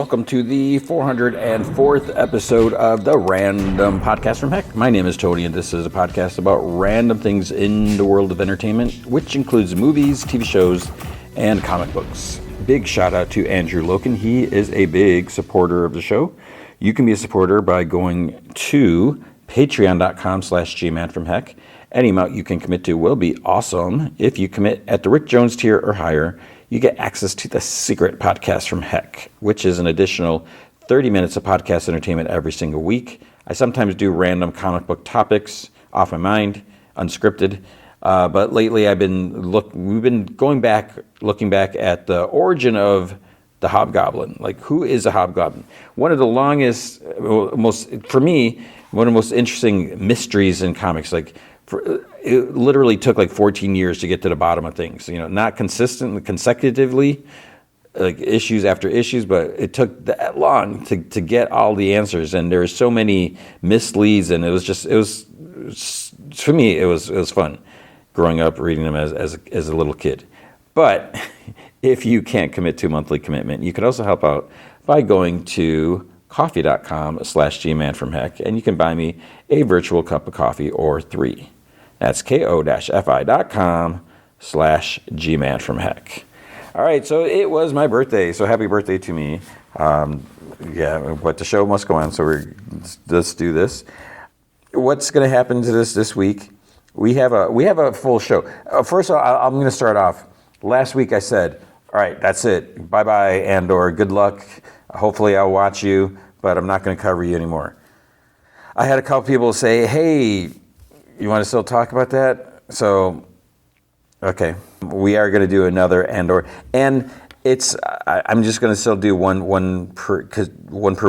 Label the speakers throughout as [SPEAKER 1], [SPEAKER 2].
[SPEAKER 1] welcome to the 404th episode of the Random Podcast from Heck. My name is Tony, and this is a podcast about random things in the world of entertainment, which includes movies, TV shows, and comic books. Big shout out to Andrew Loken. He is a big supporter of the show. You can be a supporter by going to patreon.com/gmanfromheck. Any amount you can commit to will be awesome. If you commit at the Rick Jones tier or higher, you get access to the secret podcast from Heck, which is an additional 30 minutes of podcast entertainment every single week. I sometimes do random comic book topics off my mind, unscripted. But lately we've been looking back at the origin of the Hobgoblin. Like, who is a Hobgoblin? One of the longest, for me, one of the most interesting mysteries in comics. It literally took like 14 years to get to the bottom of things. You know, not consecutively, like issues after issues, but it took that long to get all the answers. And there were so many misleads, and it was for me, it was fun growing up reading them as a little kid. But if you can't commit to a monthly commitment, you can also help out by going to coffee.com/gmanfromheck, and you can buy me a virtual cup of coffee or 3. That's ko-fi.com/gmanfromheck. All right, so it was my birthday, so happy birthday to me. But the show must go on, so let's do this. What's going to happen to this week? We have a full show. First of all, I'm going to start off. Last week I said, all right, that's it. Bye-bye, Andor. Good luck. Hopefully I'll watch you, but I'm not going to cover you anymore. I had a couple people say, hey, you want to still talk about that? So, okay. We are going to do another Andor. And I'm just going to still do one per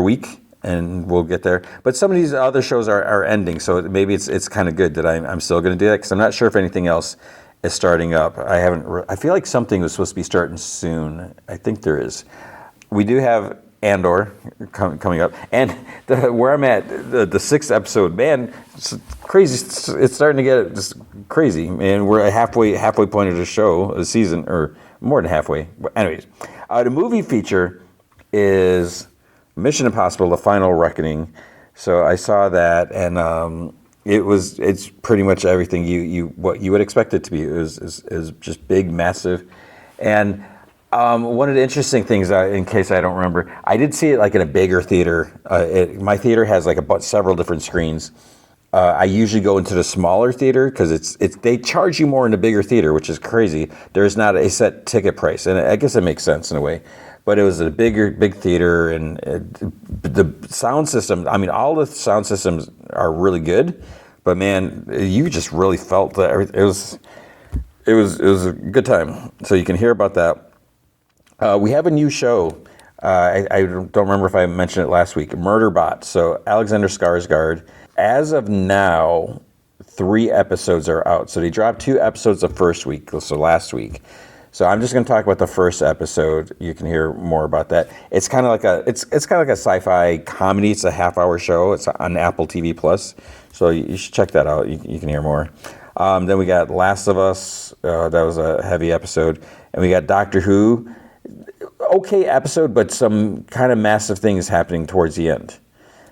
[SPEAKER 1] week, and we'll get there. But some of these other shows are ending, so maybe it's kind of good that I'm still going to do that, because I'm not sure if anything else is starting up. I feel like something was supposed to be starting soon. I think there is. We do have Andor coming up, and where I'm at, the 6th episode, man, it's crazy. It's starting to get just crazy, and we're at halfway point of the show, the season, or more than halfway. But anyways, the movie feature is Mission Impossible: The Final Reckoning. So I saw that, and it's pretty much everything what you would expect it to be. It was just big, massive, and one of the interesting things, in case I don't remember, I did see it like in a bigger theater. My theater has like several different screens. I usually go into the smaller theater because they charge you more in the bigger theater, which is crazy. There's not a set ticket price, and I guess it makes sense in a way. But it was a big theater, and the sound system. I mean, all the sound systems are really good, but man, you just really felt that it was a good time. So you can hear about that. We have a new show. I don't remember if I mentioned it last week. Murderbot. So Alexander Skarsgård. As of now, 3 episodes are out. So they dropped 2 episodes the first week, so last week. So I'm just going to talk about the first episode. You can hear more about that. It's kind of like a sci-fi comedy. It's a half-hour show. It's on Apple TV Plus. So you should check that out. You can hear more. Then we got Last of Us. That was a heavy episode. And we got Doctor Who. Okay episode, but some kind of massive things happening towards the end.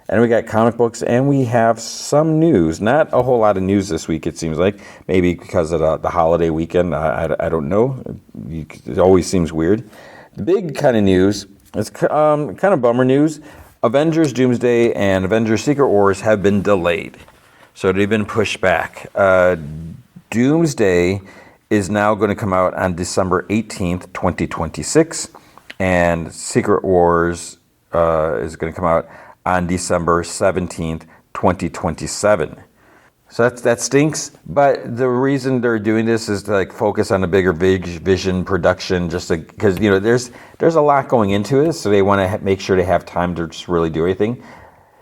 [SPEAKER 1] And we got comic books, and we have some news. Not a whole lot of news this week, it seems like. Maybe because of the holiday weekend. I don't know. It always seems weird. The big kind of news, it's kind of bummer news. Avengers Doomsday and Avengers Secret Wars have been delayed. So they've been pushed back. Doomsday is now going to come out on December 18th, 2026. And Secret Wars is going to come out on December 17th, 2027. So that stinks. But the reason they're doing this is to focus on a bigger vision production, just because there's a lot going into it. So they want to make sure they have time to just really do anything.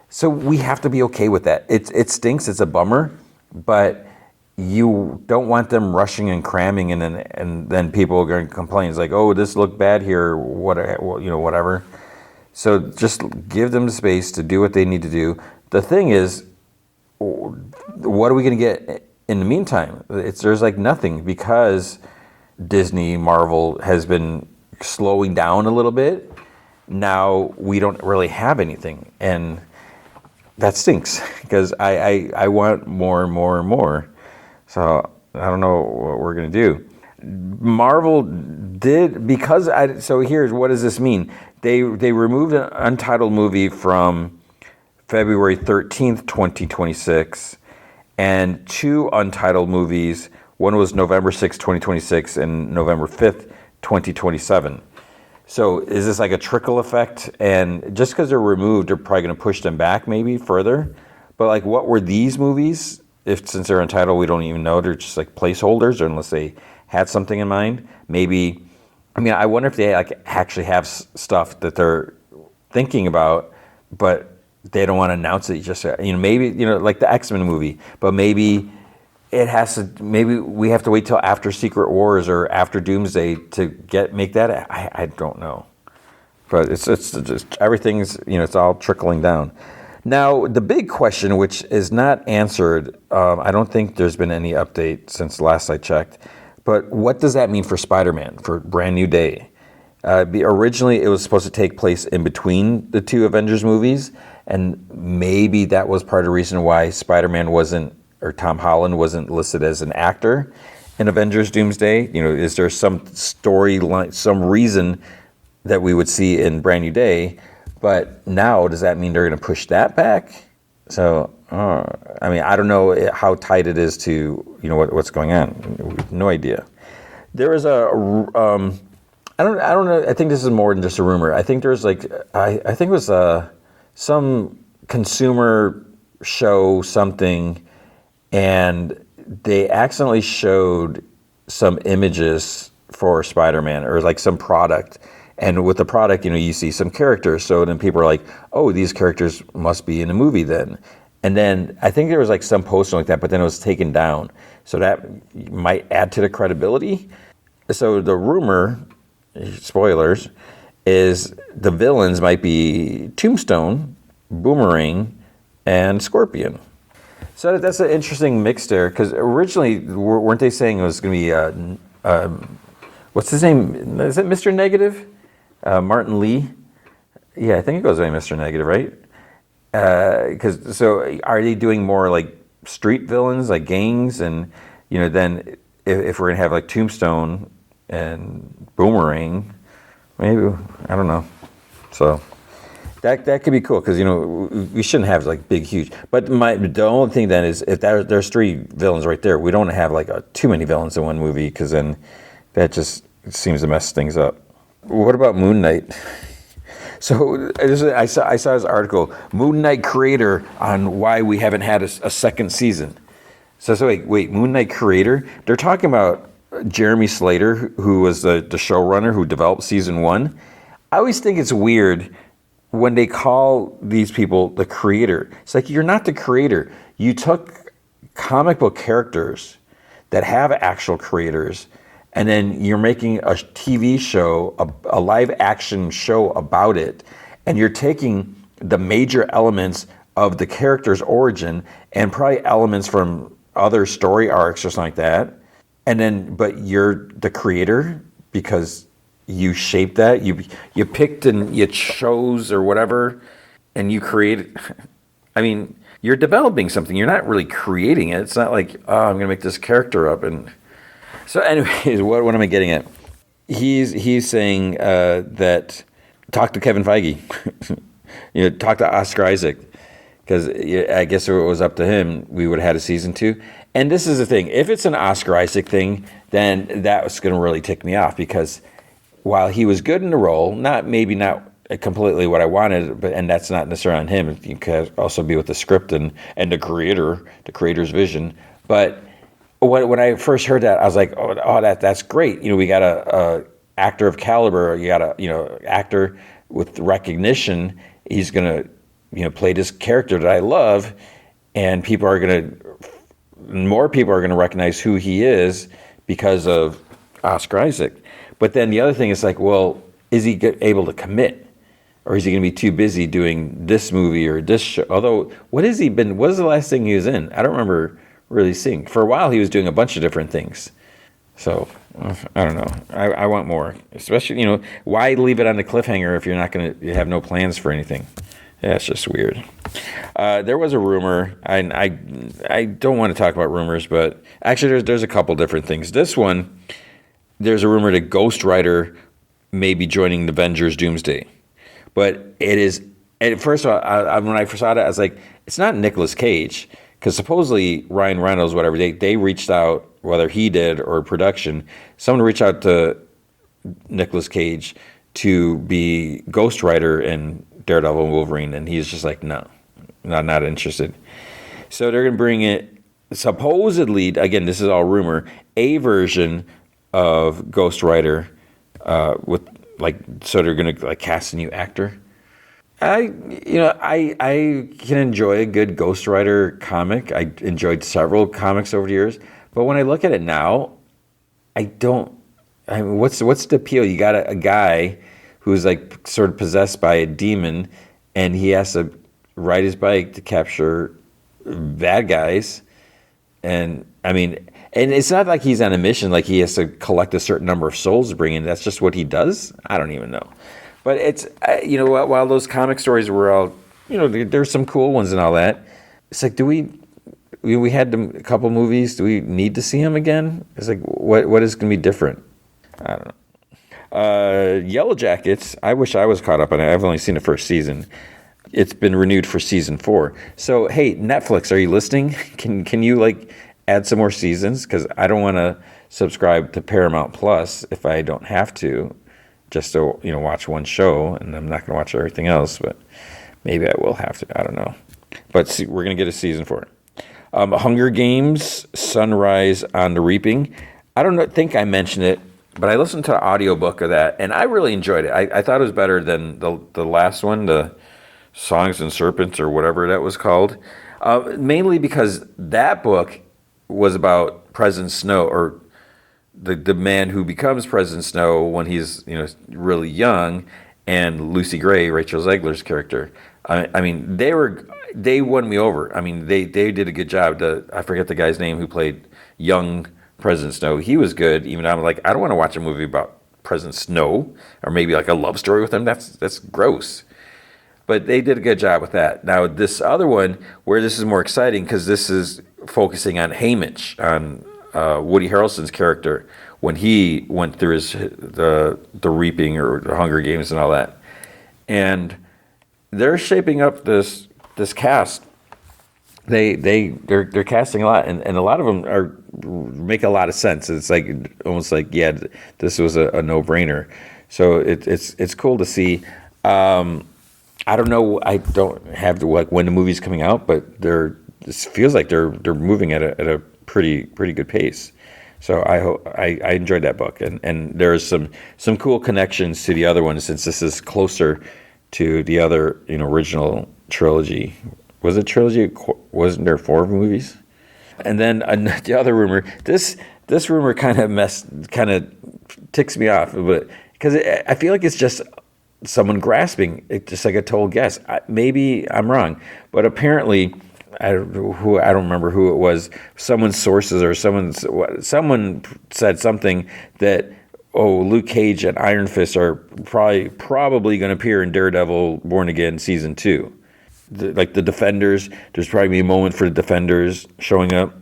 [SPEAKER 1] So we have to be okay with that. It stinks. It's a bummer, but you don't want them rushing and cramming, and then people are going to complain. It's like, oh, this looked bad here, whatever. So just give them the space to do what they need to do. The thing is, what are we going to get in the meantime? There's nothing, because Disney, Marvel has been slowing down a little bit. now we don't really have anything, and that stinks because I want more and more and more. So I don't know what we're gonna do. Marvel did, because so here's what does this mean? They removed an untitled movie from February 13th, 2026, and 2 untitled movies. One was November 6th, 2026, and November 5th, 2027. So is this like a trickle effect? And just because they're removed, they're probably going to push them back maybe further. But like, what were these movies? If since they're untitled, we don't even know. They're just like placeholders, or unless they had something in mind. Maybe, I mean, I wonder if they like actually have stuff that they're thinking about, but they don't want to announce it just, maybe, like the X-Men movie, but maybe it has to, maybe we have to wait till after Secret Wars or after Doomsday to make that. I don't know. But it's just, everything's, it's all trickling down. Now, the big question, which is not answered, I don't think there's been any update since last I checked, but what does that mean for Spider-Man, for Brand New Day? Originally, it was supposed to take place in between the 2 Avengers movies, and maybe that was part of the reason why Spider-Man wasn't, or Tom Holland wasn't listed as an actor in Avengers Doomsday. Is there some storyline, some reason that we would see in Brand New Day? But now, does that mean they're going to push that back? So, I mean, I don't know how tight it is to, what's going on. No idea. There is a, I don't know. I think this is more than just a rumor. I think there's like, I think it was some consumer show something, and they accidentally showed some images for Spider-Man, or like some product. And with the product, you see some characters. So then people are like, oh, these characters must be in a movie then. And then I think there was like some posting like that, but then it was taken down. So that might add to the credibility. So the rumor, spoilers, is the villains might be Tombstone, Boomerang, and Scorpion. So that's an interesting mix there, because originally, weren't they saying it was going to be, what's his name? Is it Mr. Negative? Martin Lee? Yeah, I think it goes by Mr. Negative, right? So are they doing more like street villains, like gangs? And, then if we're going to have like Tombstone and Boomerang, maybe, I don't know. So that could be cool, because we shouldn't have like big, huge. But the only thing then is, if there's 3 villains right there, we don't have like too many villains in one movie, because then that just seems to mess things up. What about Moon Knight? So I saw his article, Moon Knight creator, on why we haven't had a second season. So wait, Moon Knight creator? They're talking about Jeremy Slater, who was the showrunner who developed season 1. I always think it's weird when they call these people the creator. It's like, you're not the creator. You took comic book characters that have actual creators, and then you're making a TV show, a live action show about it, and you're taking the major elements of the character's origin and probably elements from other story arcs or something like that, and then, but you're the creator because you shaped that, you picked and you chose or whatever, and you created. I mean, you're developing something. You're not really creating it. It's not like, oh, I'm going to make this character up. And so anyways, what am I getting at? He's saying that talk to Kevin Feige, talk to Oscar Isaac, because I guess if it was up to him, we would have had a season 2. And this is the thing: if it's an Oscar Isaac thing, then that was going to really tick me off, because while he was good in the role, maybe not completely what I wanted, and that's not necessarily on him. It can also be with the script and the creator's vision. But when I first heard that, I was like, oh, that's great. We got a actor of caliber. You got a actor with recognition. He's gonna play this character that I love, and more people are gonna recognize who he is because of Oscar Isaac. But then the other thing is like, well, is he able to commit? Or is he going to be too busy doing this movie or this show? Although, what is the last thing he was in? I don't remember really seeing. For a while, he was doing a bunch of different things. So I don't know. I want more, especially why leave it on the cliffhanger if you're not going to have no plans for anything? Yeah, it's just weird. There was a rumor. I don't want to talk about rumors, but actually there's a couple different things. This one, there's a rumor that Ghost Rider may be joining the Avengers Doomsday, but it is. And first of all, when I first saw it, I was like, it's not Nicolas Cage, because supposedly Ryan Reynolds, whatever, they reached out, whether he did or production, someone reached out to Nicolas Cage to be Ghost Rider in Daredevil and Wolverine, and he's just like, no, not interested. So they're going to bring it, supposedly, again, this is all rumor, a version of Ghost Rider with so they're going to cast a new actor. I can enjoy a good Ghost Rider comic. I enjoyed several comics over the years, but when I look at it now, I mean, what's the appeal? You got a guy who's like sort of possessed by a demon, and he has to ride his bike to capture bad guys. And I mean, and it's not like he's on a mission, like he has to collect a certain number of souls to bring in. That's just what he does. I don't even know. But it's, while those comic stories were all, there's some cool ones and all that. It's like, we had a couple movies. Do we need to see them again? It's like, what is going to be different? I don't know. Yellow Jackets, I wish I was caught up on it. I've only seen the first season. It's been renewed for season 4. So, hey, Netflix, are you listening? Can you add some more seasons? Because I don't want to subscribe to Paramount Plus if I don't have to, just to watch one show, and I'm not going to watch everything else. But maybe I will have to. I don't know. But see, we're going to get a season for it. Hunger Games: Sunrise on the Reaping. I don't think I mentioned it, but I listened to an audiobook of that, and I really enjoyed it. I thought it was better than the last one, the Songs and Serpents or whatever that was called. Mainly because that book was about President Snow, or the man who becomes President Snow when he's really young, and Lucy Gray, Rachel Zegler's character. I mean, they won me over. I mean, they did a good job. I forget the guy's name who played young President Snow. He was good. Even I'm like, I don't want to watch a movie about President Snow, or maybe like a love story with him. That's gross. But they did a good job with that. Now, this other one, where this is more exciting, because this is focusing on Haymitch, on Woody Harrelson's character, when he went through the reaping or the Hunger Games and all that. And they're shaping up this cast. They're casting a lot, and a lot of them make a lot of sense. It's like almost like, yeah, this was a no-brainer. So it's cool to see. I don't know. I don't have when the movie's coming out, but it feels like they're moving at a pretty good pace. So I enjoyed that book, and there's some cool connections to the other one, since this is closer to the other original trilogy. Was it trilogy? Wasn't there 4 movies? And then the other rumor. This rumor kind of ticks me off, but because I feel like it's just someone grasping it, just like a total guess. Maybe I'm wrong, but apparently, I don't remember who it was. Someone's sources or someone said something that, Luke Cage and Iron Fist are probably going to appear in Daredevil Born Again season 2. Like the Defenders, there's probably a moment for the Defenders showing up.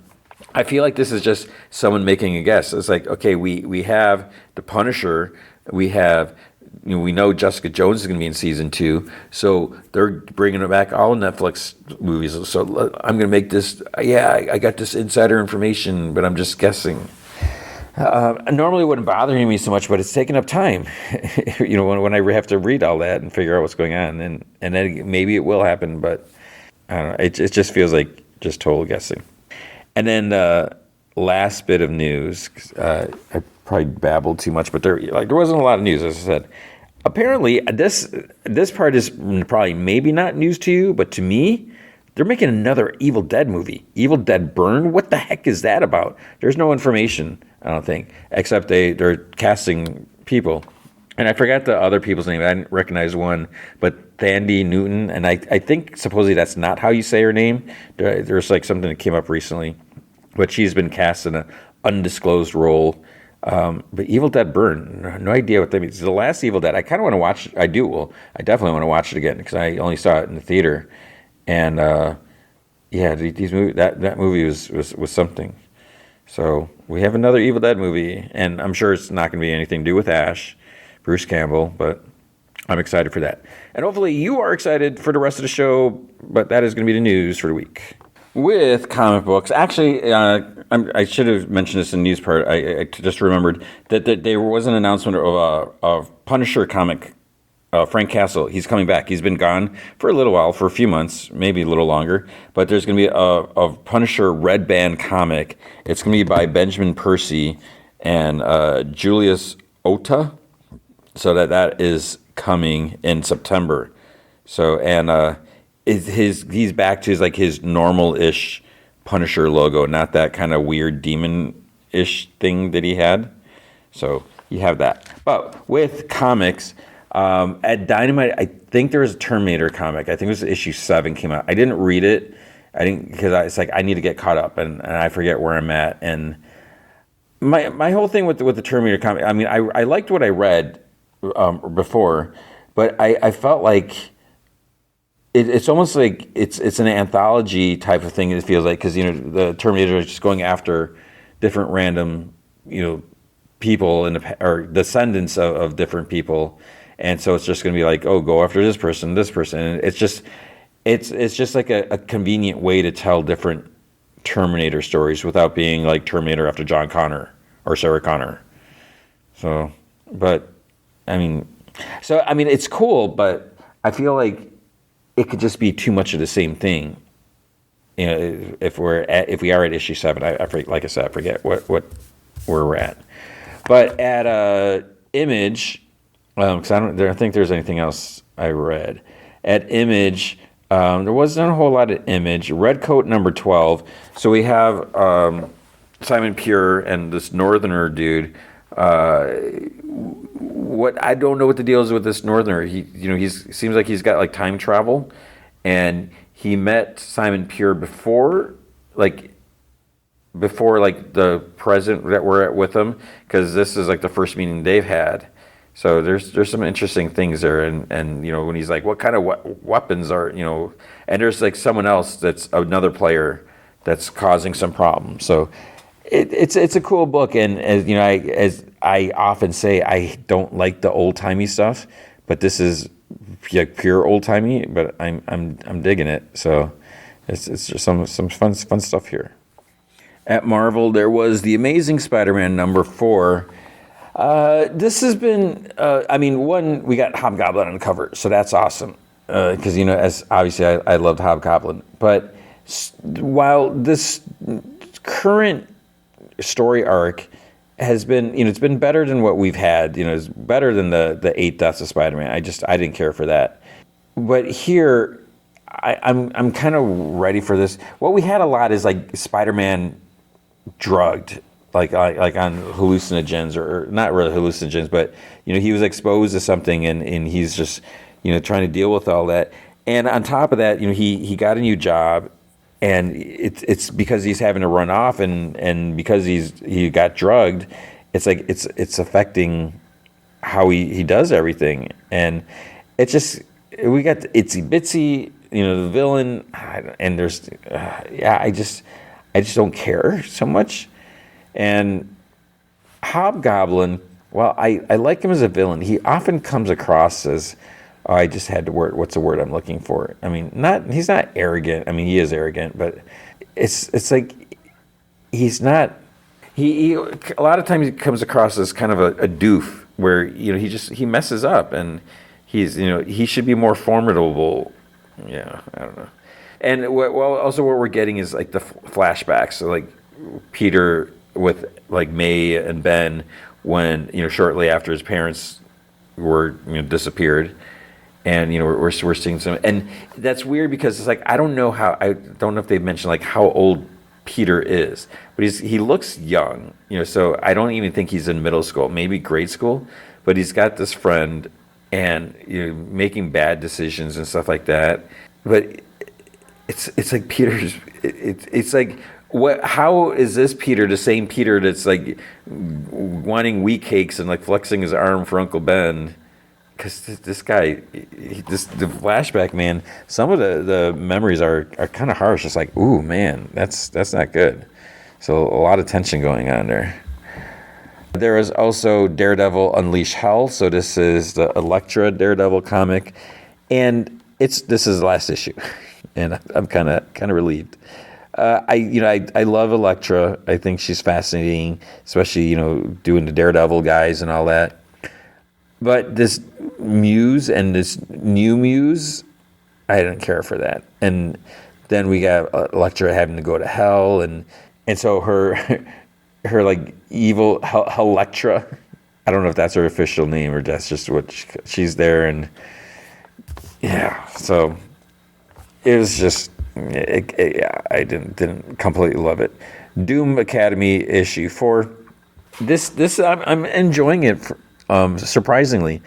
[SPEAKER 1] I feel like this is just someone making a guess. It's like, okay, we have the Punisher, we have. We know Jessica Jones is going to be in season 2, so they're bringing back all Netflix movies. So I'm going to make this. Yeah, I got this insider information, but I'm just guessing. Normally, it wouldn't bother me so much, but it's taking up time. When I have to read all that and figure out what's going on, and then maybe it will happen, but I don't know. It just feels like just total guessing. And then last bit of news. I probably babbled too much, but there wasn't a lot of news, as I said. Apparently, this part is probably maybe not news to you, but to me, they're making another Evil Dead movie. Evil Dead Burn? What the heck is that about? There's no information, I don't think, except they're casting people. And I forgot the other people's name. I didn't recognize one, but Thandie Newton, and I think supposedly that's not how you say her name. There's something that came up recently, but she's been cast in an undisclosed role. But Evil Dead Burn, no idea what that means. The last Evil Dead, I kind of want to watch. I do. Well, I definitely want to watch it again because I only saw it in the theater, and yeah, these that movie was something. So we have another Evil Dead movie, and I'm sure it's not going to be anything to do with Ash, Bruce Campbell, but I'm excited for that. And hopefully you are excited for the rest of the show, but that is going to be the news for the week. With comic books, actually, I should have mentioned this in the news part. I just remembered that there was an announcement of a Punisher comic. Frank Castle, he's coming back. He's been gone for a little while, for a few months, maybe a little longer. But there's going to be a Punisher Red Band comic. It's going to be by Benjamin Percy and Julius Ota. So that is coming in September. So and he's back to his normal-ish Punisher logo, not that kind of weird demon-ish thing that he had. So you have that. But with comics, at Dynamite, I think there was a Terminator comic. I think it was issue 7 came out. I didn't read it. I didn't because it's like I need to get caught up, and I forget where I'm at. And my whole thing with the Terminator comic, I mean, I liked what I read before, but I felt like it's almost like it's an anthology type of thing. It feels like because the Terminator is just going after different random people or descendants of different people, and so it's just going to be like, oh, go after this person, and it's just like a convenient way to tell different Terminator stories without being like Terminator after John Connor or Sarah Connor. So, but I mean, it's cool, but I feel like it could just be too much of the same thing. If we are at issue 7, I forget, like I said, I forget where we're at. But at Image, because I don't think there's anything else I read. At Image, there wasn't a whole lot at Image. Redcoat number 12. So we have Simon Pure and this Northerner dude. What I don't know what the deal is with this Northerner. He seems like he's got like time travel, and he met Simon Pure before the present that we're at with him, because this is like the first meeting they've had. So there's some interesting things there, and when he's like, what kind of weapons are and there's like someone else that's another player that's causing some problems. So it's a cool book, and as I often say, I don't like the old timey stuff, but this is like pure old timey. But I'm digging it. So it's just some fun stuff here. At Marvel, there was the Amazing Spider-Man number 4. This has been, one, we got Hobgoblin on the cover, so that's awesome. Because, as obviously I loved Hobgoblin. But while this current story arc has been, it's been better than what we've had, it's better than the 8 Deaths of Spider-Man. I didn't care for that. But here, I'm kind of ready for this. What we had a lot is like Spider-Man drugged, like on hallucinogens, or not really hallucinogens, but he was exposed to something, and he's just trying to deal with all that. And on top of that, he got a new job, and it's because he's having to run off, and because he got drugged, it's like it's affecting how he does everything. And it's just, we got the Itsy Bitsy, the villain, and there's I just don't care so much. And Hobgoblin, well, I like him as a villain. He often comes across as, I just had the word. What's the word I'm looking for? I mean, he's not arrogant. I mean, he is arrogant, but it's like he's not. He a lot of times he comes across as kind of a doof, where he messes up, and he's he should be more formidable. Yeah, I don't know. And also what we're getting is like the flashbacks. So like Peter with like May and Ben, when shortly after his parents were disappeared. And we're seeing some, and that's weird because it's like I don't know if they've mentioned like how old Peter is, but he looks young, so I don't even think he's in middle school, maybe grade school, but he's got this friend, and making bad decisions and stuff like that. But it's like Peter's, it's like What? How is this Peter the same Peter that's like wanting wheat cakes and like flexing his arm for Uncle Ben? Because this guy, the flashback, man. Some of the memories are kind of harsh. It's like, ooh, man, that's not good. So a lot of tension going on there. There is also Daredevil Unleash Hell. So this is the Elektra Daredevil comic, and this is the last issue, and I'm kind of relieved. I love Elektra. I think she's fascinating, especially doing the Daredevil guys and all that. But this Muse and this new Muse, I didn't care for that. And then we got Elektra having to go to hell, and so her like evil Elektra. I don't know if that's her official name or that's just what she's there, and yeah. So it was just. I didn't completely love it. Doom Academy issue 4. This I'm enjoying it. Surprisingly,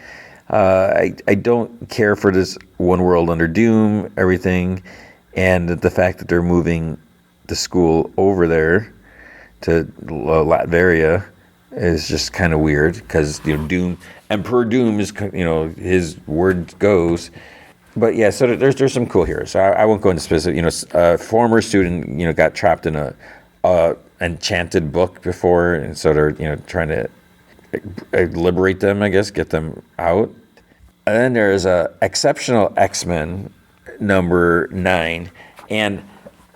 [SPEAKER 1] I don't care for this one world under Doom everything, and the fact that they're moving the school over there to Latveria is just kind of weird because Doom Emperor Doom is his word goes. But yeah, so there's some cool here. So I won't go into specific. A former student, got trapped in a enchanted book before, and so they're trying to liberate them, I guess, get them out. And then there's a Exceptional X-Men number 9, and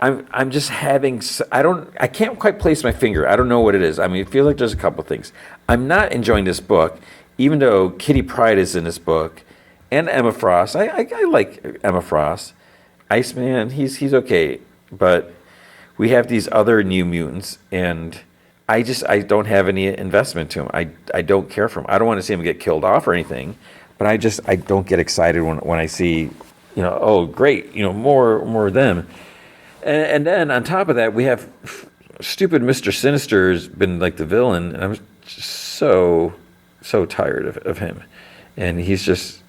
[SPEAKER 1] I'm just having I can't quite place my finger. I don't know what it is. I mean, I feel like there's a couple things. I'm not enjoying this book, even though Kitty Pryde is in this book. And Emma Frost. I like Emma Frost. Iceman, he's okay. But we have these other New Mutants, and I don't have any investment to him. I don't care for him. I don't want to see him get killed off or anything. But I don't get excited when I see, oh great, more of them. And then on top of that, we have stupid Mr. Sinister's been like the villain, and I'm just so tired of him. And he's just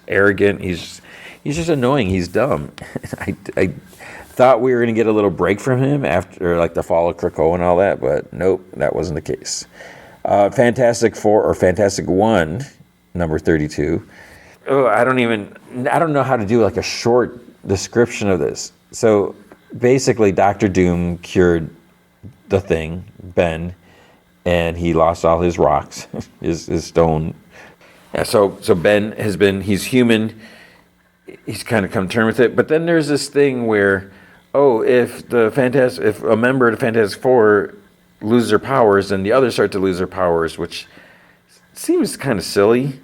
[SPEAKER 1] arrogant. He's just annoying. He's dumb. I thought we were going to get a little break from him after like the fall of Krakoa and all that, but nope, that wasn't the case. Fantastic Four or Fantastic One, number 32. Oh, I don't know how to do like a short description of this. So basically, Doctor Doom cured the Thing, Ben, and he lost all his rocks, his stone. Yeah, so Ben he's human. He's kind of come to terms with it. But then there's this thing where, if a member of the Fantastic Four loses their powers, then the others start to lose their powers, which seems kind of silly.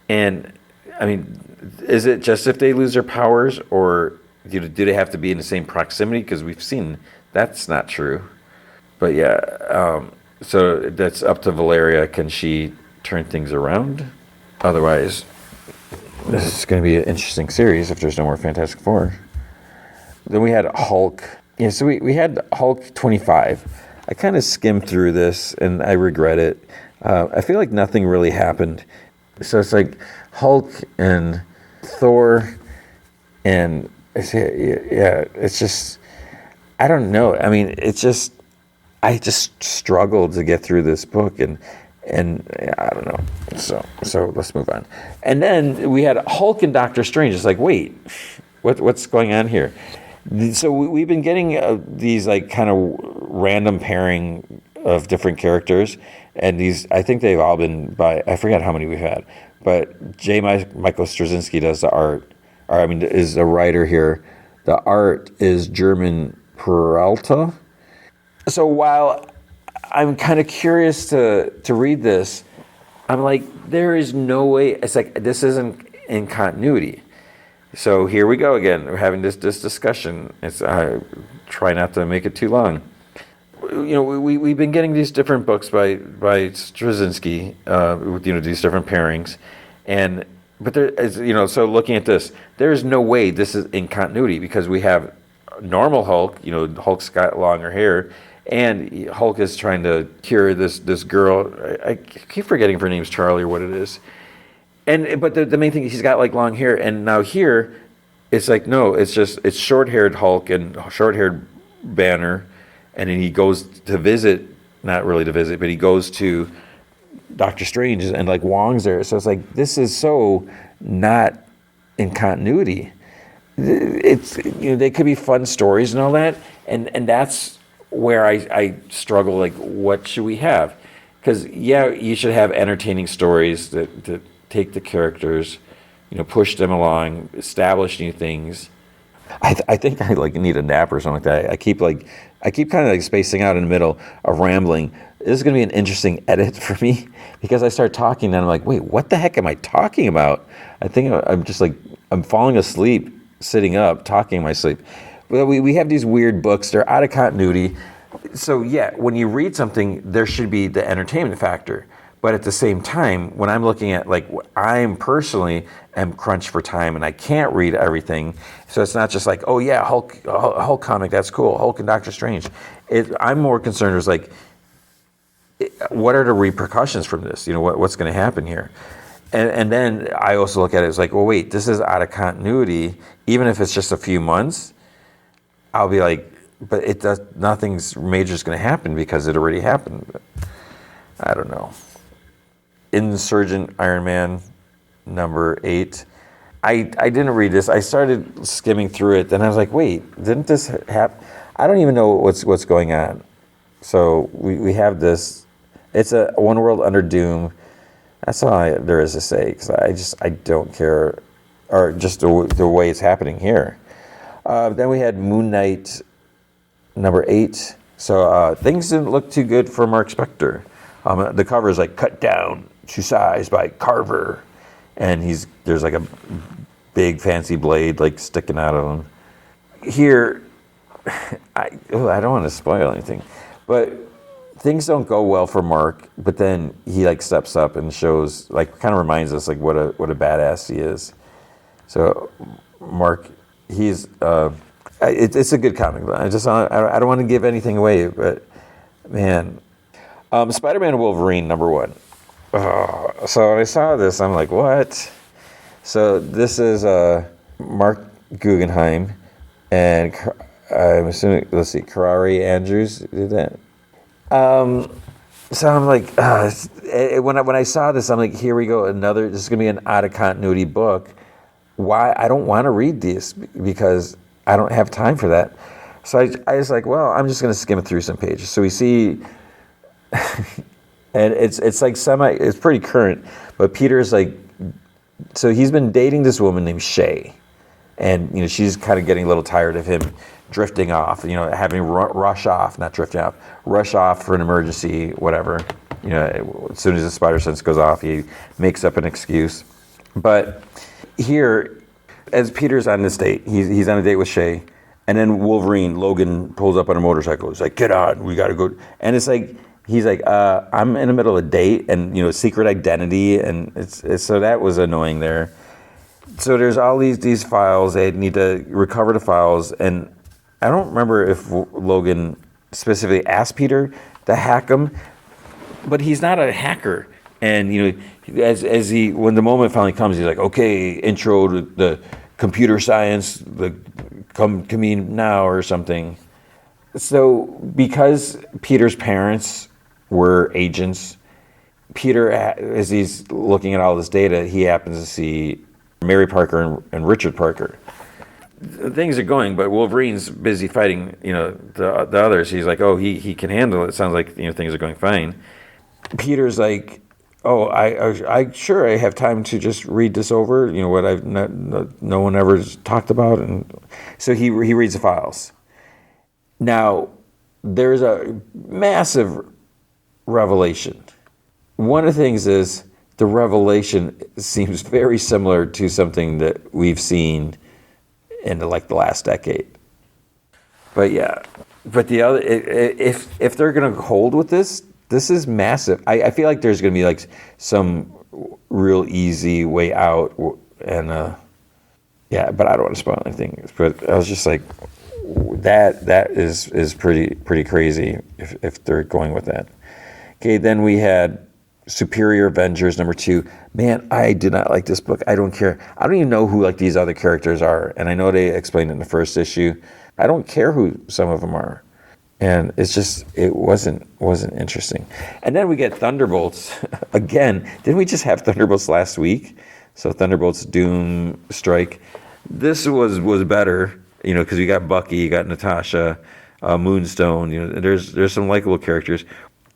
[SPEAKER 1] And I mean, is it just if they lose their powers, or do they have to be in the same proximity? Because we've seen that's not true. But yeah, so that's up to Valeria. Can she turn things around? Otherwise, this is going to be an interesting series if there's no more Fantastic Four. Then we had Hulk. Yeah, so we had Hulk 25. I kind of skimmed through this, and I regret it. I feel like nothing really happened. So it's like Hulk and Thor, and it's just, I don't know. I mean, I just struggled to get through this book, and I don't know. So let's move on. And then we had Hulk and Doctor Strange. It's like, wait, what's going on here? So we've been getting these like kind of random pairing of different characters, and these, I think they've all been by, I forget how many we've had, but J. Michael Straczynski does the art, is a writer here. The art is German Peralta. So while I'm kind of curious to read this, I'm like, there is no way. It's like, this isn't in continuity. So here we go again. We're having this discussion. I try not to make it too long. We've been getting these different books by Straczynski, with these different pairings, but there is, so looking at this, there is no way this is in continuity, because we have normal Hulk. Hulk's got longer hair, and Hulk is trying to cure this girl. I keep forgetting if her name's Charlie or what it is. But the main thing is he's got like long hair, and now here, it's like, no, it's short-haired Hulk and short-haired Banner, and then he goes to visit, not really to visit, but he goes to Doctor Strange, and like Wong's there. So it's like, this is so not in continuity. It's, they could be fun stories and all that, and that's where I struggle. Like, what should we have? Because you should have entertaining stories that take the characters, push them along, establish new things. I think I like need a nap or something like that. I keep kind of like spacing out in the middle of rambling. This is going to be an interesting edit for me because I start talking and I'm like, wait, what the heck am I talking about? I think I'm just like, I'm falling asleep, sitting up, talking in my sleep. But we have these weird books. They're out of continuity. So when you read something, there should be the entertainment factor. But at the same time, when I'm looking at, like, I'm personally am crunched for time and I can't read everything. So it's not just like, oh yeah, Hulk comic, that's cool. Hulk and Doctor Strange. I'm more concerned with like, what are the repercussions from this? What's going to happen here? And then I also look at it as like, well, wait, this is out of continuity. Even if it's just a few months, I'll be like, but nothing's major is going to happen because it already happened. I don't know. Insurgent Iron Man number 8. I didn't read this. I started skimming through it, then I was like, wait, didn't this happen? I don't even know what's going on. So we have this. It's a One World Under Doom. That's all there is to say, because I don't care, or just the way it's happening here. Then we had Moon Knight number 8. So things didn't look too good for Mark Spector. The cover is like cut down to size by Carver, and there's like a big fancy blade like sticking out of him. Here, I don't want to spoil anything, but things don't go well for Mark. But then he like steps up and shows, like, kind of reminds us like what a badass he is. So Mark, he's it's a good comic. I don't want to give anything away, but man. Spider-Man and Wolverine, number 1. So when I saw this, I'm like, what? So this is Mark Guggenheim, and I'm assuming, let's see, Karari Andrews did that. So I'm like, when I saw this, I'm like, here we go, this is going to be an out-of-continuity book. Why? I don't want to read this because I don't have time for that. So I was like, well, I'm just going to skim through some pages. So we see... and it's like it's pretty current, but Peter's like, so he's been dating this woman named Shay, and she's kind of getting a little tired of him drifting off, having rush off for an emergency, whatever. As soon as the spider sense goes off, he makes up an excuse. But here, as Peter's on this date, he's on a date with Shay, and then Logan pulls up on a motorcycle. He's like, get on, we gotta go. And it's like, he's like, I'm in the middle of a date, and secret identity, and it's so that was annoying there. So there's all these files. They need to recover the files, and I don't remember if Logan specifically asked Peter to hack them, but he's not a hacker. And as he, when the moment finally comes, he's like, okay, intro to the computer science, come to me now or something. So because Peter's parents were agents, Peter, as he's looking at all this data, he happens to see Mary Parker and Richard Parker. Things are going, but Wolverine's busy fighting, the others. He's like, oh, he can handle it. It sounds like, things are going fine. Peter's like, oh, I sure I have time to just read this over, what I've no one ever talked about. And so he reads the files. Now, there's a massive revelation. One of the things is the revelation seems very similar to something that we've seen in the last decade. But the other, if they're going to hold with this is massive. I feel like there's going to be some real easy way out, and but I don't want to spoil anything. But I was just like, that is pretty crazy if they're going with that. Okay, then we had Superior Avengers number 2. Man, I did not like this book. I don't care. I don't even know who these other characters are, and I know they explained it in the first issue. I don't care who some of them are. And it wasn't interesting. And then we get Thunderbolts again. Didn't we just have Thunderbolts last week? So Thunderbolts Doom Strike. This was better, because you got Bucky, you got Natasha, Moonstone. There's some likable characters.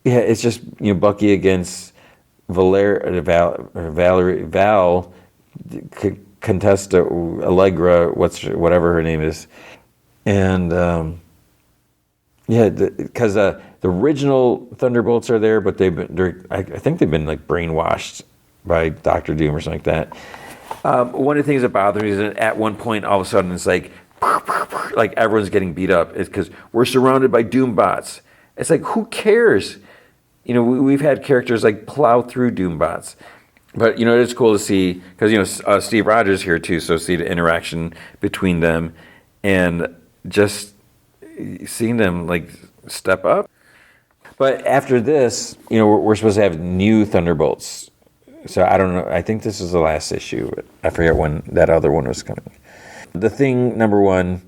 [SPEAKER 1] Yeah, it's just Bucky against Val Contesta Allegra, whatever her name is, and. Yeah, because the original Thunderbolts are there, but I think they've been like brainwashed by Doctor Doom or something like that. One of the things that bothers me is that at one point, all of a sudden, it's like everyone's getting beat up. It's because we're surrounded by Doom bots. It's like, who cares? We've had characters like plow through Doom bots. But, it's cool to see, because, Steve Rogers here too, so see the interaction between them and just seeing them like step up. But after this, we're supposed to have new Thunderbolts. So I don't know. I think this is the last issue. I forget when that other one was coming. The Thing #1.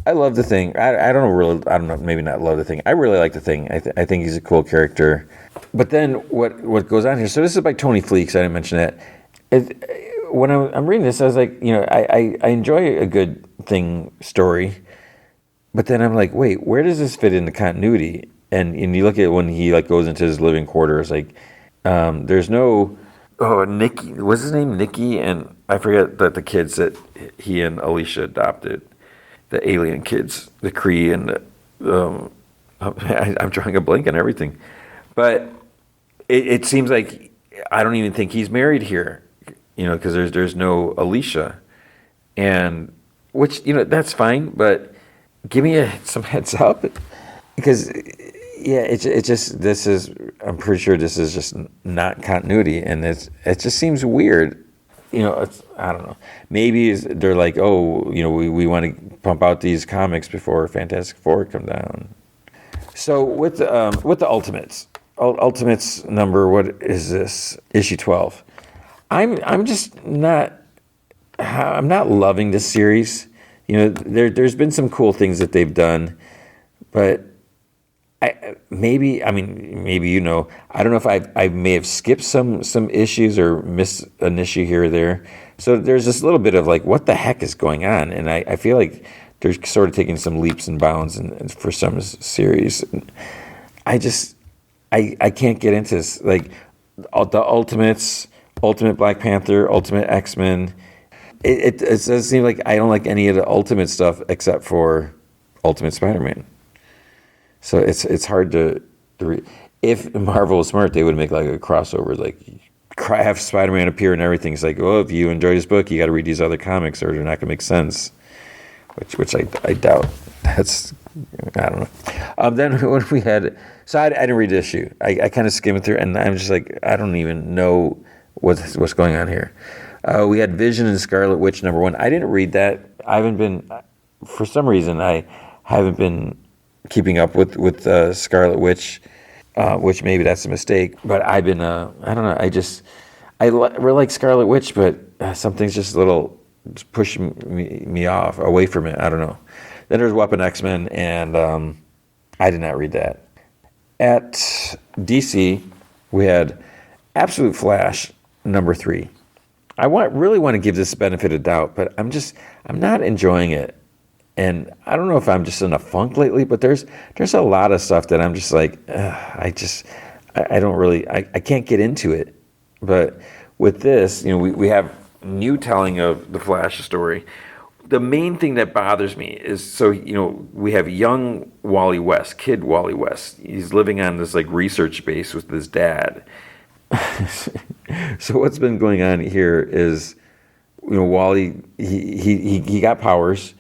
[SPEAKER 1] I love the Thing. I don't know. Maybe not love the Thing. I really like the Thing. I think he's a cool character. But then what goes on here? So this is by Tony Fleecs. I didn't mention that. When I'm reading this, I was like, I enjoy a good Thing story. But then I'm like, wait, where does this fit into continuity? And you look at when he goes into his living quarters, there's no Nikki. What's his name? Nikki, and I forget that the kids that he and Alicia adopted, the alien kids, the Kree and I'm drawing a blank on everything. But it seems like I don't even think he's married here, because there's no Alicia, and which that's fine, but give me some heads up, because I'm pretty sure this is just not continuity, and it just seems weird. I don't know. Maybe they're like, we want to pump out these comics before Fantastic Four come down. So with the Ultimates number, what is this? Issue 12. I'm just not. I'm not loving this series. There's been some cool things that they've done, but maybe I don't know if I may have skipped some issues or missed an issue here or there. So there's this little bit of what the heck is going on, and I feel like they're sort of taking some leaps and bounds and for some series. I can't get into this. The Ultimates, Ultimate Black Panther, Ultimate X-Men. It does seem like I don't like any of the Ultimate stuff except for Ultimate Spider-Man. So it's hard to read. If Marvel was smart, they would make a crossover, have Spider-Man appear and everything. It's if you enjoy this book, you got to read these other comics, or they're not going to make sense. Which I doubt. I don't know. Then when we had, so I didn't read the issue. I kind of skimmed through, and I'm just I don't even know what's going on here. We had Vision and Scarlet Witch #1. I didn't read that. I haven't been, for some reason, I haven't been keeping up with Scarlet Witch, which maybe that's a mistake. But I've been, I don't know. I really like Scarlet Witch, but something's just a little pushing me away from it. I don't know. Then there's Weapon X-Men, and I did not read that. At DC, we had Absolute Flash #3. I really want to give this benefit of doubt, but I'm not enjoying it. And I don't know if I'm just in a funk lately, but there's a lot of stuff that I'm just I don't really, I can't get into it. But with this, we have new telling of the Flash story. The main thing that bothers me is, we have young Wally West, kid Wally West. He's living on this research base with his dad. So what's been going on here is, Wally, he got powers,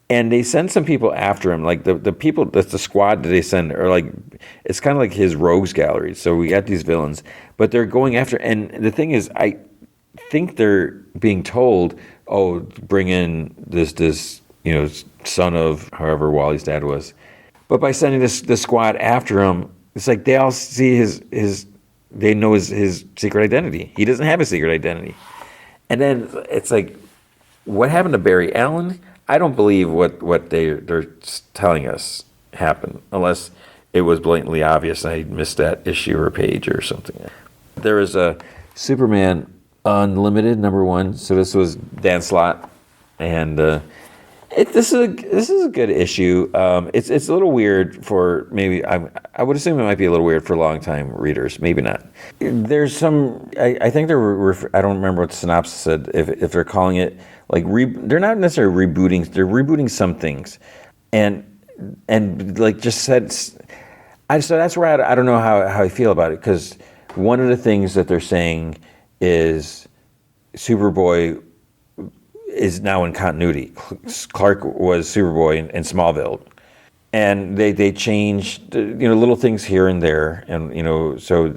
[SPEAKER 1] and they send some people after him. The people, that's the squad that they send are it's kind of like his rogues gallery. So we got these villains, but they're going after, and the thing is, I think they're being told, bring in this son of however Wally's dad was. But by sending this squad after him, it's they all see they know his secret identity. He doesn't have a secret identity. And then it's what happened to Barry Allen? I don't believe what they're telling us. happen unless it was blatantly obvious and I missed that issue or page or something. There is a Superman Unlimited #1. So this was Dan Slott, and this is a good issue. It's a little weird for maybe I would assume it might be a little weird for longtime readers. Maybe not. There's some I think I don't remember what the synopsis said. If they're calling it like they're not necessarily rebooting. They're rebooting some things, and like just said. So that's where I don't know how I feel about it, because one of the things that they're saying is Superboy is now in continuity. Clark was Superboy in Smallville, and they changed little things here and there, and so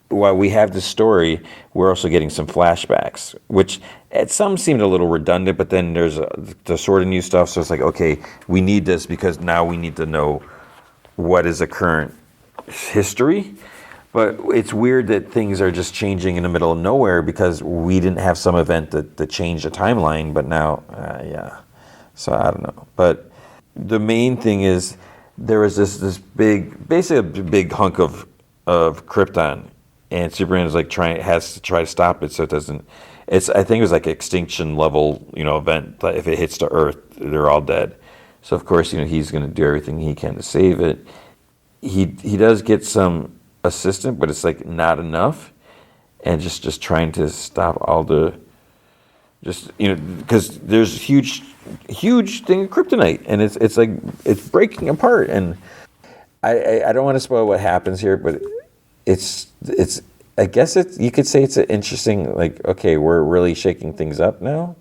[SPEAKER 1] while we have this story, we're also getting some flashbacks, which at some seemed a little redundant, but then there's the sort of new stuff, so it's like, okay, we need this because now we need to know what is a current history. But it's weird that things are just changing in the middle of nowhere because we didn't have some event that changed the timeline, but now, yeah. So I don't know. But the main thing is there was this big, basically a big hunk of Krypton, and Superman is like has to try to stop it so it doesn't. I think it was like extinction level, event. If it hits the Earth, they're all dead. So of course, he's going to do everything he can to save it. He does get some assistant, but it's like not enough, and just trying to stop all the because there's huge thing of kryptonite, and it's like it's breaking apart, and I don't want to spoil what happens here, but it's I guess you could say it's an interesting, like, okay, we're really shaking things up now.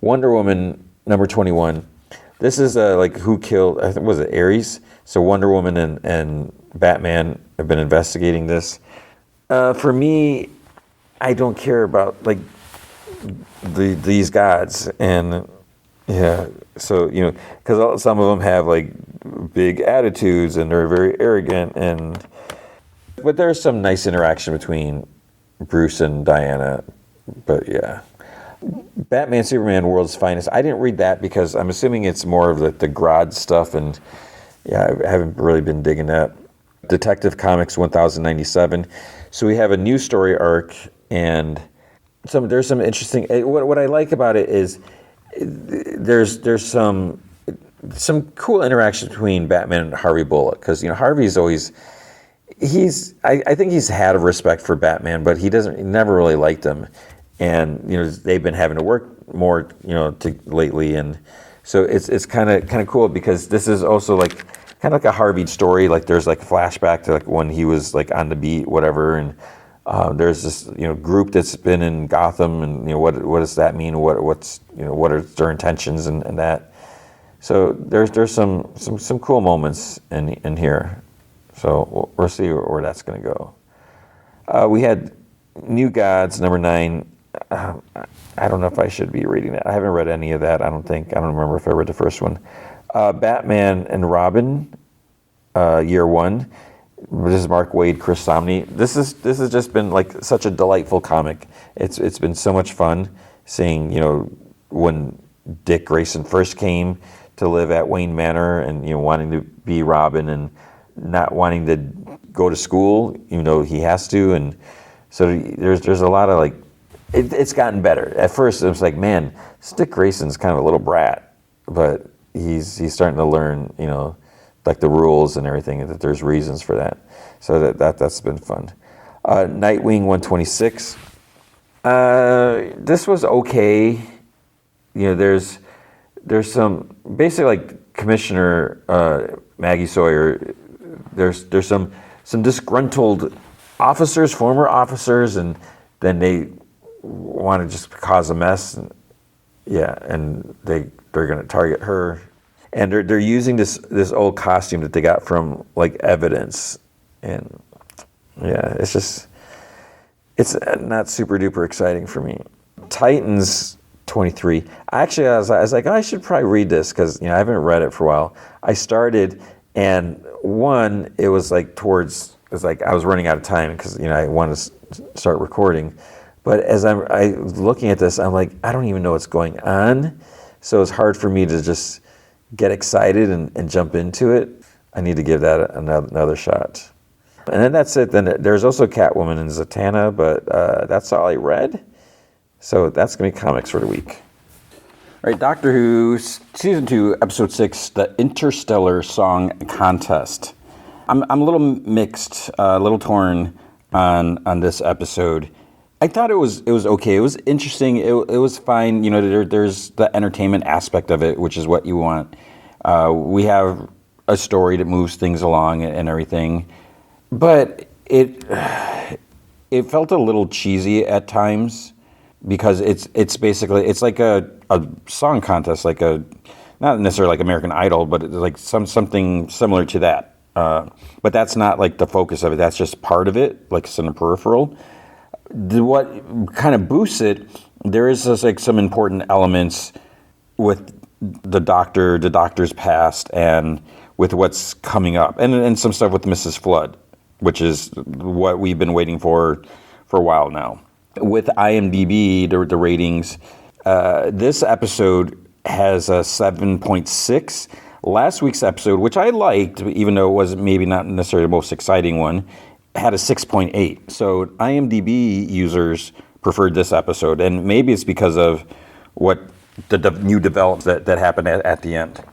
[SPEAKER 1] Wonder Woman #21. This is like who killed, I think, was it Ares? So Wonder Woman and Batman have been investigating this. For me, I don't care about like these gods, and yeah, so because some of them have like big attitudes and they're very arrogant, but there's some nice interaction between Bruce and Diana. But yeah, Batman Superman World's Finest. I didn't read that because I'm assuming it's more of the Grodd stuff, and yeah, I haven't really been digging that. Detective Comics 1097. So we have a new story arc, and there's some interesting. What I like about it is there's some cool interaction between Batman and Harvey Bullock, because Harvey's always I think he's had a respect for Batman, but he never really liked him, and they've been having to work more lately, and so it's kind of cool because this is also like kind of like a Harvey story. Like there's like a flashback to like when he was like on the beat, whatever, and there's this group that's been in Gotham, and what does that mean? What are their intentions and that. So there's some cool moments in here. So we'll see where that's going to go. We had New Gods #9. I don't know if I should be reading that. I haven't read any of that. I don't remember if I read the first one. Batman and Robin, Year 1. This is Mark Waid, Chris Samnee. This has just been like such a delightful comic. It's been so much fun seeing when Dick Grayson first came to live at Wayne Manor, and wanting to be Robin and not wanting to go to school, even though he has to, and so there's a lot of like it's gotten better. At first it was like, man, Dick Grayson's kind of a little brat, but he's starting to learn like the rules and everything, and that there's reasons for that. So that's been fun. Nightwing 126. This was okay. There's some basically like Commissioner Maggie Sawyer. There's some disgruntled officers, former officers, and then they want to just cause a mess. And, yeah, and they're going to target her, and they're using this old costume that they got from like evidence, and yeah, it's not super duper exciting for me. Titans 23. Actually, I was like, I should probably read this because I haven't read it for a while. I started, and it was like I was running out of time because I wanted to start recording. But as I was looking at this, I'm like, I don't even know what's going on. So it's hard for me to just get excited and jump into it, I need to give that another shot. And then that's it. Then there's also Catwoman and Zatanna, but that's all I read. So that's going to be comics for the week. All right, Doctor Who, Season 2, Episode 6, The Interstellar Song Contest. I'm a little mixed, a little torn on this episode. I thought it was okay. It was interesting. It was fine. You know, there's the entertainment aspect of it, which is what you want. We have a story that moves things along and everything, but it felt a little cheesy at times because it's basically it's like a song contest, like not necessarily like American Idol, but it's like something similar to that. But that's not like the focus of it. That's just part of it, like it's in the peripheral. What kind of boosts it, there is just like some important elements with the doctor's past, and with what's coming up, and some stuff with Mrs. Flood, which is what we've been waiting for a while now. With IMDb, the ratings, this episode has a 7.6. Last week's episode, which I liked, even though it was maybe not necessarily the most exciting one, had a 6.8. So IMDb users preferred this episode, and maybe it's because of what the new developments that happened at the end.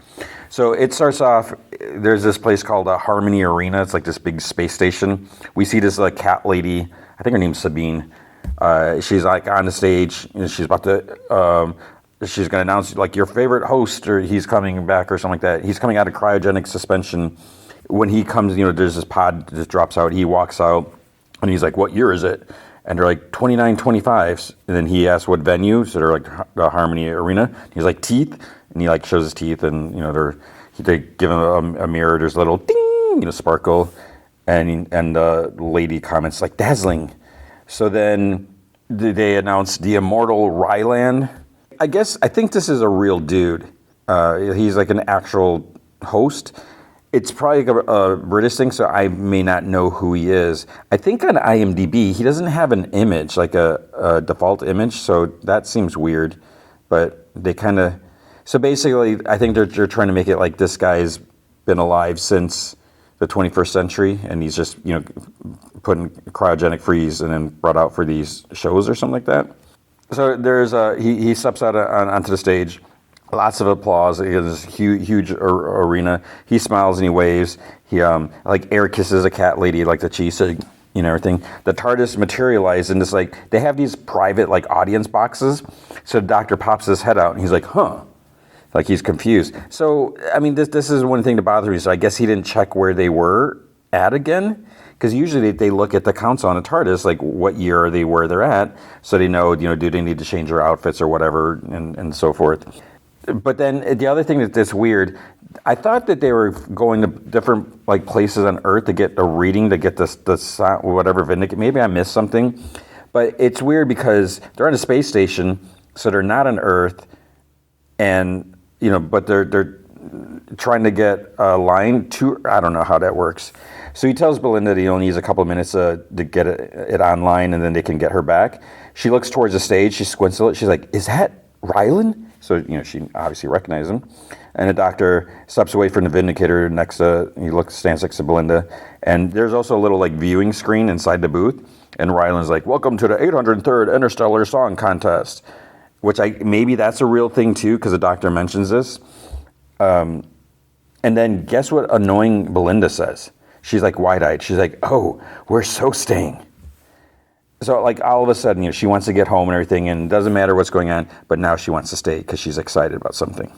[SPEAKER 1] So it starts off, there's this place called Harmony Arena. It's like this big space station. We see this cat lady, I think her name's Sabine. She's like on the stage, and she's about to, she's going to announce like your favorite host, or he's coming back or something like that. He's coming out of cryogenic suspension. When he comes, there's this pod that drops out. He walks out, and he's like, what year is it? And they're like 2925s. And then he asks what venue. So they're like the Harmony Arena. He's like, teeth. And he like shows his teeth, and they give him a mirror. There's a little ding, sparkle. And the lady comments like dazzling. So then they announce the immortal Ryland. I think this is a real dude. He's like an actual host. It's probably a British thing, so I may not know who he is. I think on IMDb, he doesn't have an image, like a default image, so that seems weird. But they kind of... So basically, I think they're trying to make it like this guy's been alive since the 21st century, and he's just, put in cryogenic freeze and then brought out for these shows or something like that. So there's he steps out onto the stage. Lots of applause. He has this huge arena. He smiles and he waves. He like air kisses a cat lady, like the cheese, everything. The TARDIS materialized in this they have these private audience boxes. So the doctor pops his head out and he's like, huh. Like he's confused. So I mean, this is one thing that bothers me. So I guess he didn't check where they were at again. Because usually they look at the counts on a TARDIS, like what year are they where they're at, so they know, do they need to change their outfits or whatever, and so forth. But then the other thing that's weird, I thought that they were going to different places on Earth to get a reading, to get the sound, whatever, maybe I missed something. But it's weird because they're on a space station, so they're not on Earth, and but they're trying to get a line to, I don't know how that works. So he tells Belinda that he only needs a couple of minutes to get it online, and then they can get her back. She looks towards the stage. She squints a little. She's like, is that Ryland? So, she obviously recognizes him. And the doctor steps away from the Vindicator stands next to Belinda. And there's also a little viewing screen inside the booth. And Ryland's like, welcome to the 803rd Interstellar Song Contest. Which maybe that's a real thing too, because the doctor mentions this. And then guess what annoying Belinda says? She's like wide-eyed. She's like, oh, we're so staying. So all of a sudden, she wants to get home and everything, and it doesn't matter what's going on, but now she wants to stay because she's excited about something.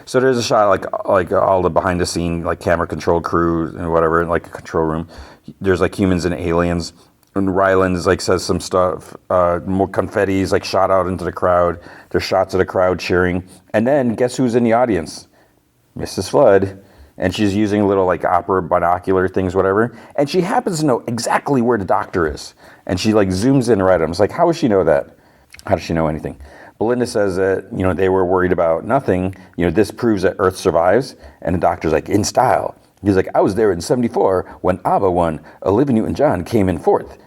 [SPEAKER 1] So there's a shot like all the behind the scene camera control crew and whatever, in a control room. There's humans and aliens, and Ryland's says some stuff. More confetti's shot out into the crowd. There's shots of the crowd cheering, and then guess who's in the audience? Mrs. Flood. And she's using little opera binocular things, whatever. And she happens to know exactly where the doctor is. And she zooms in right at him. It's how does she know that? How does she know anything? Belinda says that, they were worried about nothing. This proves that Earth survives. And the doctor's in style. He's I was there in 74 when Ava won. Olivia Newton-John came in fourth.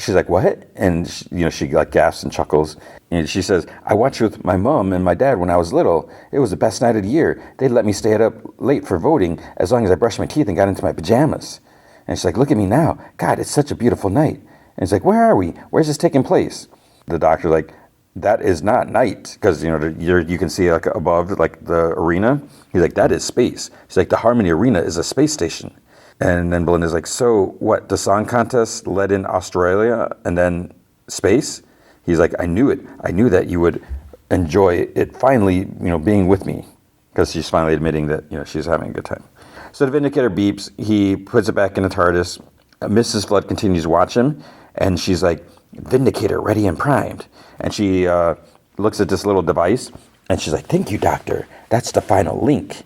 [SPEAKER 1] she's like, what? And she like gasps and chuckles. And she says, I watched with my mom and my dad when I was little. It was the best night of the year. They'd let me stay up late for voting as long as I brushed my teeth and got into my pajamas. And she's like, look at me now. God, it's such a beautiful night. And it's like, where are we? Where's this taking place? The doctor's like, that is not night. Because, you can see like above like the arena. He's like, that is space. She's like, the Harmony Arena is a space station. And then Belinda's like, so what, the song contest led in Australia and then space? He's like, I knew it. I knew that you would enjoy it finally, being with me. Because she's finally admitting that, she's having a good time. So the Vindicator beeps. He puts it back in the TARDIS. Mrs. Flood continues to watch him. And she's like, Vindicator ready and primed. And she looks at this little device. And she's like, thank you, Doctor. That's the final link.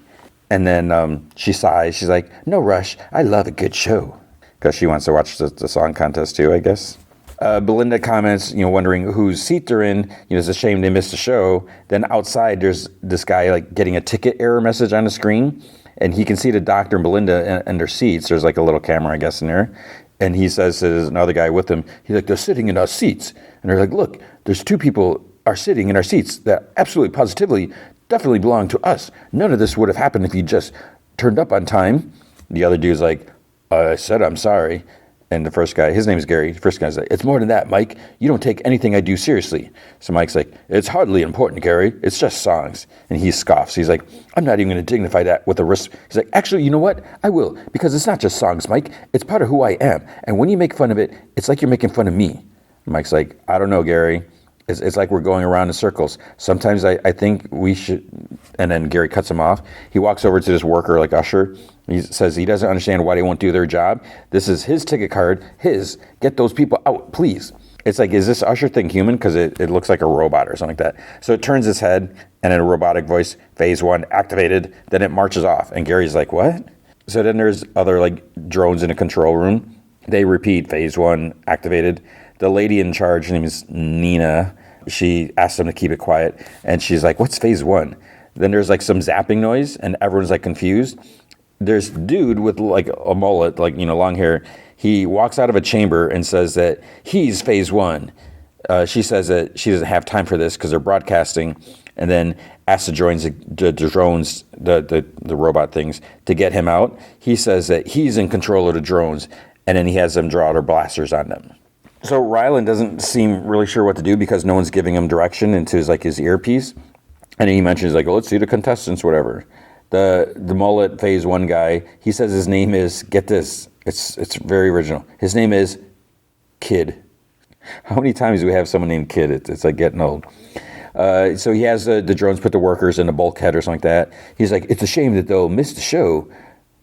[SPEAKER 1] And then she sighs. She's like, no rush. I love a good show. Because she wants to watch the song contest too, I guess. Belinda comments, wondering whose seat they're in. It's a shame they missed the show. Then outside, there's this guy like getting a ticket error message on the screen. And he can see the Doctor and Belinda in their seats. There's like a little camera, I guess, in there. And he says to another guy with him, he's like, they're sitting in our seats. And they're like, look, there's two people are sitting in our seats that absolutely positively definitely belong to us. None of this would have happened if you just turned up on time. The other dude's like, I said I'm sorry. And the first guy, his name is Gary. The first guy's like, it's more than that, Mike. You don't take anything I do seriously. So Mike's like, it's hardly important, Gary. It's just songs. And he scoffs. He's like, I'm not even going to dignify that with a risk. He's like, actually, you know what? I will. Because it's not just songs, Mike. It's part of who I am. And when you make fun of it, it's like you're making fun of me. And Mike's like, I don't know, Gary. It's like we're going around in circles. Sometimes I think we should, and then Gary cuts him off. He walks over to this worker, like Usher. He says he doesn't understand why they won't do their job. This is his ticket card, get those people out, please. It's like, is this Usher thing human? Because it looks like a robot or something like that. So it turns its head, and in a robotic voice, phase 1 activated, then it marches off. And Gary's like, what? So then there's other like drones in a control room. They repeat, phase 1 activated. The lady in charge, her name is Nina. She asks them to keep it quiet. And she's like, what's phase 1? Then there's like some zapping noise, and everyone's like confused. There's dude with like a mullet, like, long hair. He walks out of a chamber and says that he's phase 1. She says that she doesn't have time for this because they're broadcasting, and then asks the drones, the robot things, to get him out. He says that he's in control of the drones, and then he has them draw their blasters on them. So Rylan doesn't seem really sure what to do because no one's giving him direction into his earpiece. And then he mentions like, let's see the contestants, whatever. The mullet phase 1 guy, he says his name is, get this, it's very original. His name is Kid. How many times do we have someone named Kid? It's like getting old. So he has the drones put the workers in a bulkhead or something like that. He's like, it's a shame that they'll miss the show.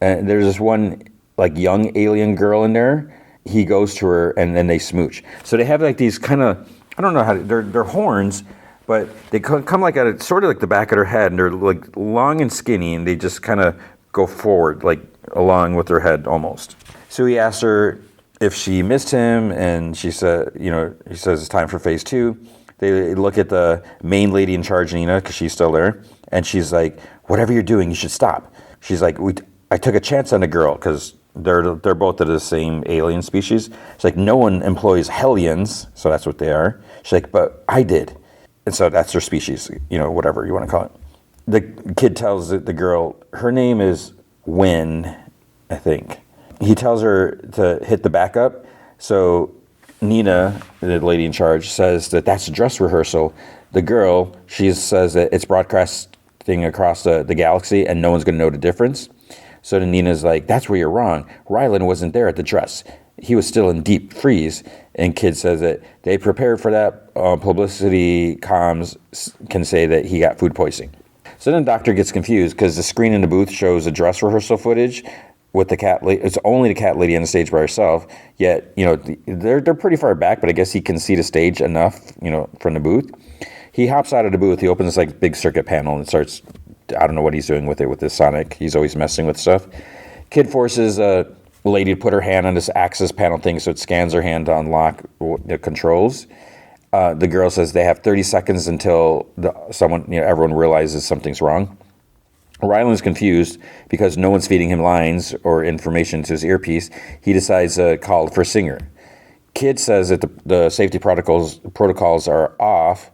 [SPEAKER 1] And there's this one like young alien girl in there. He goes to her and then they smooch. So they have like these kind of, I don't know how to, they're horns, but they come like at a, sort of like the back of her head, and they're like long and skinny, and they just kind of go forward, like along with her head almost. So he asked her if she missed him, and she said, he says it's time for phase 2. They look at the main lady in charge, Nina, because she's still there, and she's like, whatever you're doing, you should stop. She's like, I took a chance on a girl, because they're both of the same alien species. She's like, no one employs Hellions, so that's what they are. She's like, but I did. And so that's their species, whatever you want to call it. The kid tells the girl, her name is Wynn, I think. He tells her to hit the backup. So Nina, the lady in charge, says that that's a dress rehearsal. The girl, she says that it's broadcasting across the galaxy and no one's going to know the difference. So then Nina's like, that's where you're wrong. Rylan wasn't there at the dress. He was still in deep freeze. And Kid says that they prepared for that. Publicity comms can say that he got food poisoning. So then Doctor gets confused because the screen in the booth shows a dress rehearsal footage with the cat lady. It's only the cat lady on the stage by herself. Yet, they're pretty far back, but I guess he can see the stage enough, from the booth. He hops out of the booth. He opens this like big circuit panel and starts, I don't know what he's doing with it with this Sonic. He's always messing with stuff. Kid forces lady to put her hand on this access panel thing so it scans her hand to unlock the controls. The girl says they have 30 seconds until everyone realizes something's wrong. Rylan's confused because no one's feeding him lines or information to his earpiece. He decides to call for Singer. Kid says that the safety protocols are off,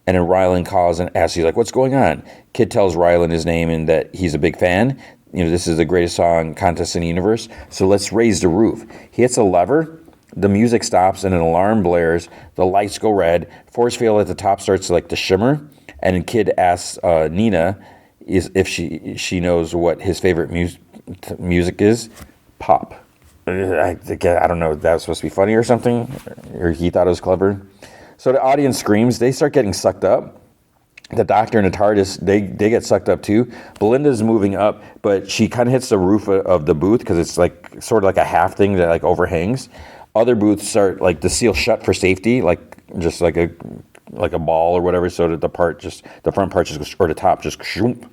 [SPEAKER 1] and then Rylan calls and asks, he's like, what's going on? Kid tells Rylan his name and that he's a big fan. This is the greatest song contest in the universe, so let's raise the roof. He hits a lever, the music stops, and an alarm blares. The lights go red. Force field at the top starts to shimmer, and then Kid asks Nina if she knows what his favorite music is. Pop. I don't know if that was supposed to be funny or something, or he thought it was clever. So the audience screams. They start getting sucked up. The Doctor and the TARDIS, they get sucked up too. Belinda's moving up, but she kind of hits the roof of the booth because it's sort of like a half thing that overhangs. Other booths start to seal shut for safety, just like a ball or whatever, so that the front part just, or the top just shoomp.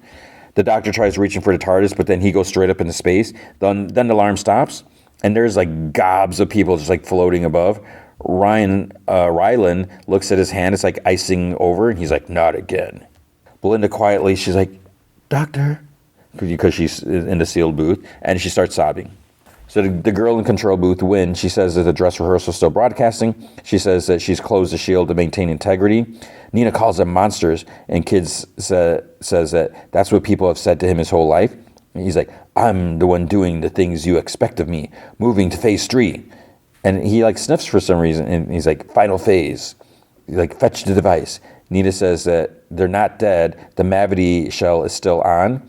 [SPEAKER 1] The Doctor tries reaching for the TARDIS, but then he goes straight up into space. Then the alarm stops, and there's gobs of people just floating above. Rylan looks at his hand, it's icing over, and he's like, not again. Belinda quietly, she's like, Doctor, because she's in the sealed booth, and she starts sobbing. So the girl in control booth wins. She says that the dress rehearsal is still broadcasting. She says that she's closed the shield to maintain integrity. Nina calls them monsters, and Kids says that that's what people have said to him his whole life. And he's like, I'm the one doing the things you expect of me, moving to phase 3. And he sniffs for some reason, and he's like, final phase. Fetch the device. Nina says that they're not dead. The Mavity shell is still on,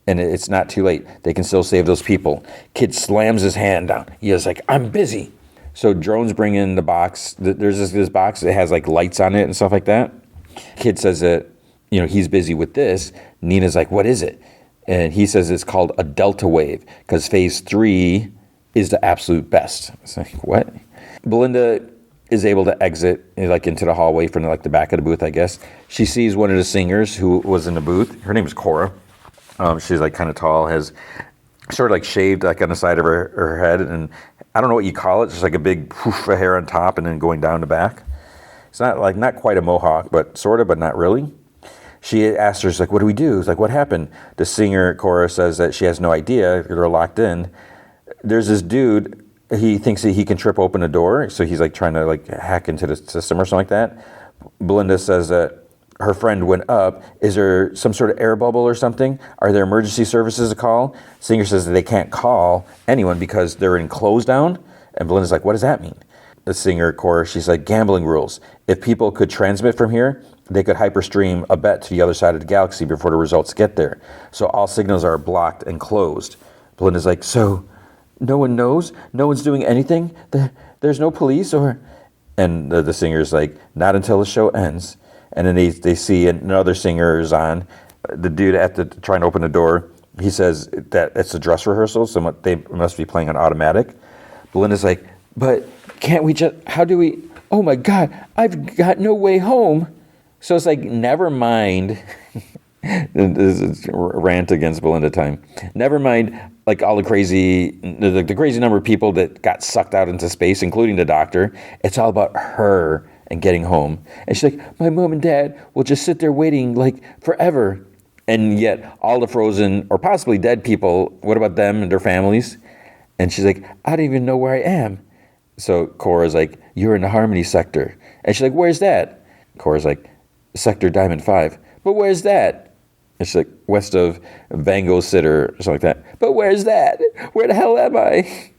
[SPEAKER 1] and it's not too late. They can still save those people. Kid slams his hand down. He is like, I'm busy. So drones bring in the box. There's this box that has lights on it and stuff like that. Kid says that, he's busy with this. Nina's like, what is it? And he says it's called a delta wave because phase 3 is the absolute best. It's like, what? Belinda is able to exit into the hallway from the back of the booth, I guess. She sees one of the singers who was in the booth. Her name is Cora. She's kind of tall, has sort of shaved on the side of her head, and I don't know what you call it, just a big poof of hair on top and then going down the back. It's not not quite a mohawk, but sort of, but not really. She asks her, what do we do? It's what happened? The singer, Cora, says that she has no idea. They're locked in. There's this dude, he thinks that he can trip open a door, so he's trying to hack into the system or something like that. Belinda says that her friend went up. Is there some sort of air bubble or something? Are there emergency services to call? Singer says that they can't call anyone because they're in close down. And Belinda's like, what does that mean? The singer, Cora, she's like, gambling rules. If people could transmit from here, they could hyperstream a bet to the other side of the galaxy before the results get there. So all signals are blocked and closed. Belinda's like, so no one knows? No one's doing anything? There's no police or... And the singer's like, not until the show ends. And then they see another singer is on. The dude trying to open the door, he says that it's a dress rehearsal, so they must be playing on automatic. Belinda's like, but can't we just... How do we... Oh my God, I've got no way home. So it's never mind... This is a rant against Belinda time. Never mind, all the crazy number of people that got sucked out into space, including the Doctor. It's all about her and getting home. And she's like, my mom and dad will just sit there waiting forever. And yet all the frozen or possibly dead people, what about them and their families? And she's like, I don't even know where I am. So Cora's like, you're in the Harmony sector. And she's like, where's that? Cora's like, Sector Diamond 5. But where's that? And she's like, west of Vango Sitter or something like that. But where's that? Where the hell am I?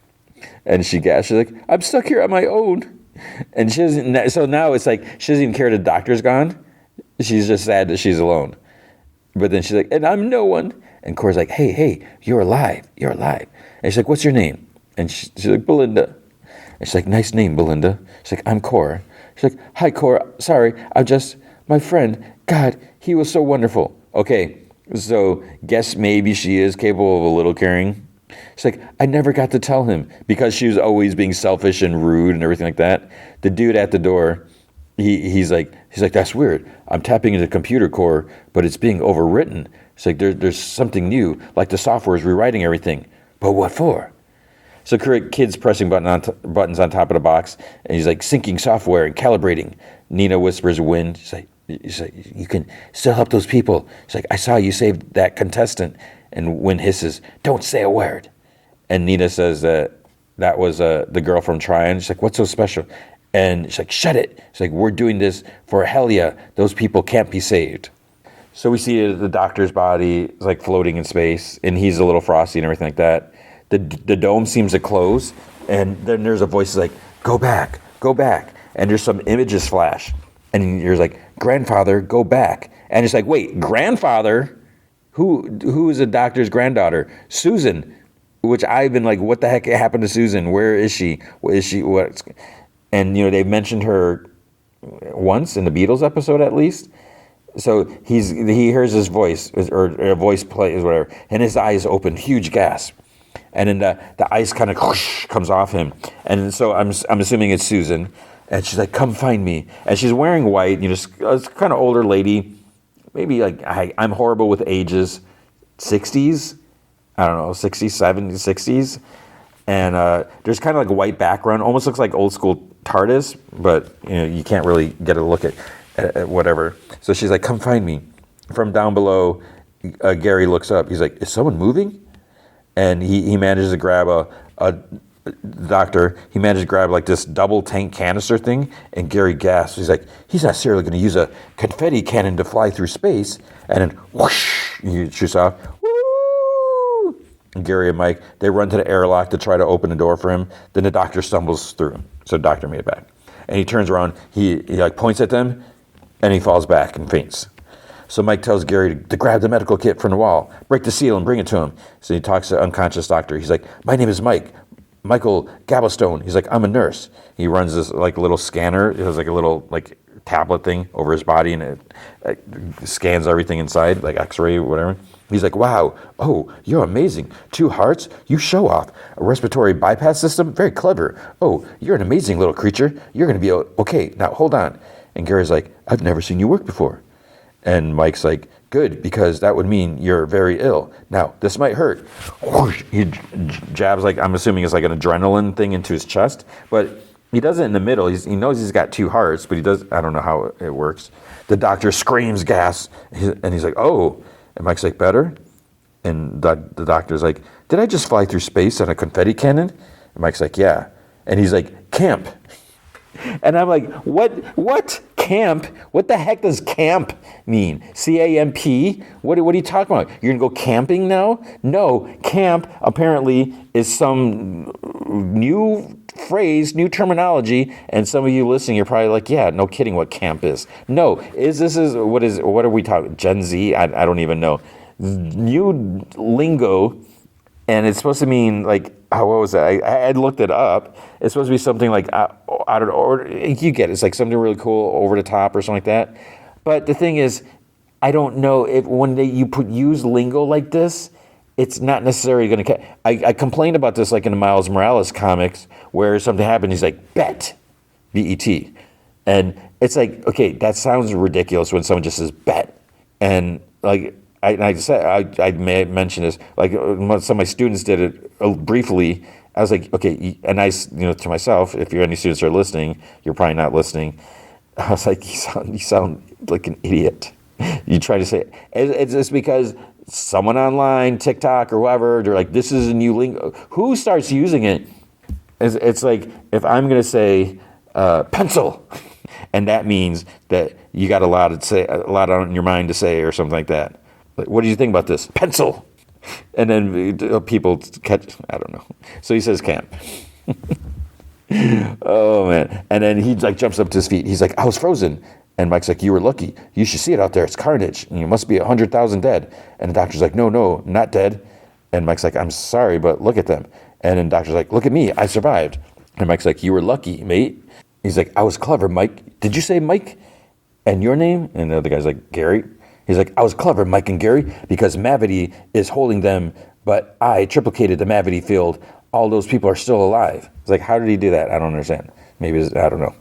[SPEAKER 1] And she gasps. She's like, I'm stuck here on my own. And she doesn't. So now it's she doesn't even care the Doctor's gone. She's just sad that she's alone. But then she's like, and I'm no one. And Cora's like, hey, you're alive. You're alive. And she's like, what's your name? And she's like, Belinda. And she's like, nice name, Belinda. She's like, I'm Cora. She's like, hi, Cora. Sorry, I'm just my friend. God, he was so wonderful. Okay, so guess maybe she is capable of a little caring. She's like, I never got to tell him because she was always being selfish and rude and everything like that. The dude at the door, he's like, that's weird. I'm tapping into the computer core, but it's being overwritten. It's like there's something new, like the software is rewriting everything. But what for? So Kid's pressing buttons on top of the box, and he's syncing software and calibrating. Nina whispers wind. She's like, you can still help those people. She's like, I saw you saved that contestant. And Wynn hisses, don't say a word. And Nina says that that was the girl from Tryon. She's like, what's so special? And she's like, shut it. She's like, we're doing this for Helia. Those people can't be saved. So we see the Doctor's body is like floating in space, and he's a little frosty and everything like that. The dome seems to close, and then there's a voice like, go back, and there's some images flash, and you're like, grandfather, go back, and it's like, wait, grandfather? Who is the Doctor's granddaughter? Susan, which I've been like, what the heck happened to Susan? Where is she? What is she? What? And they've mentioned her once in the Beatles episode at least. So he hears his voice, or a voice plays, whatever, and his eyes open, huge gasp. And then the ice kind of comes off him. And so I'm assuming it's Susan. And she's like, come find me. And she's wearing white, it's kind of older lady, maybe like, I'm horrible with ages, 60s, I don't know, 60s, 70s, 60s. And there's kind of like a white background, almost looks like old school TARDIS, but you can't really get a look at whatever. So she's like, come find me. From down below, Gary looks up. He's like, is someone moving? And he manages to grab a Doctor. He managed to grab like this double tank canister thing, and Gary gasps. He's like, he's not seriously going to use a confetti cannon to fly through space. And then whoosh, he shoots off. Woo! And Gary and Mike, they run to the airlock to try to open the door for him. Then the Doctor stumbles through. So the Doctor made it back. And he turns around, he like points at them, and he falls back and faints. So Mike tells Gary to grab the medical kit from the wall, break the seal and bring it to him. So he talks to the unconscious Doctor. He's like, my name is Michael Gabblestone. He's like, I'm a nurse. He runs this like little scanner. It has like a little like tablet thing over his body, and it scans everything inside, like X-ray or whatever. He's like, wow, oh, you're amazing. 2 hearts, you show off. A respiratory bypass system, very clever. Oh, you're an amazing little creature. You're going to be okay. Now hold on. And Gary's like, I've never seen you work before. And Mike's like, good, because that would mean you're very ill. Now, this might hurt. Whoosh, he jabs, like, I'm assuming it's like an adrenaline thing into his chest. But he does it in the middle. He knows he's got 2 hearts, but I don't know how it works. The Doctor screams, gasps, and he's like, oh. And Mike's like, better? And the Doctor's like, did I just fly through space on a confetti cannon? And Mike's like, yeah. And he's like, camp. And I'm like, what? Camp? What the heck does camp mean? C-A-M-P? What are you talking about? You're going to go camping now? No, camp apparently is some new phrase, new terminology, and some of you listening, you're probably like, yeah, no kidding what camp is. No, what are we talking, Gen Z? I don't even know. New lingo, and it's supposed to mean like, what was that? I looked it up. It's supposed to be something like, out of order. You get it. It's like something really cool, over the top or something like that. But the thing is, I don't know if when use lingo like this, it's not necessarily going to. I complained about this like in the Miles Morales comics where something happened. He's like, bet, B-E-T. And it's like, okay, that sounds ridiculous when someone just says bet. And like, I may mention this, like some of my students did it briefly. I was like, okay, and to myself, if any students are listening, you're probably not listening. I was like, you sound like an idiot. You try to say, it's just because someone online, TikTok or whoever, they're like, this is a new lingo. Who starts using it? It's like, if I'm going to say pencil, and that means that you got a lot on your mind to say or something like that. Like, what do you think about this? Pencil. And then people catch, I don't know. So he says camp. Oh, man. And then he like jumps up to his feet. He's like, I was frozen. And Mike's like, you were lucky. You should see it out there. It's carnage. And you must be 100,000 dead. And the Doctor's like, no, not dead. And Mike's like, I'm sorry, but look at them. And then the Doctor's like, look at me. I survived. And Mike's like, you were lucky, mate. He's like, I was clever, Mike. Did you say Mike? And your name? And the other guy's like, Gary. He's like, I was clever, Mike and Gary, because Mavity is holding them, but I triplicated the Mavity field. All those people are still alive. It's like, how did he do that? I don't understand. Maybe, I don't know.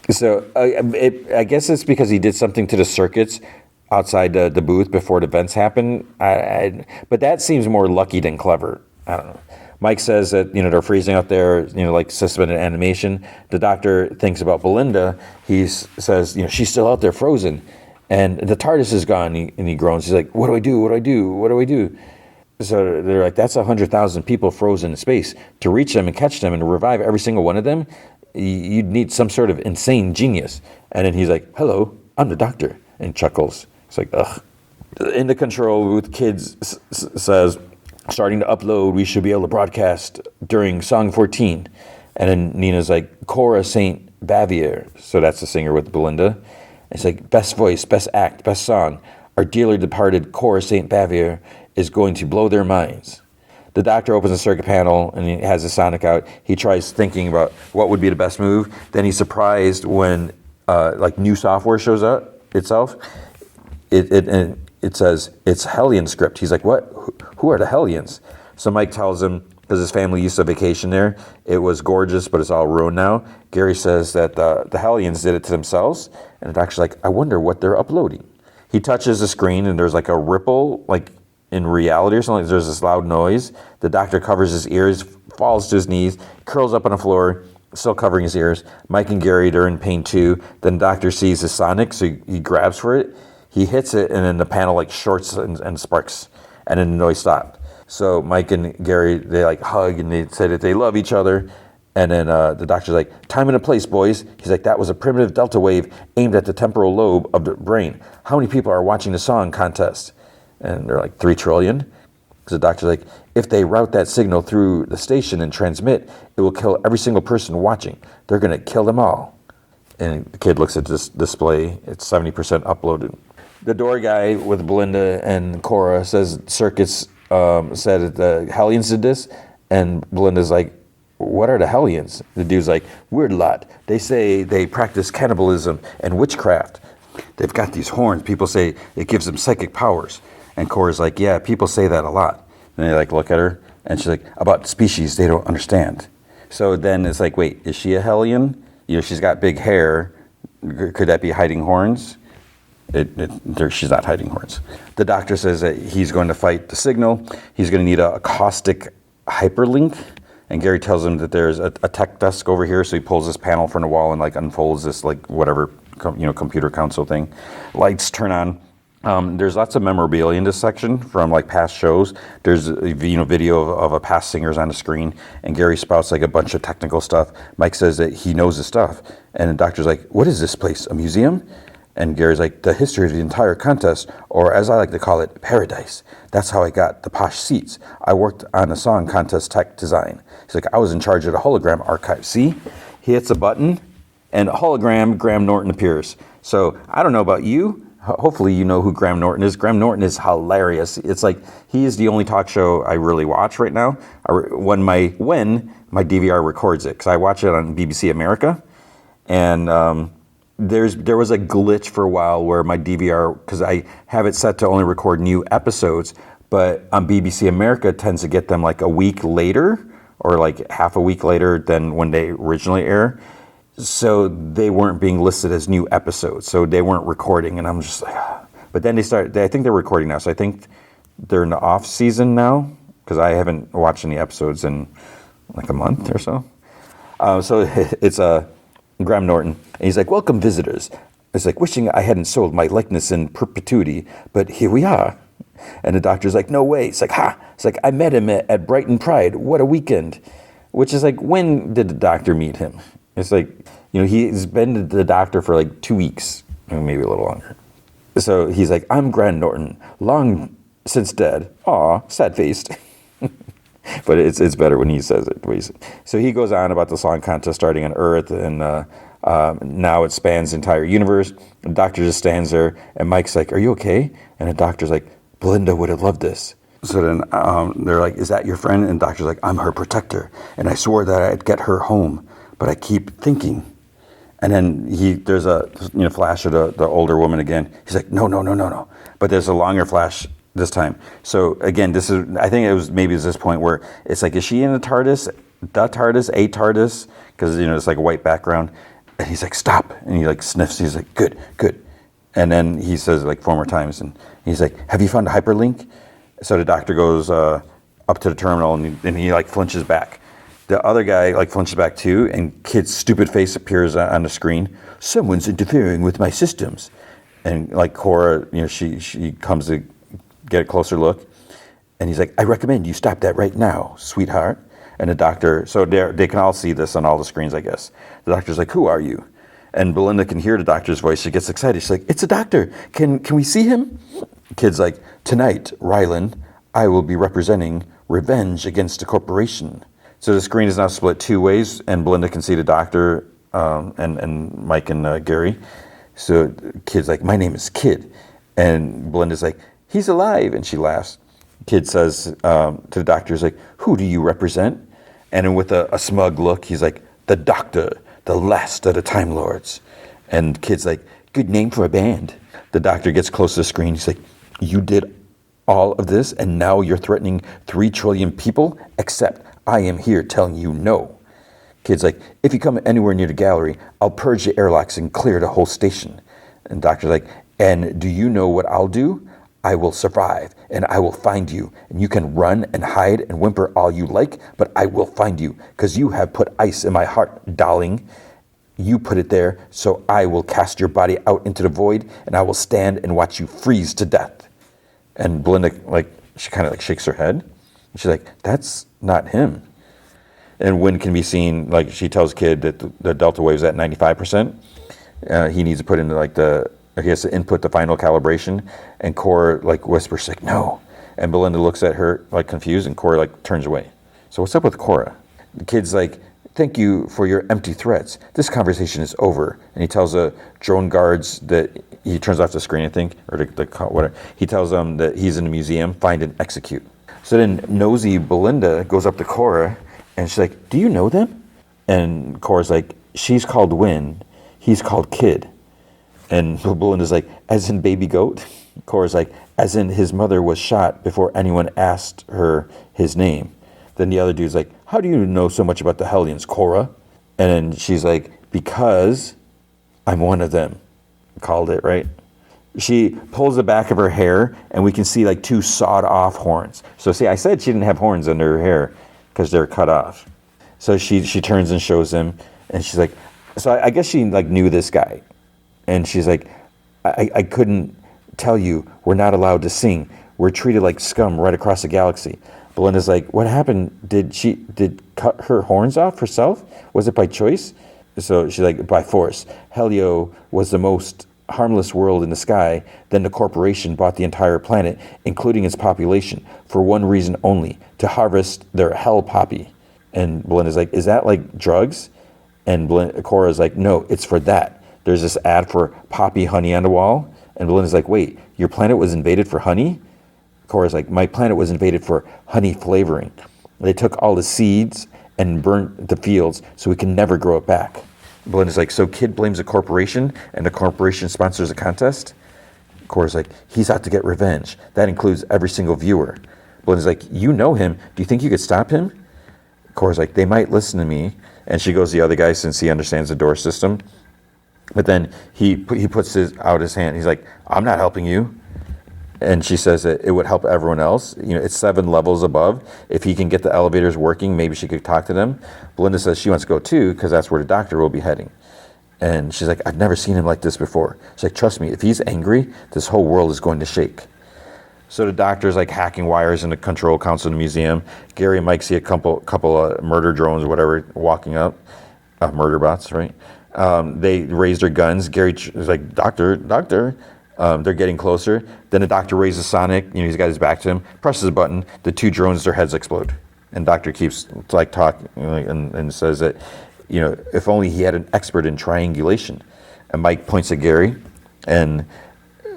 [SPEAKER 1] So I guess it's because he did something to the circuits outside the booth before the events happened. But that seems more lucky than clever. I don't know. Mike says that, they're freezing out there, like suspended animation. The Doctor thinks about Belinda. He says, she's still out there frozen. And the TARDIS is gone, and he groans. He's like, what do I do? What do I do? What do I do? So they're like, that's 100,000 people frozen in space. To reach them and catch them and to revive every single one of them, you'd need some sort of insane genius. And then he's like, hello, I'm the doctor, and chuckles. It's like, ugh. In the control booth, kids says, starting to upload, we should be able to broadcast during song 14. And then Nina's like, Cora St. Bavier. So that's the singer with Belinda. It's like, best voice, best act, best song. Our dearly departed Cora St. Bavier is going to blow their minds. The doctor opens a circuit panel and he has the sonic out. He tries thinking about what would be the best move. Then he's surprised when like new software shows up itself. It says it's Hellion script. He's like, what? Who are the Hellions? So Mike tells him, because his family used to vacation there, it was gorgeous, but it's all ruined now. Gary says that the Hellions did it to themselves. And the doctor's like, I wonder what they're uploading. He touches the screen and there's like a ripple, like in reality or something. There's this loud noise. The doctor covers his ears, falls to his knees, curls up on the floor, still covering his ears. Mike and Gary, they're in pain too. Then the doctor sees the sonic, so he grabs for it. He hits it, and then the panel like shorts and sparks, and then the noise stopped. So Mike and Gary, they like hug and they say that they love each other. And then the doctor's like, time and a place, boys. He's like, that was a primitive delta wave aimed at the temporal lobe of the brain. How many people are watching the song contest? And they're like, 3 trillion. Because the doctor's like, if they route that signal through the station and transmit, it will kill every single person watching. They're going to kill them all. And the kid looks at this display. It's 70% uploaded. The door guy with Belinda and Cora says circuits said that the Hellions did this. And Belinda's like, what are the Hellions? The dude's like, weird lot. They say they practice cannibalism and witchcraft. They've got these horns. People say it gives them psychic powers. And Cora's like, yeah, people say that a lot. And they like look at her, and she's like, about species they don't understand. So then it's like, wait, is she a Hellion? You know, she's got big hair. Could that be hiding horns? She's not hiding horns. The doctor says that he's going to fight the signal. He's going to need a caustic hyperlink. And Gary tells him that there's a tech desk over here. So he pulls this panel from the wall and like unfolds this like whatever, computer console thing. Lights turn on. There's lots of memorabilia in this section from like past shows. There's video of a past singers on the screen, and Gary spouts like a bunch of technical stuff. Mike says that he knows the stuff, and the doctor's like, what is this place, a museum? And Gary's like, the history of the entire contest, or as I like to call it, paradise. That's how I got the posh seats. I worked on the song contest tech design. He's like, I was in charge of the hologram archive. See? He hits a button, and hologram Graham Norton appears. So I don't know about you. Hopefully you know who Graham Norton is. Graham Norton is hilarious. It's like he is the only talk show I really watch right now. When my DVR records it, because I watch it on BBC America, and there was a glitch for a while where my DVR, because I have it set to only record new episodes, but on BBC America it tends to get them like a week later or like half a week later than when they originally air. So they weren't being listed as new episodes, so they weren't recording, and I'm just like, ah. But then I think they're recording now, so I think they're in the off season now, because I haven't watched any episodes in like a month or so. So it's Graham Norton, and he's like, welcome visitors. It's like, wishing I hadn't sold my likeness in perpetuity, but here we are. And the doctor's like, no way. It's like, ha. It's like, I met him at Brighton Pride. What a weekend. Which is like, when did the doctor meet him? It's like, he's been the doctor for like 2 weeks, maybe a little longer. So he's like, I'm Graham Norton, long since dead. Aw, sad-faced. But it's better when he says it. So he goes on about the song contest starting on Earth, and now it spans the entire universe. The doctor just stands there, and Mike's like, are you okay? And the doctor's like, Belinda would have loved this. So then they're like, is that your friend? And the doctor's like, I'm her protector, and I swore that I'd get her home, but I keep thinking. And then there's a flash of the older woman again. He's like, no. But there's a longer flash this time. So again, I think it was this point where it's like, is she in the TARDIS, a TARDIS? Because, it's like a white background. And he's like, stop. And he like sniffs. He's like, good. And then he says like 4 more times. And he's like, have you found a hyperlink? So the doctor goes up to the terminal, and he like flinches back. The other guy like flinches back too, and kid's stupid face appears on the screen. Someone's interfering with my systems. And like Cora, she comes to get a closer look, And he's like, I recommend you stop that right now, sweetheart. And the doctor, so they can all see this on all the screens, I guess. The doctor's like, who are you? And Belinda can hear the doctor's voice. She gets excited. She's like, it's a doctor. Can we see him? The kid's like, tonight, Rylan, I will be representing revenge against a corporation. So the screen is now split two ways, and Belinda can see the doctor and Mike and Gary. So the kid's like, my name is Kid. And Belinda's like, he's alive. And she laughs. Kid says to the doctor, he's like, who do you represent? And then with a smug look, he's like, the Doctor, the last of the Time Lords. And Kid's like, good name for a band. The doctor gets close to the screen. He's like, you did all of this, and now you're threatening 3 trillion people? Except I am here telling you no. Kid's like, if you come anywhere near the gallery, I'll purge the airlocks and clear the whole station. And doctor's like, and do you know what I'll do? I will survive, and I will find you, and you can run and hide and whimper all you like, but I will find you, because you have put ice in my heart, darling. You put it there, so I will cast your body out into the void, and I will stand and watch you freeze to death. And Belinda, she kind of shakes her head. She's like, that's not him. And Wynn can be seen, she tells Kid that the delta wave's at 95%. He needs to put in he has to input the final calibration, and Cora whispers no, and Belinda looks at her confused, and Cora turns away. So what's up with Cora? The Kid's like, thank you for your empty threats. This conversation is over. And he tells the drone guards that he turns off the screen, I think, or whatever. He tells them that he's in the museum, find and execute. So then nosy Belinda goes up to Cora, and she's like, do you know them? And Cora's like, she's called Wynn, he's called Kid. And Belinda's like, as in baby goat? Cora's like, as in his mother was shot before anyone asked her his name. Then the other dude's like, how do you know so much about the Hellions, Cora? And then she's like, because I'm one of them. Called it, right? She pulls the back of her hair, and we can see 2 sawed off horns. So see, I said she didn't have horns under her hair because they're cut off. So she turns and shows him, and she's like, so I guess she knew this guy. And she's like, I couldn't tell you, we're not allowed to sing. We're treated like scum right across the galaxy. Belinda's like, what happened? Did cut her horns off herself? Was it by choice? So she's like, by force. Helio was the most harmless world in the sky. Then the corporation bought the entire planet, including its population, for one reason only, to harvest their hell poppy. And Belinda's like, is that drugs? And Cora's like, no, it's for that. There's this ad for poppy honey on the wall. And Belinda's like, wait, your planet was invaded for honey? Cora's like, my planet was invaded for honey flavoring. They took all the seeds and burnt the fields so we can never grow it back. Belinda's like, so Kid blames a corporation and the corporation sponsors a contest? Cora's like, he's out to get revenge. That includes every single viewer. Belinda's like, you know him. Do you think you could stop him? Cora's like, they might listen to me. And she goes to the other guy since he understands the door system. But then he puts out his hand. He's like, I'm not helping you. And she says that it would help everyone else. It's 7 levels above. If he can get the elevators working, maybe she could talk to them. Belinda says she wants to go too, because that's where the doctor will be heading. And she's like, I've never seen him like this before. She's like, trust me, if he's angry, this whole world is going to shake. So the doctor's hacking wires in the control console in the museum. Gary and Mike see a couple of murder drones or whatever walking up. Murderbots, right? They raise their guns. Gary is like, doctor. They're getting closer. Then the doctor raises Sonic. He's got his back to him. Presses a button. The 2 drones, their heads explode. And doctor keeps talking and says that, if only he had an expert in triangulation. And Mike points at Gary, and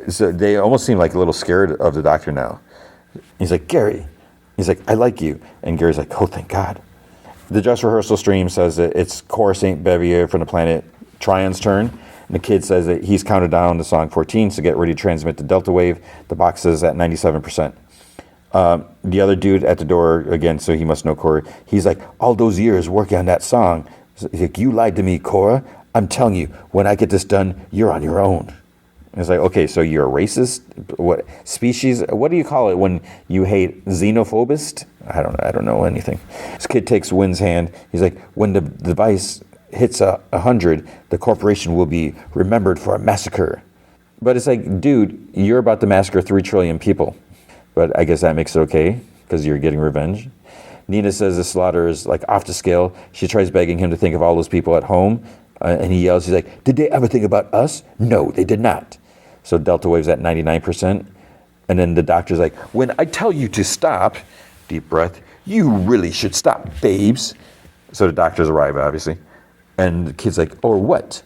[SPEAKER 1] so they almost seem a little scared of the doctor now. He's like, Gary. He's like, I like you. And Gary's like, oh, thank God. The dress rehearsal stream says that it's Cora St. Bevier from the planet Trion's turn. And the Kid says that he's counted down to song 14 to get ready to transmit the delta wave. The box is at 97%. The other dude at the door, again, so he must know Cora, he's like, all those years working on that song. He's like, you lied to me, Cora. I'm telling you, when I get this done, you're on your own. And it's like, okay, so you're a racist? What species? What do you call it when you hate xenophobist? I don't know anything. This Kid takes Wynn's hand. He's like, when the device hits 100, the corporation will be remembered for a massacre. But it's like, dude, you're about to massacre 3 trillion people. But I guess that makes it okay. because you're getting revenge. Nina says the slaughter is like off the scale. She tries begging him to think of all those people at home. And he yells, he's like, did they ever think about us? No, they did not. So Delta Wave's at 99%. And then the doctor's like, when I tell you to stop, deep breath, you really should stop, babes. So the doctors arrive, obviously. And the kid's like, or what?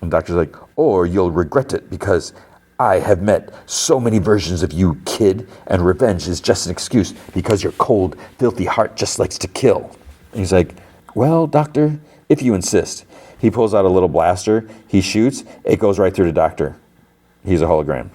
[SPEAKER 1] And the doctor's like, or you'll regret it because I have met so many versions of you, kid, and revenge is just an excuse because your cold, filthy heart just likes to kill. And he's like, well, doctor, if you insist. He pulls out a little blaster, he shoots, it goes right through the doctor. He's a hologram.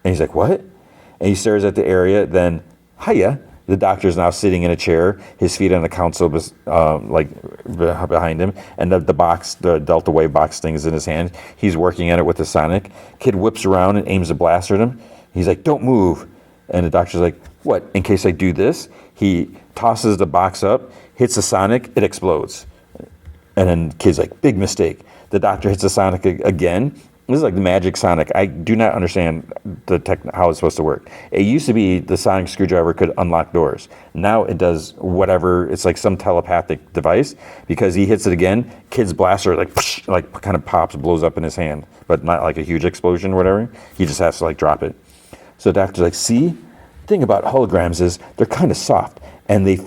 [SPEAKER 1] And he's like, what? And he stares at the area, then, hiya. The doctor's now sitting in a chair, his feet on the console behind him, and the box, the Delta Wave box thing is in his hand. He's working at it with the sonic. Kid whips around and aims a blaster at him. He's like, don't move. And the doctor's like, what, in case I do this? He tosses the box up, hits the sonic, it explodes. And then kid's like, big mistake. The doctor hits the sonic again. This is like the magic sonic. I do not understand how it's supposed to work. It used to be the sonic screwdriver could unlock doors. Now it does whatever. It's like some telepathic device because he hits it again. Kid's blaster like kind of pops, blows up in his hand, but not like a huge explosion or whatever. He just has to like drop it. So the doctor's like, see, the thing about holograms is they're kind of soft and they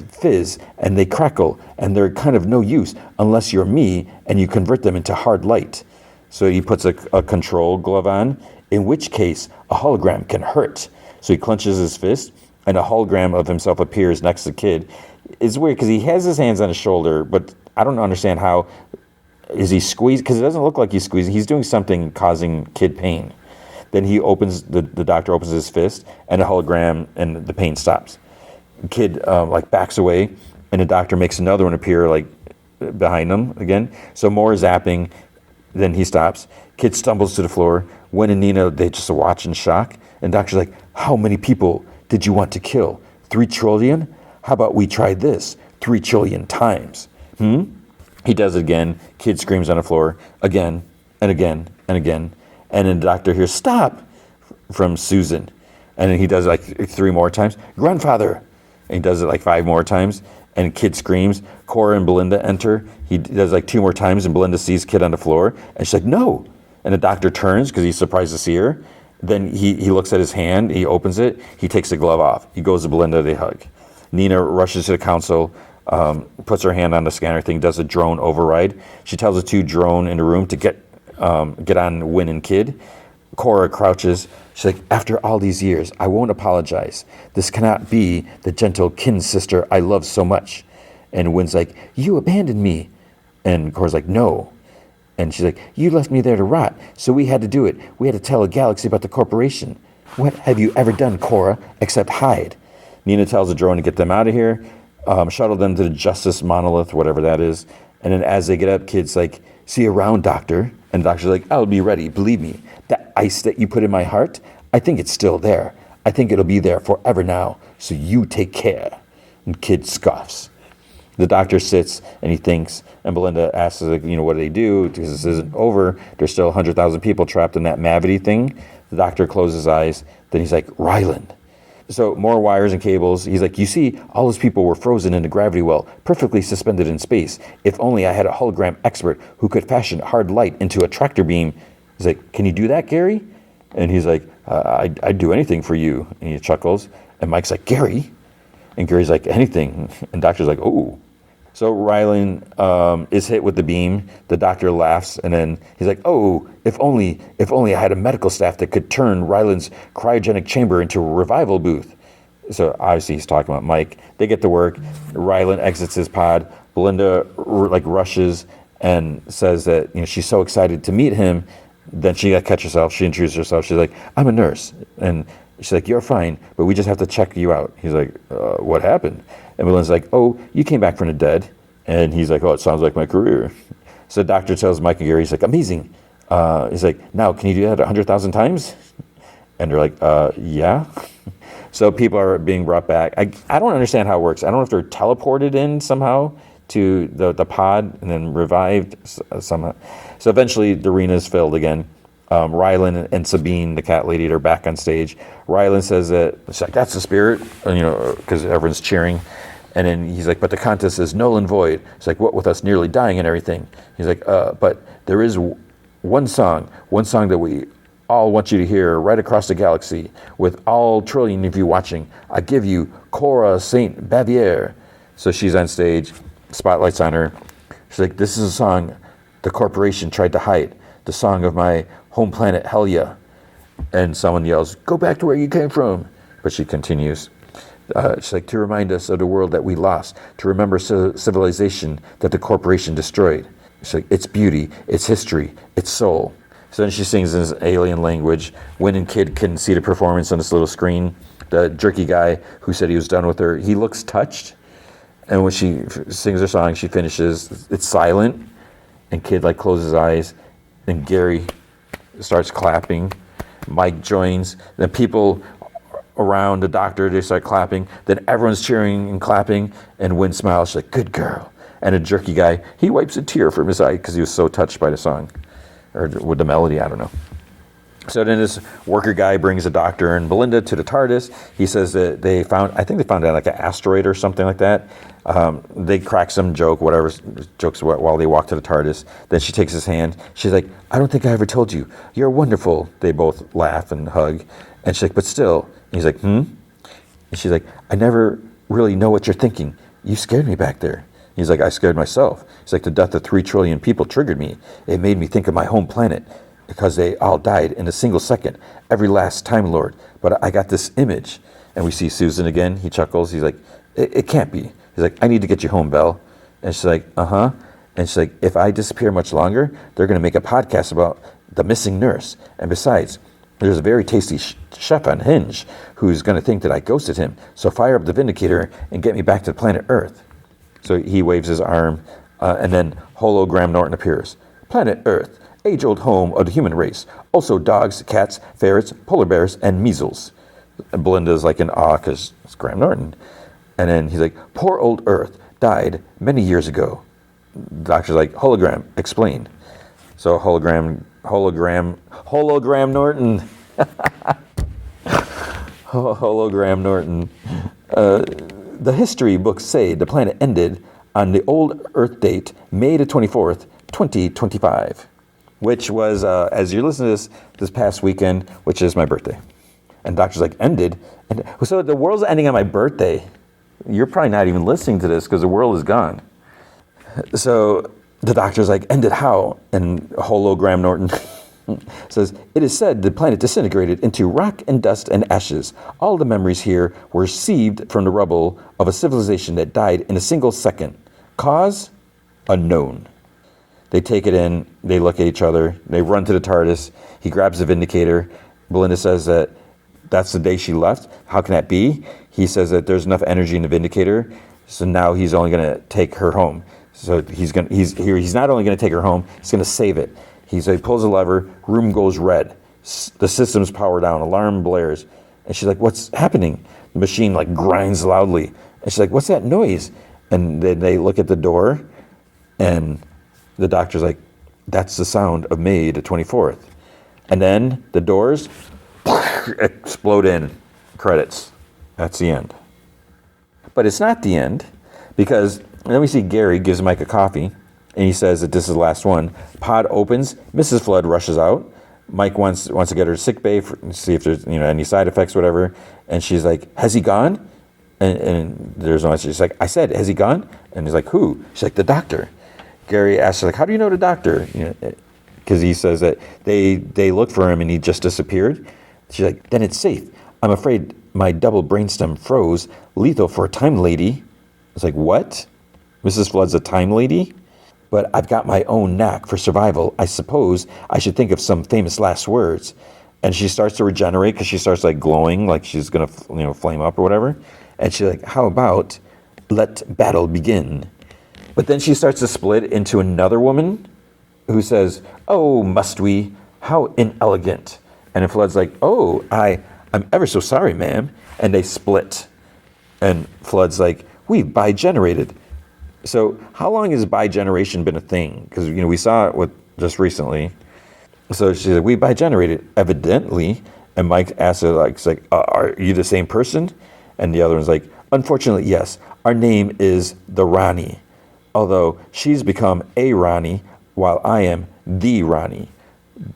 [SPEAKER 1] fizz and they crackle and they're kind of no use unless you're me and you convert them into hard light. So he puts a control glove on, in which case a hologram can hurt. So he clenches his fist, and a hologram of himself appears next to the kid. It's weird because he has his hands on his shoulder, but I don't understand how. Is he squeezed? Because it doesn't look like he's squeezing. He's doing something causing kid pain. Then he opens, the doctor opens his fist, and the hologram, and the pain stops. The kid backs away, and the doctor makes another one appear like behind him again. So more zapping. Then he stops. Kid stumbles to the floor. Gwen and Nina, they just watch in shock. And doctor's like, how many people did you want to kill? 3 trillion? How about we try this? 3 trillion times. He does it again. Kid screams on the floor again and again and again. And then the doctor hears, stop, from Susan. And then he does it like 3 more times. Grandfather. And he does it like 5 more times. And kid screams. Cora and Belinda enter. He does like 2 more times, and Belinda sees kid on the floor. And she's like, no. And the doctor turns because he's surprised to see her. Then he looks at his hand. He opens it. He takes the glove off. He goes to Belinda. They hug. Nina rushes to the console, puts her hand on the scanner thing, does a drone override. She tells the 2 drone in the room to get on Win and Kid. Cora crouches. She's like, after all these years, I won't apologize. This cannot be the gentle kin sister I love so much. And Win's like, you abandoned me. And Cora's like, no. And she's like, you left me there to rot, so we had to do it. We had to tell a galaxy about the corporation. What have you ever done, Cora, except hide? Nina tells the drone to get them out of here, shuttle them to the Justice Monolith, whatever that is. And then as they get up, Kid's like, see you around, Doctor. And the doctor's like, I'll be ready, believe me. That ice that you put in my heart, I think it's still there. I think it'll be there forever now, so you take care. And Kid scoffs. The doctor sits and he thinks, and Belinda asks, what do they do? Because this isn't over. There's still 100,000 people trapped in that Mavity thing. The doctor closes his eyes. Then he's like, Ryland. So more wires and cables. He's like, you see, all those people were frozen in the gravity well, perfectly suspended in space. If only I had a hologram expert who could fashion hard light into a tractor beam. He's like, can you do that, Gary? And he's like, I'd do anything for you. And he chuckles. And Mike's like, Gary? And Gary's like, anything. And doctor's like, oh. So Ryland is hit with the beam. The doctor laughs, and then he's like, oh, if only I had a medical staff that could turn Ryland's cryogenic chamber into a revival booth. So obviously he's talking about Mike. They get to work. Ryland exits his pod. Belinda rushes and says that she's so excited to meet him. Then she got to catch herself. She introduces herself. She's like, I'm a nurse. And she's like, you're fine, but we just have to check you out. He's like, what happened? And Belinda's like, oh, you came back from the dead. And he's like, oh, it sounds like my career. So the doctor tells Mike and Gary, he's like, amazing. He's like, now, can you do that 100,000 times? And they're like, yeah. So people are being brought back. I don't understand how it works. I don't know if they're teleported in somehow to the pod and then revived somehow. So eventually the arena is filled again. Rylan and Sabine, the cat lady, are back on stage. Rylan says that, she's like, that's the spirit, because everyone's cheering. And then he's like, but the contest is null and void. It's like, what with us nearly dying and everything? He's like, but there is one song that we all want you to hear right across the galaxy with all trillion of you watching. I give you Cora Saint Bavier. So she's on stage, spotlight's on her. She's like, this is a song the corporation tried to hide, the song of my home planet Helia. And someone yells, go back to where you came from. But she continues. She's like, to remind us of the world that we lost, to remember civilization that the corporation destroyed. She's like, its beauty, its history, its soul. So then she sings in this alien language. Win and Kid can see the performance on this little screen. The jerky guy who said he was done with her, he looks touched. And when she sings her song, she finishes, it's silent. And Kid closes his eyes. And Gary starts clapping. Mike joins. Then people around the doctor, they start clapping. Then everyone's cheering and clapping. And Win smiles, she's like, good girl. And a jerky guy, he wipes a tear from his eye because he was so touched by the song. Or with the melody, I don't know. So then this worker guy brings the doctor and Belinda to the TARDIS. He says that they found out an asteroid or something like that. They crack some joke, whatever, jokes while they walk to the TARDIS. Then she takes his hand. She's like, I don't think I ever told you. You're wonderful. They both laugh and hug. And she's like, but still. And he's like, And she's like, I never really know what you're thinking. You scared me back there. He's like, I scared myself. He's like, the death of 3 trillion people triggered me. It made me think of my home planet because they all died in a single second. Every last Time Lord. But I got this image. And we see Susan again. He chuckles. He's like, it can't be. He's like, I need to get you home, Belle. And she's like, uh-huh. And she's like, if I disappear much longer, they're going to make a podcast about the missing nurse. And besides, there's a very tasty chef on Hinge who's going to think that I ghosted him. So fire up the Vindicator and get me back to planet Earth. So he waves his arm, and then Hologram Norton appears. Planet Earth, age-old home of the human race. Also dogs, cats, ferrets, polar bears, and measles. And Belinda's in awe because it's Graham Norton. And then he's like, poor old Earth died many years ago. The doctor's like, hologram, explain. So hologram Norton. Hologram Norton. The history books say the planet ended on the old Earth date, May the 24th, 2025, which was, as you're listening to this past weekend, which is my birthday. And doctor's like, ended? And so the world's ending on my birthday. You're probably not even listening to this because the world is gone. So the doctor's like, ended how? And Hologram Norton says, it is said the planet disintegrated into rock and dust and ashes. All the memories here were received from the rubble of a civilization that died in a single second. Cause? Unknown. They take it in, they look at each other, they run to the TARDIS, he grabs the Vindicator. Belinda says that that's the day she left. How can that be? He says that there's enough energy in the Vindicator, so now he's only going to take her home. So he's not only going to take her home, he's going to save it. He pulls a lever, room goes red. The system's power down, alarm blares. And she's like, what's happening? The machine grinds loudly. And she's like, what's that noise? And then they look at the door, and the doctor's like, that's the sound of May the 24th. And then the doors explode in. Credits. That's the end. But it's not the end, because then we see Gary gives Mike a coffee, and he says that this is the last one. Pod opens. Mrs. Flood rushes out. Mike wants to get her to sick bay to see if there's any side effects, whatever. And she's like, has he gone? And there's no answer. She's like, I said, has he gone? And he's like, who? She's like, the doctor. Gary asks her, how do you know the doctor? Because he says that they looked for him and he just disappeared. She's like, then it's safe. I'm afraid my double brainstem froze. Lethal for a time lady. It's like, what? Mrs. Flood's a time lady? But I've got my own knack for survival. I suppose I should think of some famous last words. And she starts to regenerate because she starts glowing, like she's going to flame up or whatever. And she's like, how about let battle begin? But then she starts to split into another woman who says, oh, must we? How inelegant. And then Flood's like, oh, I'm ever so sorry, ma'am. And they split. And Flood's like, we've bi-generated. So how long has bi-generation been a thing? Because we saw it just recently. So she's like, we bi-generated, evidently. And Mike asks her, like, are you the same person? And the other one's like, unfortunately, yes. Our name is the Rani. Although she's become a Rani, while I am the Rani.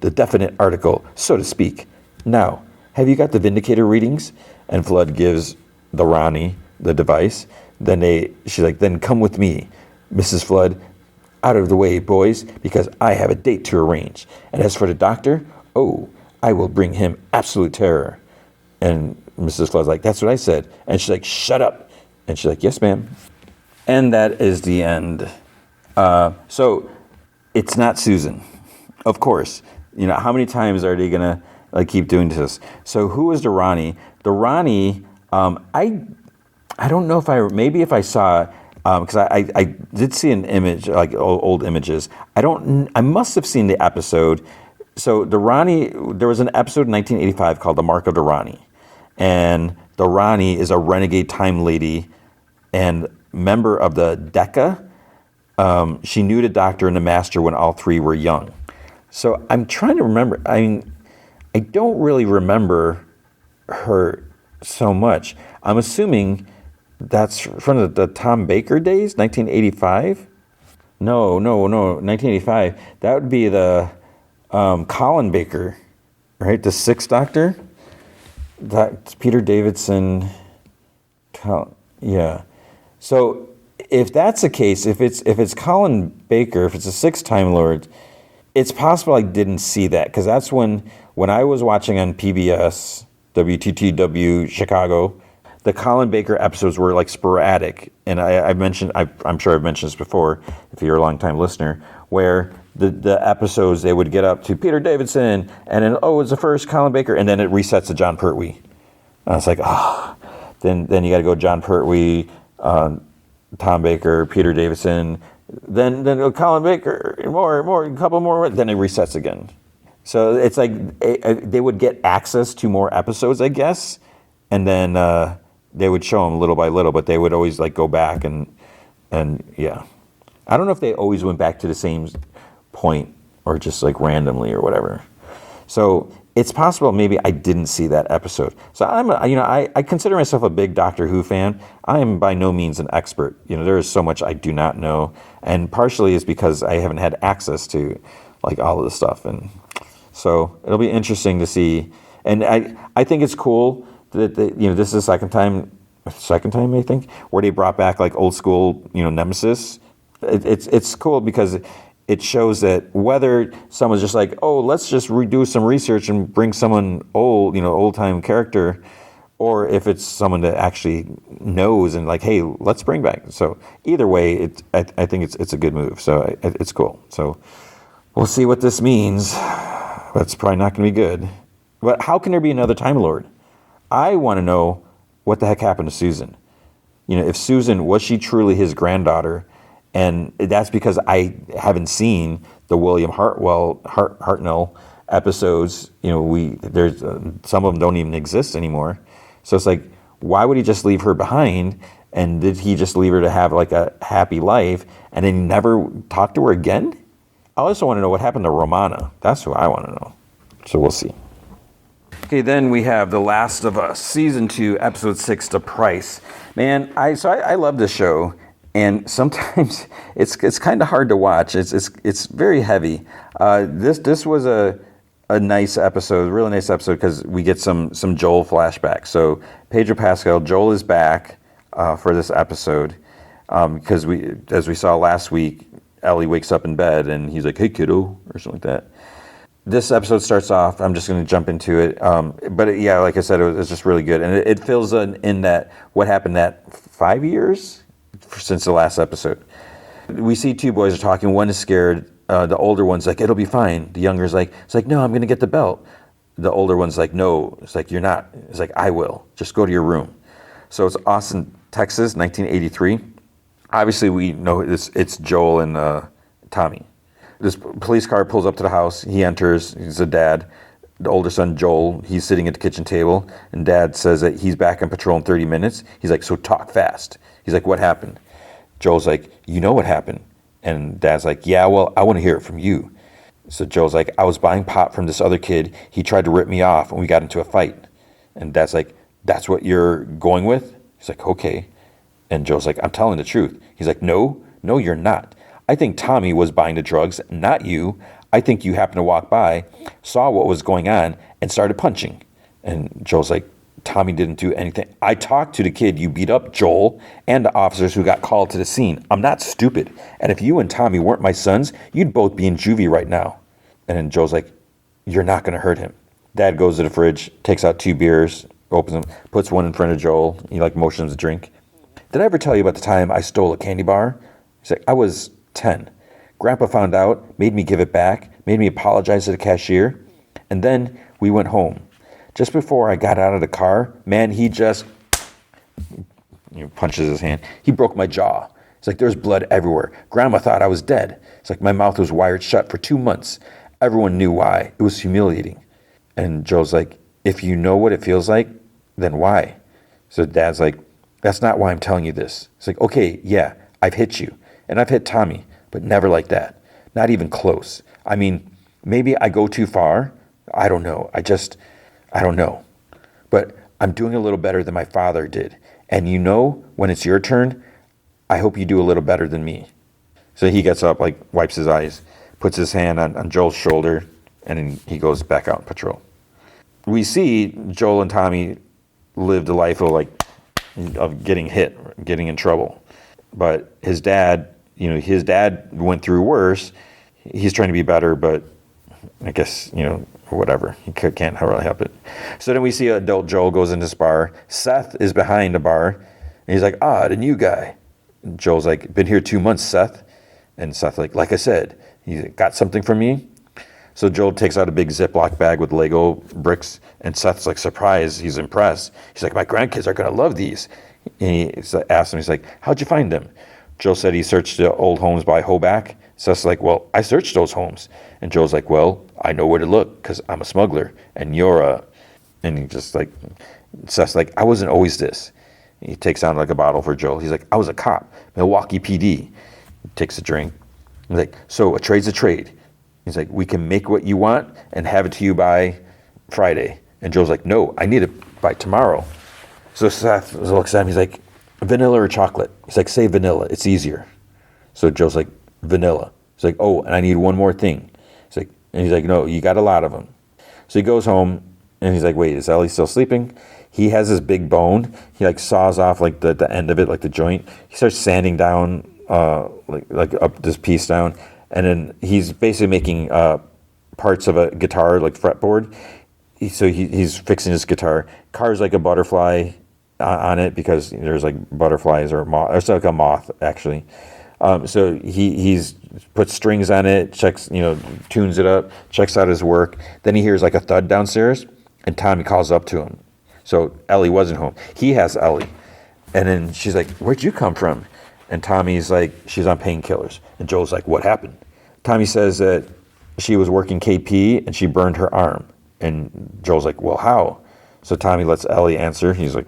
[SPEAKER 1] The definite article, so to speak. Now, have you got the Vindicator readings? And Flood gives the Rani the device. She's like, then come with me, Mrs. Flood. Out of the way, boys, because I have a date to arrange. And as for the doctor, I will bring him absolute terror. And Mrs. Flood's like, that's what I said. And she's like, shut up. And she's like, yes, ma'am. And that is the end. So it's not Susan. Of course. How many times are they going to keep doing this? So who is the Rani? The Rani, I don't know if I saw, because I did see an image, like old images. I must have seen the episode. So the Rani, there was an episode in 1985 called The Mark of the Rani. And the Rani is a renegade time lady and member of the Decca. She knew the Doctor and the Master when all three were young. So I'm trying to remember. I don't really remember her so much. I'm assuming that's from the Tom Baker days, 1985? No, 1985. That would be the Colin Baker, right? The Sixth Doctor? That's Peter Davidson. Yeah. So if that's the case, if it's Colin Baker, if it's a sixth Time Lord, it's possible I didn't see that, because that's when I was watching on PBS, WTTW Chicago, the Colin Baker episodes were like sporadic. And I'm sure I've mentioned this before, if you're a longtime listener, where the episodes, they would get up to Peter Davidson, and then, it's the first Colin Baker, and then it resets to John Pertwee. And it's like, then you got to go John Pertwee, Tom Baker, Peter Davidson, then Colin Baker, more, a couple more, then it resets again. So it's like they would get access to more episodes, I guess, and then they would show them little by little, but they would always like go back and yeah. I don't know if they always went back to the same point or just like randomly or whatever. So it's possible maybe I didn't see that episode. So I consider myself a big Doctor Who fan. I am by no means an expert. There is so much I do not know, and partially is because I haven't had access to like all of the stuff, and so it'll be interesting to see. And I think it's cool that this is the second time I think, where they brought back like old school Nemesis. It's cool because it shows that whether someone's just like, let's just redo some research and bring someone old time character, or if it's someone that actually knows and like, hey, let's bring back. So either way, I think it's a good move. So it's cool. So we'll see what this means. But it's probably not going to be good. But how can there be another Time Lord? I want to know what the heck happened to Susan. If Susan, was she truly his granddaughter? And that's because I haven't seen the William Hartnell episodes. There's some of them don't even exist anymore. So it's like, why would he just leave her behind? And did he just leave her to have like a happy life and then never talk to her again? I also want to know what happened to Romana. That's who I want to know. So we'll see. Okay, then we have The Last of Us, Season 2, Episode 6, The Price. Man, I love this show. And sometimes it's kind of hard to watch. It's very heavy. This was a nice episode, really nice episode, because we get some Joel flashbacks. So Pedro Pascal, Joel is back for this episode because as we saw last week, Ellie wakes up in bed and he's like, "Hey kiddo," or something like that. This episode starts off. I'm just going to jump into it, but yeah, like I said, it was just really good, and it fills in that what happened that 5 years since the last episode. We see two boys are talking. One is scared. The older one's like, "It'll be fine." The younger's like, "It's like, no, I'm going to get the belt." The older one's like, "No." It's like, "You're not." It's like, "I will. Just go to your room." So it's Austin, Texas, 1983. Obviously, we know it's Joel and Tommy. This police car pulls up to the house. He enters. He's a dad. The older son, Joel, he's sitting at the kitchen table, and Dad says that he's back on patrol in 30 minutes. He's like, "So talk fast." He's like, "What happened?" Joel's like, "You know what happened." And Dad's like, "Yeah, well, I want to hear it from you." So Joel's like, I was buying pot from this other kid. He tried to rip me off and we got into a fight. And Dad's like, that's what you're going with? He's like, okay. And Joel's like, I'm telling the truth. He's like, no, you're not. I think Tommy was buying the drugs, not you. I think you happened to walk by, saw what was going on, and started punching. And Joel's like, Tommy didn't do anything. I talked to the kid you beat up, Joel, and the officers who got called to the scene. I'm not stupid. And if you and Tommy weren't my sons, you'd both be in juvie right now. And then Joel's like, you're not going to hurt him. Dad goes to the fridge, takes out 2 beers, opens them, puts one in front of Joel. He motions him to drink. Did I ever tell you about the time I stole a candy bar? He's like, I was 10. Grandpa found out, made me give it back, made me apologize to the cashier. And then we went home. Just before I got out of the car, man, he just punches his hand. He broke my jaw. It's like there's blood everywhere. Grandma thought I was dead. It's like my mouth was wired shut for 2 months. Everyone knew why. It was humiliating. And Joel's like, if you know what it feels like, then why? So Dad's like, that's not why I'm telling you this. It's like, okay, yeah, I've hit you. And I've hit Tommy, but never like that. Not even close. I mean, maybe I go too far. I don't know. I don't know. But I'm doing a little better than my father did. And when it's your turn, I hope you do a little better than me. So he gets up, wipes his eyes, puts his hand on Joel's shoulder, and then he goes back out on patrol. We see Joel and Tommy lived a life of getting hit, getting in trouble. But his dad went through worse. He's trying to be better, but I guess, whatever. He can't really help it. So then we see adult Joel goes into this bar. Seth is behind the bar. And he's like, the new guy. And Joel's like, been here 2 months, Seth. And Seth's like I said, he got something from me. So Joel takes out a big Ziploc bag with Lego bricks. And Seth's surprised. He's impressed. He's like, my grandkids are going to love these. And he asks him, he's like, how'd you find them? Joel said he searched the old homes by Hoback. Seth's like, well, I searched those homes. And Joel's like, well, I know where to look because I'm a smuggler. And you're and he just Seth's like, I wasn't always this. He takes out a bottle for Joel. He's like, I was a cop, Milwaukee PD. He takes a drink. He's like, so a trade's a trade. He's like, we can make what you want and have it to you by Friday. And Joel's like, no, I need it by tomorrow. So Seth looks at him. He's like, vanilla or chocolate? He's like, say vanilla. It's easier. So Joel's like, vanilla. He's like, oh, and I need one more thing. He's like, no, you got a lot of them. So he goes home and he's like, wait, is Ellie still sleeping? He has this big bone. He saws off the end of it, the joint. He starts sanding down, up this piece down. And then he's basically making parts of a guitar, fretboard. So he's fixing his guitar. Carves a butterfly on it because there's butterflies or moth. It's like a moth, actually. So he's put strings on it, checks, tunes it up, checks out his work. Then he hears a thud downstairs, and Tommy calls up to him. So Ellie wasn't home. He has Ellie. And then she's like, where'd you come from? And Tommy's like, she's on painkillers. And Joel's like, what happened? Tommy says that she was working KP and she burned her arm. And Joel's like, well, how? So Tommy lets Ellie answer. He's like,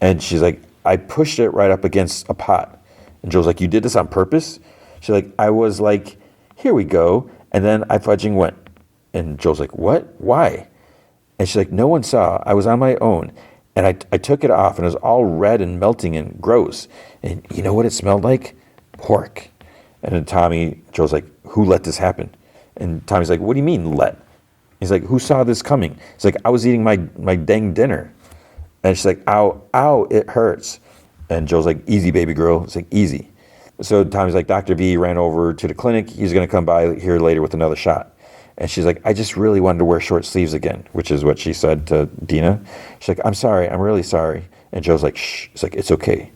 [SPEAKER 1] And she's like, I pushed it right up against a pot. And Joel's like, you did this on purpose? She's like, I was like, here we go. And then I fudging went. And Joel's like, what? Why? And she's like, no one saw. I was on my own. And I took it off and it was all red and melting and gross. And you know what it smelled like? Pork. And then Joel's like, who let this happen? And Tommy's like, what do you mean let? He's like, who saw this coming? He's like, I was eating my dang dinner. And she's like, ow, it hurts. And Joel's like, easy, baby girl. It's like, easy. So Tommy's like, Dr. V ran over to the clinic. He's going to come by here later with another shot. And she's like, I just really wanted to wear short sleeves again, which is what she said to Dina. She's like, I'm sorry. I'm really sorry. And Joe's like, shh. It's like, it's okay.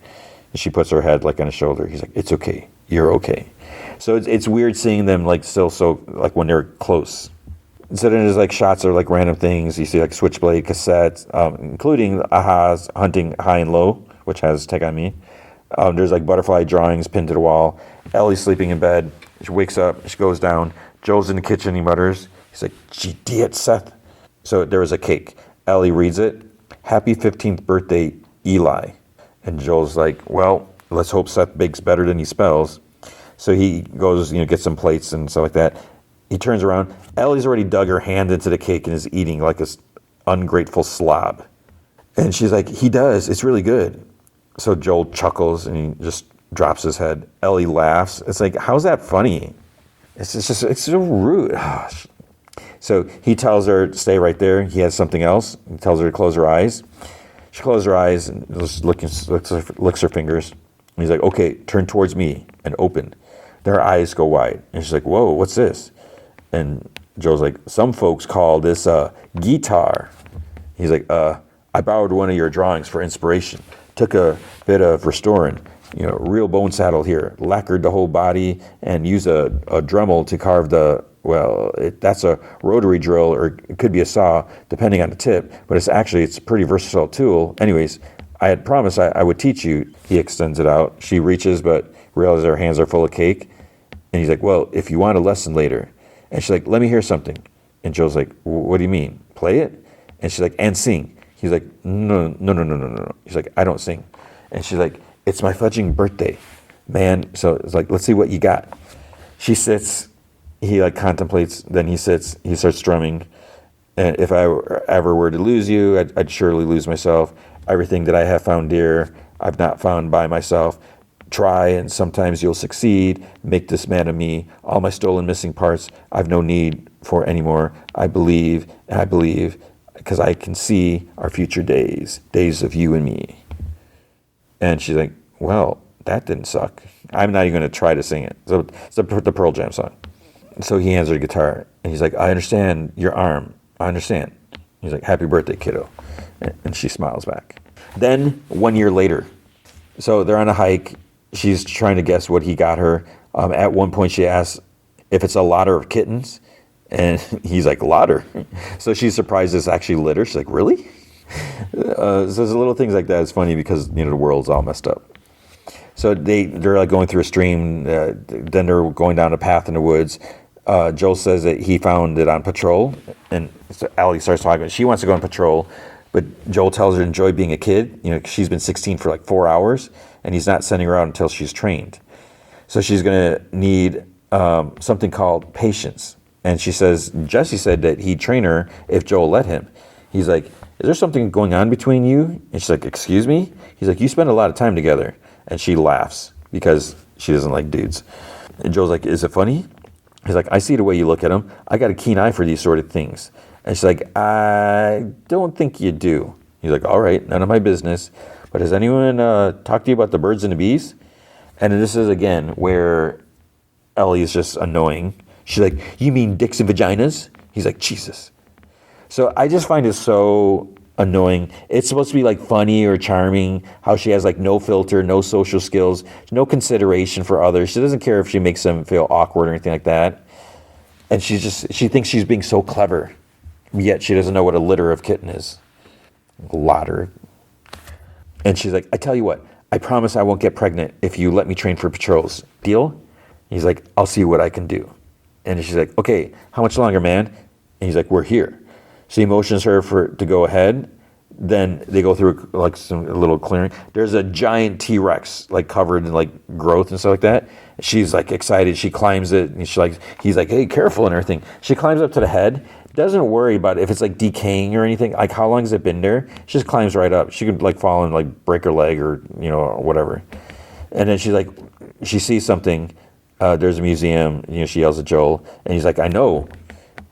[SPEAKER 1] And she puts her head on his shoulder. He's like, it's okay. You're okay. So it's weird seeing them still so when they're close. So then there's shots of random things. You see Switchblade cassettes, including Aha's Hunting High and Low, which has Take On Me. There's butterfly drawings pinned to the wall. Ellie's sleeping in bed. She wakes up. She goes down. Joel's in the kitchen. He mutters. He's like, gee, it, Seth. So there was a cake. Ellie reads it. Happy 15th birthday, Eli. And Joel's like, well, let's hope Seth bakes better than he spells. So he goes, gets some plates and stuff like that. He turns around. Ellie's already dug her hand into the cake and is eating like this ungrateful slob. And she's like, he does. It's really good. So Joel chuckles and he just drops his head. Ellie laughs. It's like, how's that funny? It's so rude. So he tells her to stay right there. He has something else. He tells her to close her eyes. She closes her eyes and just licks her fingers. And he's like, okay, turn towards me and open. Then her eyes go wide. And she's like, whoa, what's this? And Joel's like, some folks call this a guitar. He's like, I borrowed one of your drawings for inspiration. Took a bit of restoring, real bone saddle here, lacquered the whole body, and used a Dremel to carve that's a rotary drill, or it could be a saw, depending on the tip, but it's a pretty versatile tool. Anyways, I had promised I would teach you. He extends it out. She reaches, but realizes her hands are full of cake. And he's like, well, if you want a lesson later. And she's like, let me hear something. And Joel's like, what do you mean? Play it? And she's like, and sing. He's like, no. He's like, I don't sing. And she's like, it's my fudging birthday, man. So it's like, let's see what you got. She sits, he contemplates, then he sits, he starts strumming. And if I ever were to lose you, I'd surely lose myself. Everything that I have found dear, I've not found by myself. Try, and sometimes you'll succeed. Make this man of me. All my stolen missing parts, I've no need for anymore. I believe, because I can see our future days of you and me. And she's like, well, that didn't suck. I'm not even going to try to sing it. So it's the Pearl Jam song. So he hands her the guitar, and he's like, I understand your arm. I understand. He's like, happy birthday, kiddo. And she smiles back. Then 1 year later, so they're on a hike. She's trying to guess what he got her. At one point, she asks if it's a litter of kittens. And he's like, litter? So she's surprised it's actually litter. She's like, really? So there's little things like that. It's funny because, the world's all messed up. So they're like going through a stream. Then they're going down a path in the woods. Joel says that he found it on patrol. And so Allie starts talking. She wants to go on patrol. But Joel tells her to enjoy being a kid. She's been 16 for 4 hours. And he's not sending her out until she's trained. So she's going to need something called patience. And she says, Jesse said that he'd train her if Joel let him. He's like, is there something going on between you? And she's like, excuse me? He's like, you spend a lot of time together. And she laughs because she doesn't like dudes. And Joel's like, is it funny? He's like, I see the way you look at him. I got a keen eye for these sort of things. And she's like, I don't think you do. He's like, all right, none of my business. But has anyone talked to you about the birds and the bees? And this is, again, where Ellie is just annoying. She's like, you mean dicks and vaginas? He's like, Jesus. So I just find it so annoying. It's supposed to be funny or charming, how she has no filter, no social skills, no consideration for others. She doesn't care if she makes them feel awkward or anything like that. And she thinks she's being so clever, yet she doesn't know what a litter of kitten is. Lotter. And she's like, I tell you what, I promise I won't get pregnant if you let me train for patrols. Deal? He's like, I'll see what I can do. And she's like, okay, how much longer, man? And he's like, we're here. So he motions her to go ahead. Then they go through a little clearing. There's a giant T-Rex covered in growth and stuff like that. She's excited. She climbs it. And he's like, hey, careful and everything. She climbs up to the head. Doesn't worry about if it's decaying or anything. How long has it been there? She just climbs right up. She could fall and break her leg or whatever. And then she sees something. There's a museum. She yells at Joel, and he's like, I know.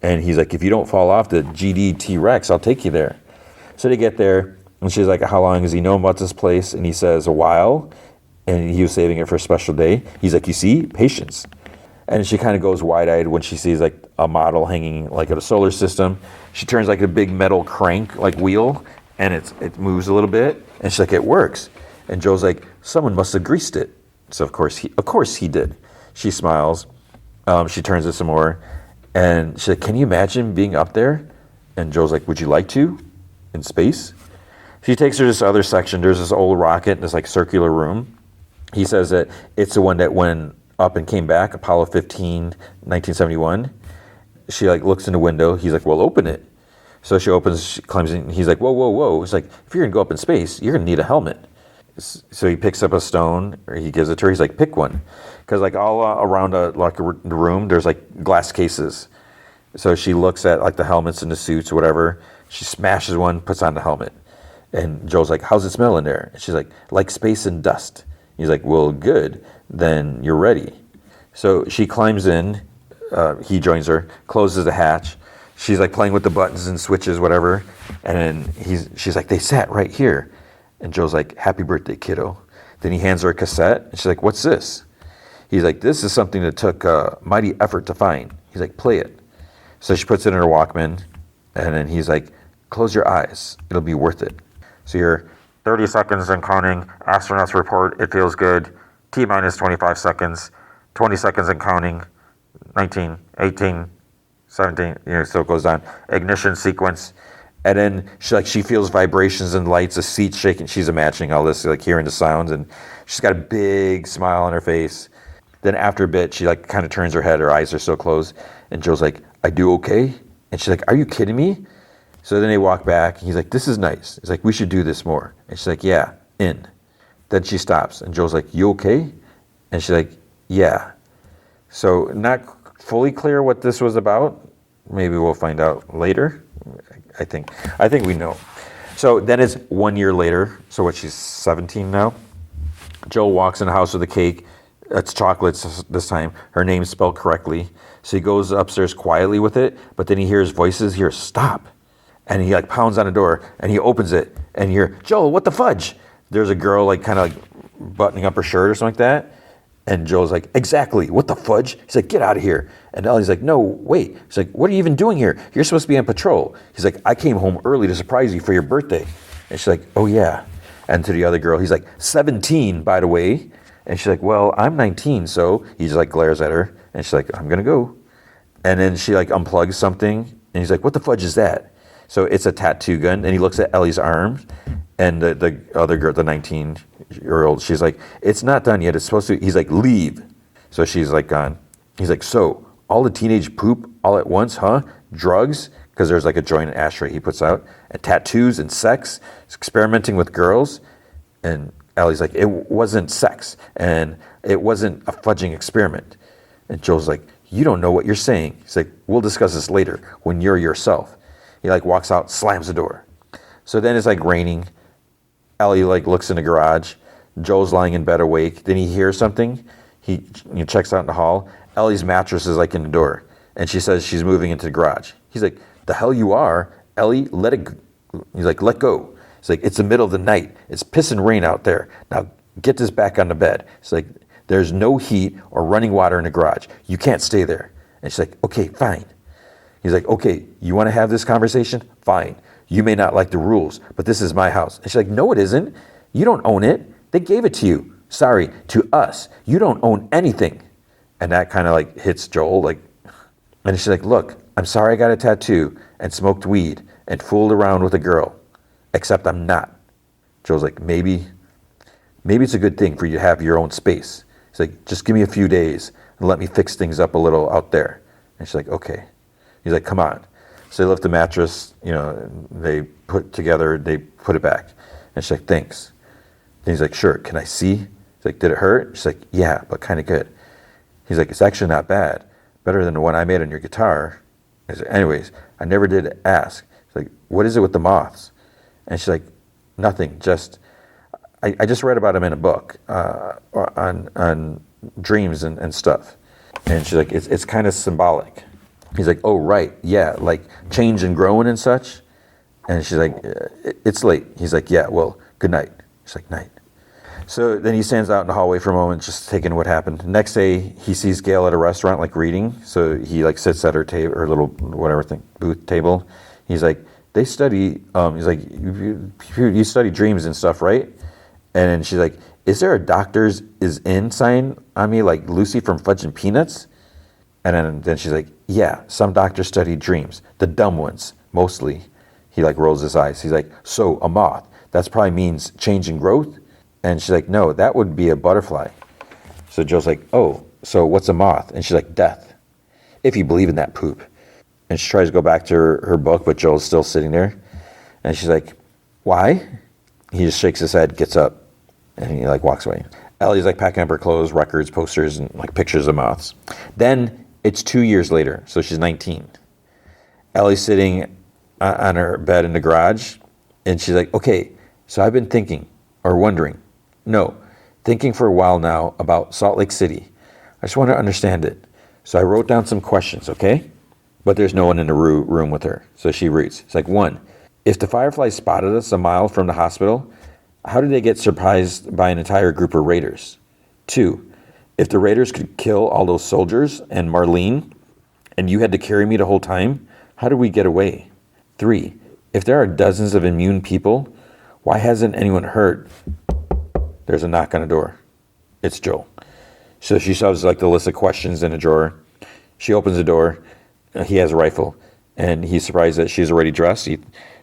[SPEAKER 1] And he's like, if you don't fall off the GD T-Rex, I'll take you there. So they get there, and she's like, how long has he known about this place? And he says, a while. And he was saving it for a special day. He's like, you see, patience. And she kind of goes wide-eyed when she sees a model hanging at a solar system. She turns a big metal crank wheel, and it moves a little bit. And she's like, it works. And Joel's like, someone must have greased it. So of course he did. She smiles. She turns it some more. And she's like, can you imagine being up there? And Joel's like, would you like to? In space? She takes her to this other section. There's this old rocket in this circular room. He says that it's the one that went up and came back, Apollo 15, 1971. She looks in the window. He's like, well, open it. So she opens, she climbs in. He's like, whoa. It's like, if you're going to go up in space, you're going to need a helmet. So he picks up a stone, or he gives it to her. He's like, pick one. Because like all around the room, there's like glass cases. So she looks at like the helmets and the suits or whatever. She smashes one, puts on the helmet. And Joel's like, how's it smell in there? And she's like space and dust. He's like, well, good. Then you're ready. So she climbs in. He joins her, closes the hatch. She's like playing with the buttons and switches, whatever. And then she's like, they sat right here. And Joe's like, happy birthday, kiddo. Then he hands her a cassette. And she's like, what's this? He's like, this is something that took mighty effort to find. He's like, play it. So she puts it in her Walkman. And then he's like, close your eyes. It'll be worth it. So you're 30 seconds and counting. Astronauts report it feels good. T minus 25 seconds. 20 seconds and counting. 19, 18, 17, so it goes on. Ignition sequence. And then she feels vibrations and lights, the seats shaking. She's imagining all this, like hearing the sounds, and she's got a big smile on her face. Then after a bit, she like kind of turns her head, her eyes are still closed, and Joe's like, I do okay? And she's like, are you kidding me? So then they walk back, and he's like, this is nice. He's like, we should do this more. And she's like, yeah, in. Then she stops, and Joe's like, you okay? And she's like, yeah. So not fully clear what this was about. Maybe we'll find out later. I think we know. So then it's 1 year later. So what, she's 17 now? Joel walks in the house with a cake. It's chocolates this time. Her name's spelled correctly. So he goes upstairs quietly with it, but then he hears voices. He hears, stop. And he like pounds on the door, and he opens it, and you hear, Joel, what the fudge? There's a girl like kind of like buttoning up her shirt or something like that. And Joel's like, exactly, what the fudge? He's like, get out of here. And Ellie's like, no, wait. He's like, what are you even doing here? You're supposed to be on patrol. He's like, I came home early to surprise you for your birthday. And she's like, oh yeah. And to the other girl, he's like, 17, by the way. And she's like, well, I'm 19. So he just like glares at her. And she's like, I'm going to go. And then she like unplugs something. And he's like, what the fudge is that? So it's a tattoo gun. And he looks at Ellie's arm. And the other girl, the 19-year-old, she's like, it's not done yet. It's supposed to. He's like, leave. So she's like gone. He's like, so all the teenage poop all at once, huh? Drugs, because there's like a joint ashtray he puts out, and tattoos and sex, experimenting with girls. And Ellie's like, it wasn't sex, and it wasn't a fudging experiment. And Joel's like, you don't know what you're saying. He's like, we'll discuss this later when you're yourself. He like walks out, slams the door. So then it's like raining. Ellie like looks in the garage. Joel's lying in bed awake. Then he hears something. He checks out in the hall. Ellie's mattress is like in the door, and she says she's moving into the garage. He's like, the hell you are, Ellie? Let it. He's like, let go. He's like, it's the middle of the night. It's pissing rain out there. Now get this back on the bed. It's like, there's no heat or running water in the garage. You can't stay there. And she's like, okay, fine. He's like, okay, you want to have this conversation? Fine. You may not like the rules, but this is my house. And she's like, no, it isn't. You don't own it. They gave it to you. Sorry, to us. You don't own anything. And that kind of like hits Joel. Like, and she's like, look, I'm sorry I got a tattoo and smoked weed and fooled around with a girl, except I'm not. Joel's like, maybe it's a good thing for you to have your own space. He's like, just give me a few days and let me fix things up a little out there. And she's like, okay. He's like, come on. So they lift the mattress, they put it back. And she's like, thanks. Then he's like, sure, can I see? He's like, did it hurt? She's like, yeah, but kind of good. He's like, it's actually not bad. Better than the one I made on your guitar. He's like, anyways, I never did ask. He's like, what is it with the moths? And she's like, nothing, just, I just read about them in a book on dreams and stuff. And she's like, it's kind of symbolic. He's like, oh, right, yeah, like change and growing and such. And she's like, it's late. He's like, yeah, well, good night. She's like, night. So then he stands out in the hallway for a moment, just taking what happened. Next day, he sees Gail at a restaurant, like reading. So he like sits at her table, her little whatever thing, booth table. He's like, they study. He's like, you study dreams and stuff, right? And then she's like, is there a doctor's is in sign on me, like Lucy from Fudge and Peanuts? And then she's like, yeah, some doctors study dreams, the dumb ones, mostly. He like rolls his eyes. He's like, so a moth, that probably means change and growth? And she's like, no, that would be a butterfly. So Joe's like, oh, so what's a moth? And she's like, death, if you believe in that poop. And she tries to go back to her book, but Joel's still sitting there. And she's like, why? He just shakes his head, gets up. And he like walks away. Ellie's like packing up her clothes, records, posters, and like pictures of moths. Then it's 2 years later, so she's 19. Ellie's sitting on her bed in the garage, and she's like, okay, so I've been thinking, or wondering, thinking for a while now about Salt Lake City. I just want to understand it. So I wrote down some questions, okay? But there's no one in the room with her. So she reads. It's like, 1, if the Fireflies spotted us a mile from the hospital, how did they get surprised by an entire group of raiders? 2, if the raiders could kill all those soldiers and Marlene, and you had to carry me the whole time, how did we get away? 3, if there are dozens of immune people, why hasn't anyone heard? There's a knock on the door. It's Joel. So she shoves like the list of questions in a drawer. She opens the door. He has a rifle, and he's surprised that she's already dressed. He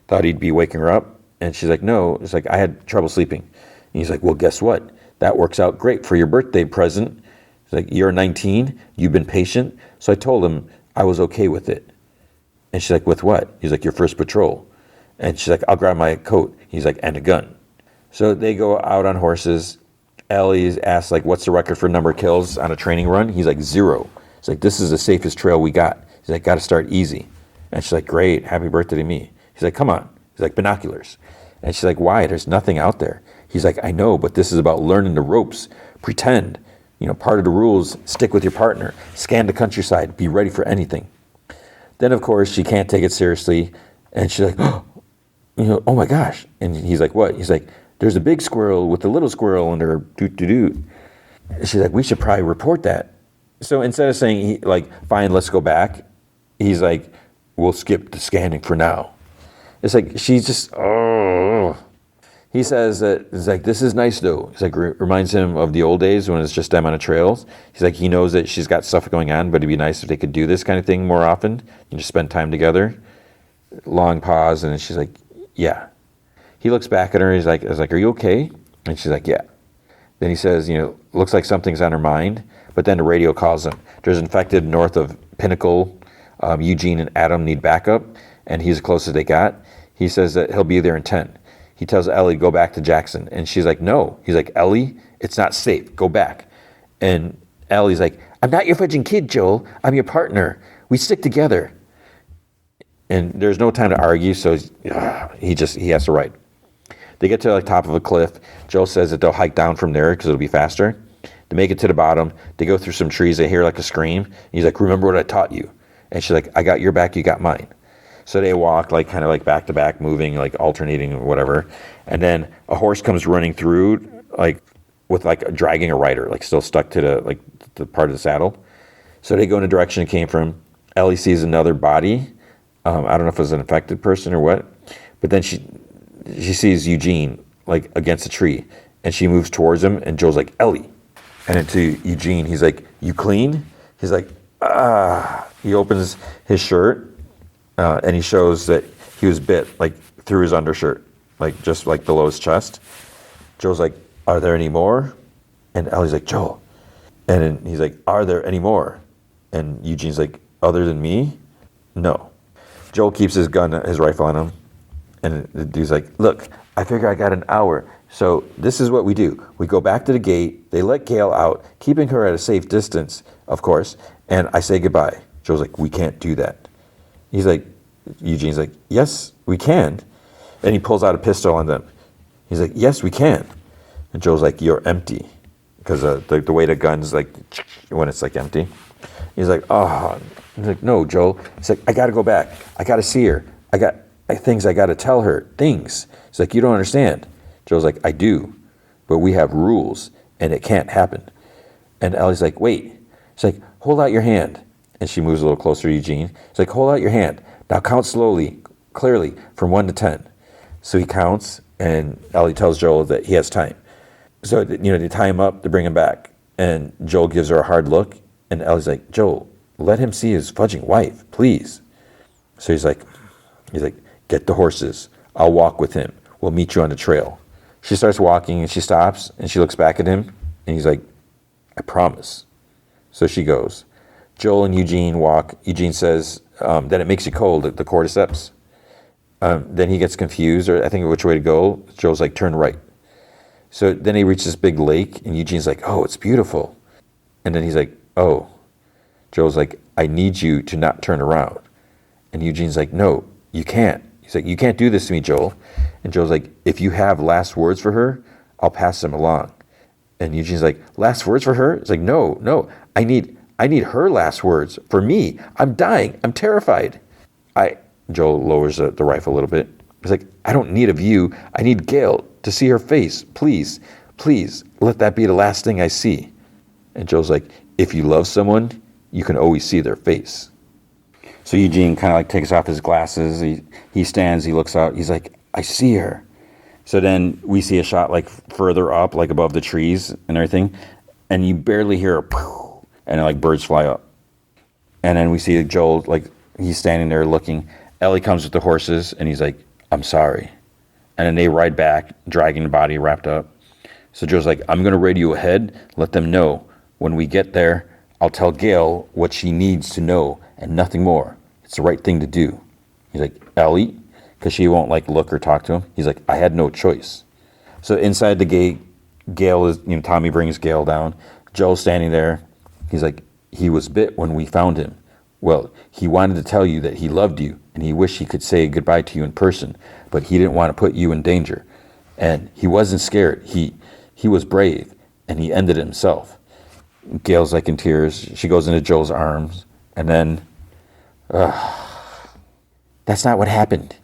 [SPEAKER 1] thought he'd be waking her up, and she's like, no. It's like, I had trouble sleeping. And he's like, well, guess what? That works out great for your birthday present. He's like, you're 19. You've been patient. So I told him I was okay with it. And she's like, with what? He's like, your first patrol. And she's like, I'll grab my coat. He's like, and a gun. So they go out on horses. Ellie's asked, like, what's the record for number of kills on a training run? He's like, 0. He's like, this is the safest trail we got. He's like, got to start easy. And she's like, great, happy birthday to me. He's like, come on. He's like, binoculars. And she's like, why? There's nothing out there. He's like, I know, but this is about learning the ropes. Pretend. Part of the rules, stick with your partner. Scan the countryside. Be ready for anything. Then, of course, she can't take it seriously. And she's like, oh my gosh. And he's like, what? He's like, there's a big squirrel with a little squirrel and they're doot. She's like, we should probably report that. So instead of saying, fine, let's go back, he's like, we'll skip the scanning for now. It's like, she's just, He says that, it's like, this is nice though. It's like, reminds him of the old days when it's just them on the trails. He's like, he knows that she's got stuff going on, but it'd be nice if they could do this kind of thing more often and just spend time together. Long pause, and then she's like, yeah. He looks back at her, he's like, are you okay? And she's like, yeah. Then he says, looks like something's on her mind, but then the radio calls him. There's infected north of Pinnacle. Eugene and Adam need backup, and he's the closest they got. He says that he'll be there in 10. He tells Ellie to go back to Jackson, and she's like, no. He's like, Ellie, it's not safe. Go back. And Ellie's like, I'm not your fudging kid, Joel. I'm your partner. We stick together. And there's no time to argue, so he has to write. They get to the top of a cliff. Joel says that they'll hike down from there because it'll be faster. They make it to the bottom. They go through some trees. They hear like a scream. He's like, remember what I taught you? And she's like, I got your back, you got mine. So they walk like kind of like back to back, moving, like alternating or whatever. And then a horse comes running through, like with like dragging a rider, like still stuck to the part of the saddle. So they go in the direction it came from. Ellie sees another body. I don't know if it was an infected person or what, but then she sees Eugene like against a tree, and she moves towards him, and Joel's like, Ellie. And then to Eugene, he's like, you clean? He's like, He opens his shirt, and he shows that he was bit like through his undershirt, like just like below his chest. Joel's like, are there any more? And Ellie's like, Joel. And then he's like, are there any more? And Eugene's like, other than me? No. Joel keeps his rifle on him. And the dude's like, look, I figure I got an hour. So this is what we do. We go back to the gate. They let Gail out, keeping her at a safe distance, of course. And I say goodbye. Joel's like, we can't do that. Eugene's like, yes, we can. And he pulls out a pistol on them. He's like, yes, we can. And Joel's like, you're empty. Because the way the gun's like, when it's like empty. He's like, oh. He's like, no, Joel. He's like, I got to go back. I got to see her. I got things I got to tell her. Things. He's like, you don't understand. Joel's like, I do. But we have rules, and it can't happen. And Ellie's like, wait. She's like, hold out your hand. And she moves a little closer to Eugene. She's like, hold out your hand. Now count slowly, clearly, from 1 to 10. So he counts, and Ellie tells Joel that he has time. So, they tie him up to bring him back. And Joel gives her a hard look. And Ellie's like, Joel, let him see his fudging wife, please. So he's like, get the horses. I'll walk with him. We'll meet you on the trail. She starts walking, and she stops, and she looks back at him. And he's like, I promise. So she goes. Joel and Eugene walk. Eugene says that it makes you cold at the cordyceps. Then he gets confused, or I think which way to go. Joel's like, turn right. So then he reaches this big lake, and Eugene's like, oh, it's beautiful. And then he's like, oh. Joel's like, I need you to not turn around. And Eugene's like, no, you can't. He's like, you can't do this to me, Joel. And Joel's like, if you have last words for her, I'll pass them along. And Eugene's like, last words for her? It's like, no, I need her last words for me. I'm dying. I'm terrified. Joel lowers the rifle a little bit. He's like, I don't need a view. I need Gail to see her face. Please, let that be the last thing I see. And Joel's like, if you love someone, you can always see their face. So Eugene kind of like takes off his glasses. He stands, he looks out. He's like, I see her. So then we see a shot like further up, like above the trees and everything. And you barely hear a poof, and like birds fly up. And then we see Joel, like he's standing there looking. Ellie comes with the horses and he's like, I'm sorry. And then they ride back, dragging the body wrapped up. So Joel's like, I'm going to radio ahead, let them know. When we get there, I'll tell Gail what she needs to know and nothing more. It's the right thing to do. He's like, Ellie, because she won't like look or talk to him. He's like, I had no choice. So inside the gate, Gail is, Tommy brings Gail down. Joel's standing there. He's like, he was bit when we found him. Well, he wanted to tell you that he loved you and he wished he could say goodbye to you in person, but he didn't want to put you in danger. And he wasn't scared. He was brave and he ended it himself. Gail's like in tears. She goes into Joel's arms and then, that's not what happened.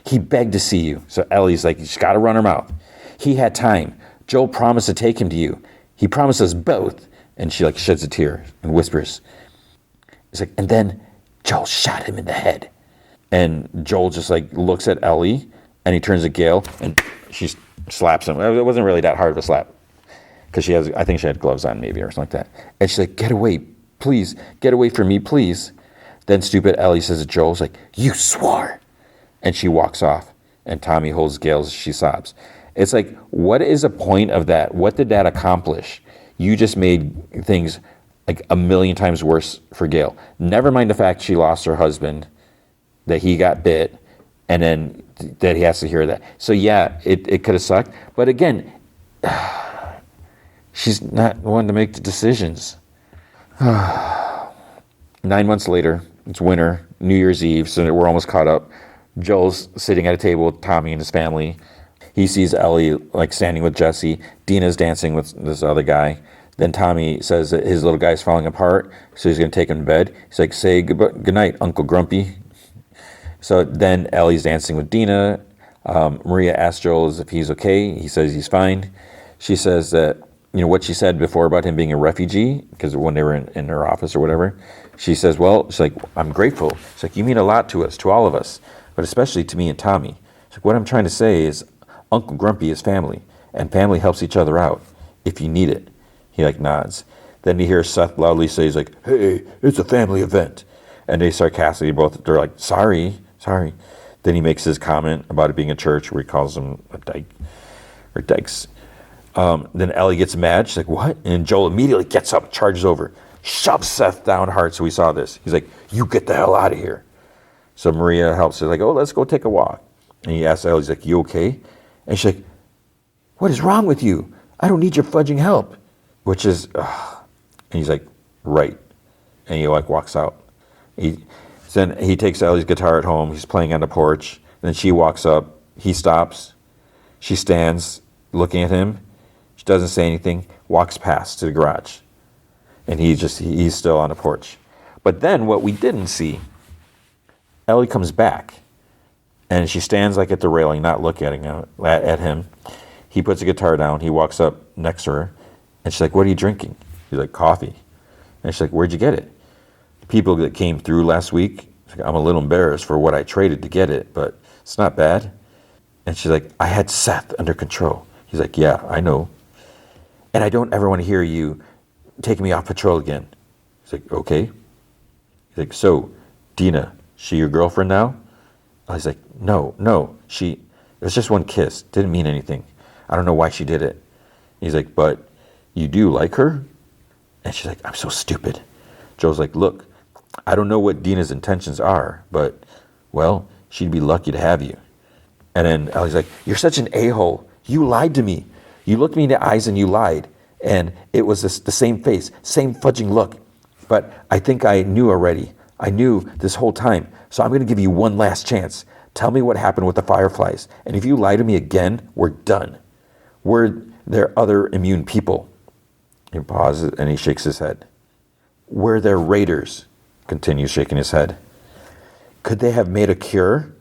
[SPEAKER 1] He begged to see you. So Ellie's like, she's got to run her mouth. He had time. Joel promised to take him to you. He promised us both. And she like sheds a tear and whispers. It's like, and then Joel shot him in the head. And Joel just like looks at Ellie and he turns to Gail and she slaps him. It wasn't really that hard of a slap because I think she had gloves on maybe or something like that. And she's like, get away, please. Get away from me, please. Then stupid Ellie says to Joel's like, you swore. And she walks off and Tommy holds Gail as she sobs. It's like, what is the point of that? What did that accomplish? You just made things like a million times worse for Gail. Never mind the fact she lost her husband, that he got bit, and then that he has to hear that. So yeah, it could have sucked. But again, she's not the one to make the decisions. 9 months later, it's winter, New Year's Eve, so we're almost caught up. Joel's sitting at a table with Tommy and his family. He sees Ellie like standing with Jesse. Dina's dancing with this other guy. Then Tommy says that his little guy's falling apart, so he's going to take him to bed. He's like, say good night, Uncle Grumpy. So then Ellie's dancing with Dina. Maria asks Joel if he's okay. He says he's fine. She says that, what she said before about him being a refugee, because when they were in her office or whatever, she says, well, she's like, I'm grateful. She's like, you mean a lot to us, to all of us, but especially to me and Tommy. She's like, what I'm trying to say is Uncle Grumpy is family, and family helps each other out if you need it. He like nods. Then you hear Seth loudly say, he's like, hey, it's a family event. And they sarcastically they're like, sorry. Then he makes his comment about it being a church where he calls them a dyke or dykes. Then Ellie gets mad. She's like, what? And Joel immediately gets up, charges over, shoves Seth down hard. So we saw this. He's like, you get the hell out of here. So Maria helps her, like, oh, let's go take a walk. And he asks Ellie, he's like, you okay? And she's like, what is wrong with you? I don't need your fudging help. Which is, and he's like, right. And he like walks out. Then he takes Ellie's guitar at home. He's playing on the porch. Then she walks up. He stops. She stands looking at him. She doesn't say anything. Walks past to the garage. And he's still on the porch. But then what we didn't see, Ellie comes back. And she stands like at the railing, not looking at him. He puts the guitar down. He walks up next to her. And she's like, what are you drinking? He's like, coffee. And she's like, where'd you get it? The people that came through last week, like, I'm a little embarrassed for what I traded to get it, but it's not bad. And she's like, I had Seth under control. He's like, yeah, I know. And I don't ever want to hear you taking me off patrol again. He's like, okay. He's like, so, Dina, she your girlfriend now? He's like, no, it was just one kiss. Didn't mean anything. I don't know why she did it. He's like, but you do like her? And she's like, I'm so stupid. Joel's like, look, I don't know what Dina's intentions are, but, well, she'd be lucky to have you. And then Ellie's like, you're such an a-hole. You lied to me. You looked me in the eyes and you lied. And it was the same face, same fudging look. But I think I knew already. I knew this whole time. So I'm going to give you one last chance. Tell me what happened with the fireflies. And if you lie to me again, we're done. Were there other immune people? He pauses and he shakes his head. Were there raiders? Continues shaking his head. Could they have made a cure?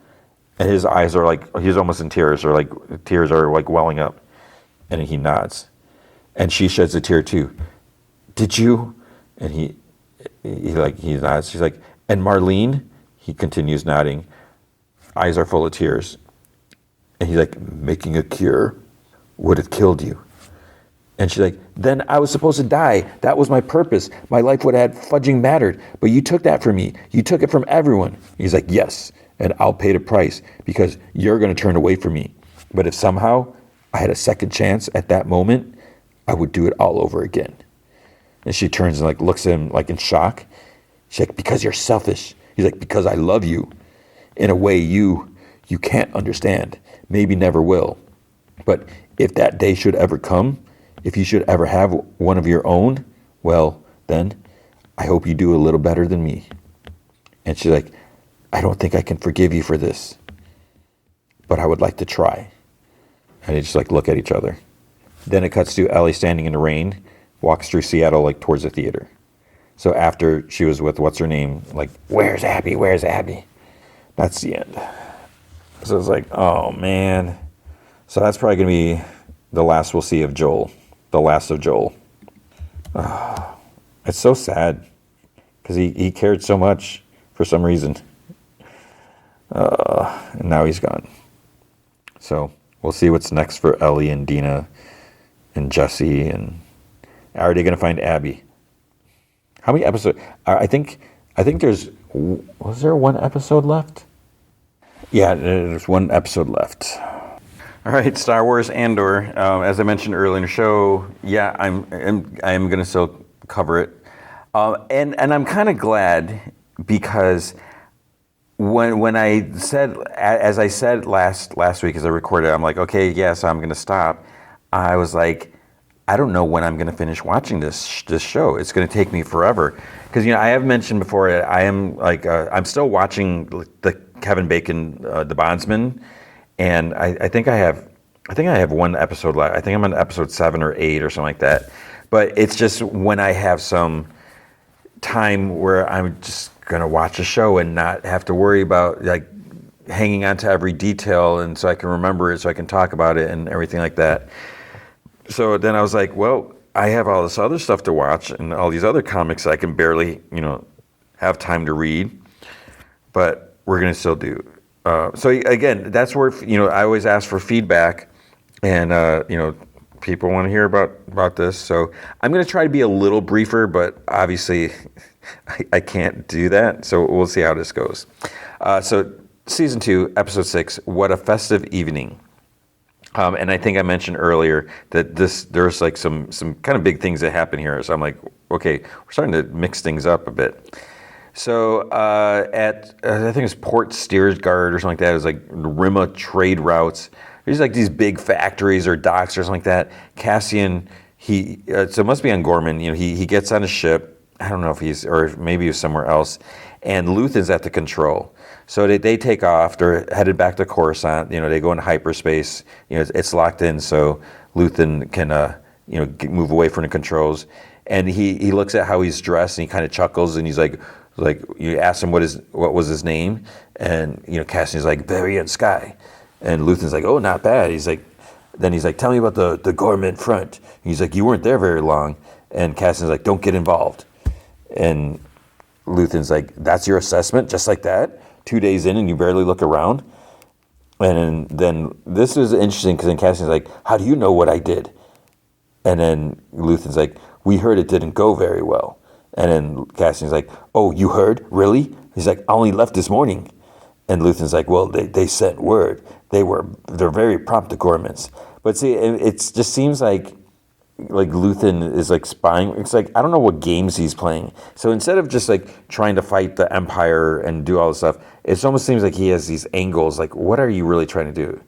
[SPEAKER 1] And his eyes are like, he's almost in tears, or like tears are like welling up. And he nods. And she sheds a tear too. Did you? And he nods. She's like, and Marlene? He continues nodding. Eyes are full of tears. And he's like, making a cure would have killed you. And she's like, then I was supposed to die. That was my purpose. My life would have fudging mattered. But you took that from me. You took it from everyone. He's like, yes, and I'll pay the price because you're going to turn away from me. But if somehow I had a second chance at that moment, I would do it all over again. And she turns and like looks at him like in shock. She's like, because you're selfish. He's like, because I love you in a way you can't understand. Maybe never will. But if that day should ever come, if you should ever have one of your own, well, then I hope you do a little better than me. And she's like, I don't think I can forgive you for this, but I would like to try. And they just like look at each other. Then it cuts to Ellie standing in the rain, walks through Seattle like towards the theater. So after she was with what's her name, like, where's Abby? Where's Abby? That's the end. So it's like, oh man. So that's probably gonna be the last we'll see of Joel. The last of Joel. It's so sad because he cared so much for some reason. And now he's gone. So we'll see what's next for Ellie and Dina and Jesse. And are they going to find Abby? How many episodes? I think there's, was there one episode left? Yeah, there's one episode left. All right, Star Wars Andor. As I mentioned earlier in the show, yeah, I'm going to still cover it, and I'm kind of glad because when I said, as I said last week as I recorded, I'm like, okay, yeah, so I'm going to stop. I was like, I don't know when I'm going to finish watching this show. It's going to take me forever because I have mentioned before I am like I'm still watching the Kevin Bacon The Bondsman. And I think I have one episode left. I think I'm on episode 7 or 8 or something like that. But it's just when I have some time where I'm just gonna watch a show and not have to worry about like hanging on to every detail, and so I can remember it, so I can talk about it and everything like that. So then I was like, well, I have all this other stuff to watch and all these other comics I can barely, have time to read. But we're gonna still do. So again, that's where I always ask for feedback, and people want to hear about this. So I'm going to try to be a little briefer, but obviously I can't do that. So we'll see how this goes. So season 2, episode 6, What a Festive Evening. And I think I mentioned earlier that there's like some kind of big things that happen here. So I'm like, okay, we're starting to mix things up a bit. So at I think it's Port Steersgard or something like that. It was like Rima trade routes. There's like these big factories or docks or something like that. Cassian, so it must be on Gorman. He gets on a ship. I don't know if or maybe he's somewhere else. And Luthen's at the control. So they take off. They're headed back to Coruscant. They go into hyperspace. It's locked in, so Luthen can move away from the controls. And he looks at how he's dressed and he kind of chuckles and he's like you ask him what was his name, and Cassian's like Variant Sky, and Luthen's like, oh, not bad. He's like, tell me about the Gorman front. He's like, you weren't there very long, and Cassian's like, don't get involved, and Luthen's like, that's your assessment, just like that, 2 days in and you barely look around. And then this is interesting because then Cassian's like, how do you know what I did? And then Luthen's like, we heard it didn't go very well. And then Cassian's like, oh, you heard? Really? He's like, I only left this morning. And Luthen's like, well, they sent word. They're very prompt, the Gormans. But see, it just seems like Luthen is like spying. It's like, I don't know what games he's playing. So instead of just like trying to fight the Empire and do all this stuff, it almost seems like he has these angles. Like, what are you really trying to do?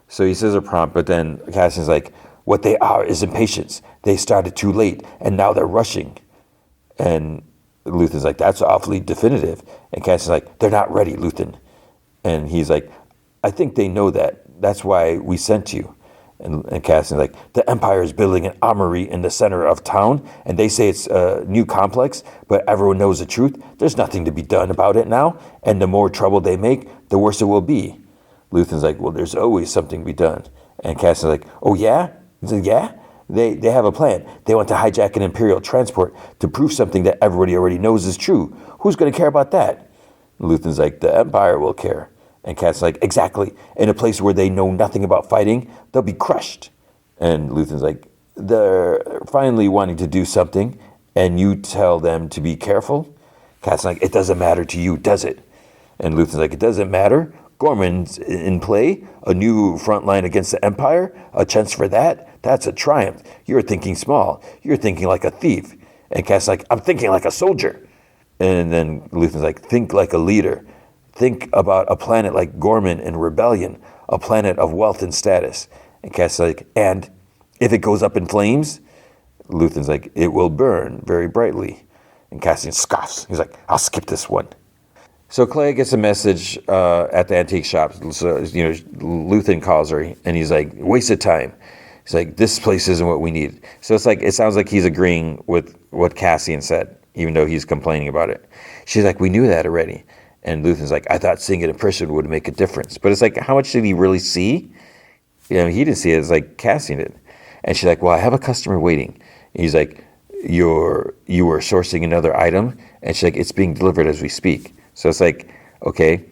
[SPEAKER 1] So he says a prompt, but then Cassian's like,
[SPEAKER 2] What they are is impatience. They started too late, and now they're rushing. And Luthen's like, that's awfully definitive. And Cassian's like, they're not ready, Luthen. And he's like, I think they know that. That's why we sent you. And Cassian's like, the Empire is building an armory in the center of town, and they say it's a new complex, but everyone knows the truth. There's nothing to be done about it now, and the more trouble they make, the worse it will be. Luthen's like, well, there's always something to be done. And Cassian's like, oh, yeah? He's like, yeah? They have a plan. They want to hijack an Imperial transport to prove something that everybody already knows is true. Who's going to care about that? And Luthen's like, the Empire will care. And Cassian's like, exactly. In a place where they know nothing about fighting, they'll be crushed. And Luthen's like, they're finally wanting to do something, and you tell them to be careful? Cassian's like, it doesn't matter to you, does it? And Luthen's like, it doesn't matter. Gorman's in play, a new front line against the Empire, a chance for that. That's a triumph. You're thinking small. You're thinking like a thief. And Cass like, I'm thinking like a soldier. And then Luthen's like, think like a leader. Think about a planet like Gorman in rebellion, a planet of wealth and status. And Cass like, and if it goes up in flames? Luthen's like, it will burn very brightly. And Cassian scoffs. He's like, I'll skip this one. So Clay gets a message at the antique shop. So, Luthen calls her, and he's like, wasted time. He's like, this place isn't what we need. So it's like, it sounds like he's agreeing with what Cassian said, even though he's complaining about it. She's like, we knew that already. And Luthen's like, I thought seeing it in person would make a difference. But it's like, how much did he really see? He didn't see it. It's like Cassian did. And she's like, well, I have a customer waiting. And he's like, you were sourcing another item? And she's like, it's being delivered as we speak. So it's like, okay.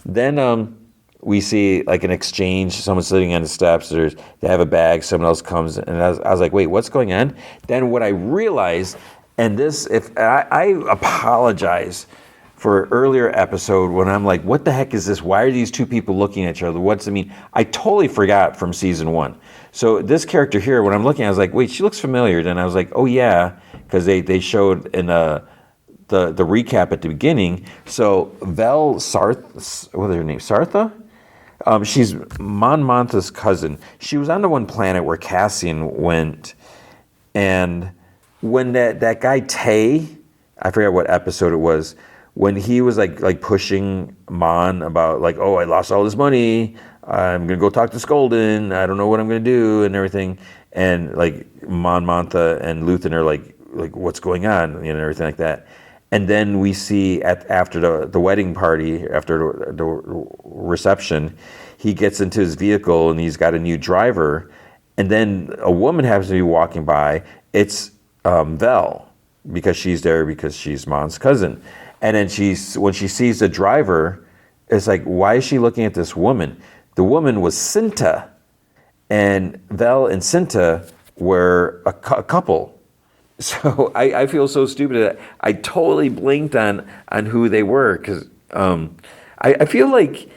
[SPEAKER 2] Then we see like an exchange. Someone's sitting on the steps. They have a bag. Someone else comes. And I was like, wait, what's going on? Then what I realized, and this, if I apologize for an earlier episode when I'm like, what the heck is this? Why are these two people looking at each other? What's it mean? I totally forgot from season 1. So this character here, when I'm looking, I was like, wait, she looks familiar. Then I was like, oh yeah, because they showed in the recap at the beginning. So Vel Sarth, what is her name? Sartha? She's Mon Mothma's cousin. She was on the one planet where Cassian went, and when that guy Tay, I forget what episode it was, when he was like pushing Mon about like, oh, I lost all this money, I'm gonna go talk to Skolden, I don't know what I'm gonna do and everything, and like Mon Mothma and Luthen are like what's going on, and everything like that. And then we see after the wedding party, after the reception, he gets into his vehicle and he's got a new driver. And then a woman happens to be walking by. It's Vel, because she's there because she's Mon's cousin. And then when she sees the driver, it's like, why is she looking at this woman? The woman was Cinta. And Vel and Cinta were a couple. So I feel so stupid that I totally blinked on who they were, because I feel like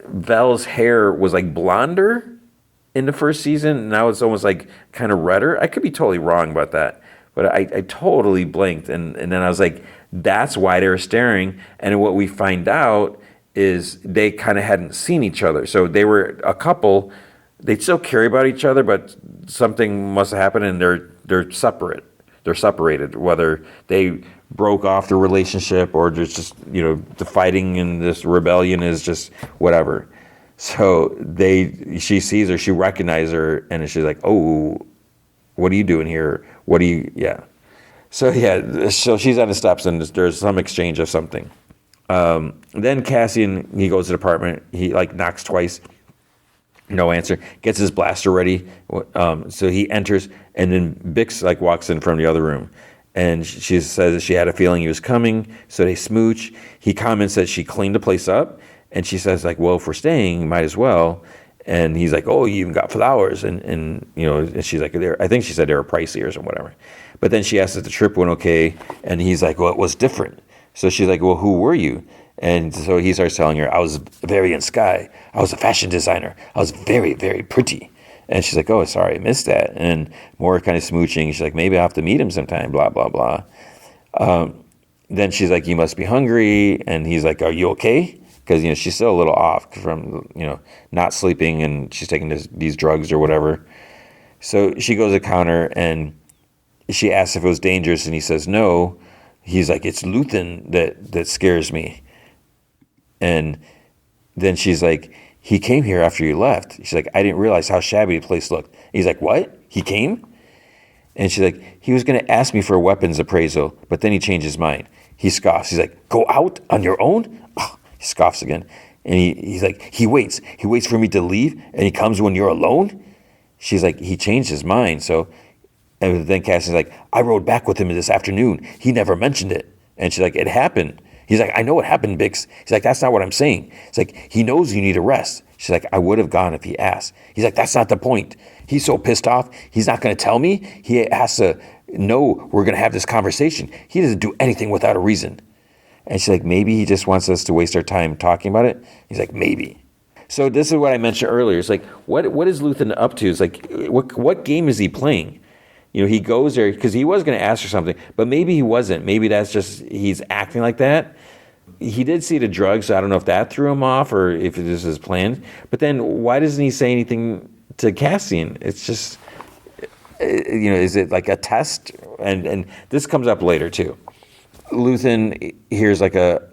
[SPEAKER 2] Vel's hair was like blonder in the first season, and now it's almost like kind of redder. I could be totally wrong about that, but I totally blinked, and then I was like, that's why they were staring. And what we find out is they kind of hadn't seen each other, so they were a couple. They still care about each other, but something must have happened, and they're separate. They're separated, whether they broke off the relationship or just the fighting in this rebellion is just whatever. So she sees her, she recognizes her, and she's like, oh, what are you doing here? So she's on the steps, and there's some exchange of something. Then Cassian, he goes to the apartment, he like knocks twice. No answer. Gets his blaster ready. So he enters, and then Bix like walks in from the other room, and she says she had a feeling he was coming. So they smooch. He comments that she cleaned the place up, and she says like, "Well, if we're staying, might as well." And he's like, "Oh, you even got flowers," and she's like, I think she said they were pricey or something, whatever. But then she asks if the trip went okay, and he's like, "Well, it was different." So she's like, "Well, who were you?" And so he starts telling her, I was Varian Sky. I was a fashion designer. I was very, very pretty. And she's like, oh, sorry, I missed that. And more kind of smooching. She's like, maybe I'll have to meet him sometime, blah, blah, blah. Then she's like, you must be hungry. And he's like, are you okay? Because, she's still a little off from, not sleeping, and she's taking these drugs or whatever. So she goes to the counter and she asks if it was dangerous, and he says no. He's like, it's Luthen that scares me. And then she's like, he came here after you left. She's like, I didn't realize how shabby the place looked. He's like, what? He came? And she's like, he was going to ask me for a weapons appraisal, but then he changed his mind. He scoffs. He's like, go out on your own? Oh, he scoffs again. And he's like, he waits. He waits for me to leave, and he comes when you're alone? She's like, he changed his mind. So, and then Cassian's like, I rode back with him this afternoon. He never mentioned it. And she's like, it happened. He's like, I know it happened, Bix. He's like, that's not what I'm saying. It's like, he knows you need a rest. She's like, I would have gone if he asked. He's like, that's not the point. He's so pissed off. He's not going to tell me. He has to know we're going to have this conversation. He doesn't do anything without a reason. And she's like, maybe he just wants us to waste our time talking about it. He's like, maybe. So this is what I mentioned earlier. It's like, what is Luthen up to? It's like, what game is he playing? You know, he goes there because he was going to ask her something, but maybe he wasn't. Maybe that's just, he's acting like that. He did see the drugs, so I don't know if that threw him off or if it is his plan. But then why doesn't he say anything to Cassian? It's just, you know, is it like a test? And this comes up later too. Luthen hears like a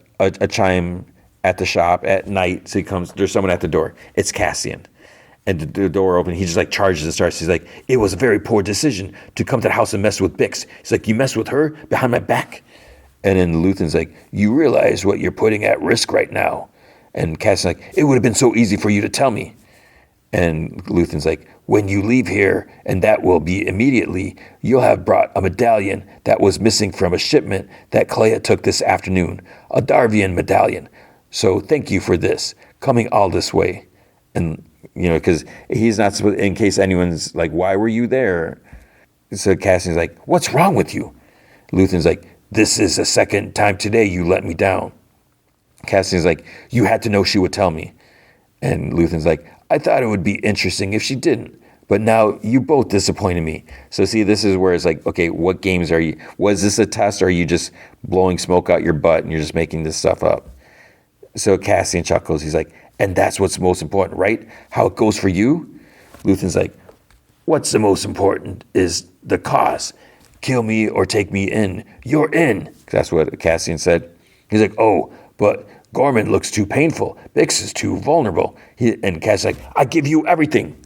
[SPEAKER 2] chime at the shop at night. So he comes, there's someone at the door. It's Cassian. And the door open, he just like charges and starts. He's like, it was a very poor decision to come to the house and mess with Bix. He's like, you messed with her behind my back? And then Luthen's like, you realize what you're putting at risk right now. And Cassian's like, it would have been so easy for you to tell me. And Luthen's like, when you leave here, and that will be immediately, you'll have brought a medallion that was missing from a shipment that Clea took this afternoon, a Darvian medallion. So thank you for this, coming all this way. And, you know, because he's not supposed, in case anyone's like, why were you there? So Cassian's like, what's wrong with you? Luthen's like, this is the second time today you let me down. Cassian's like, you had to know she would tell me. And Luthen's like, I thought it would be interesting if she didn't, but now you both disappointed me. So see, this is where it's like, okay, what games are you, was this a test or are you just blowing smoke out your butt and you're just making this stuff up? So Cassian chuckles. He's like, and that's what's most important, right? How it goes for you? Luthen's like, what's the most important is the cause. Kill me or take me in. You're in. That's what Cassian said. He's like, oh, but Gorman looks too painful. Bix is too vulnerable. And Cassian's like, I give you everything.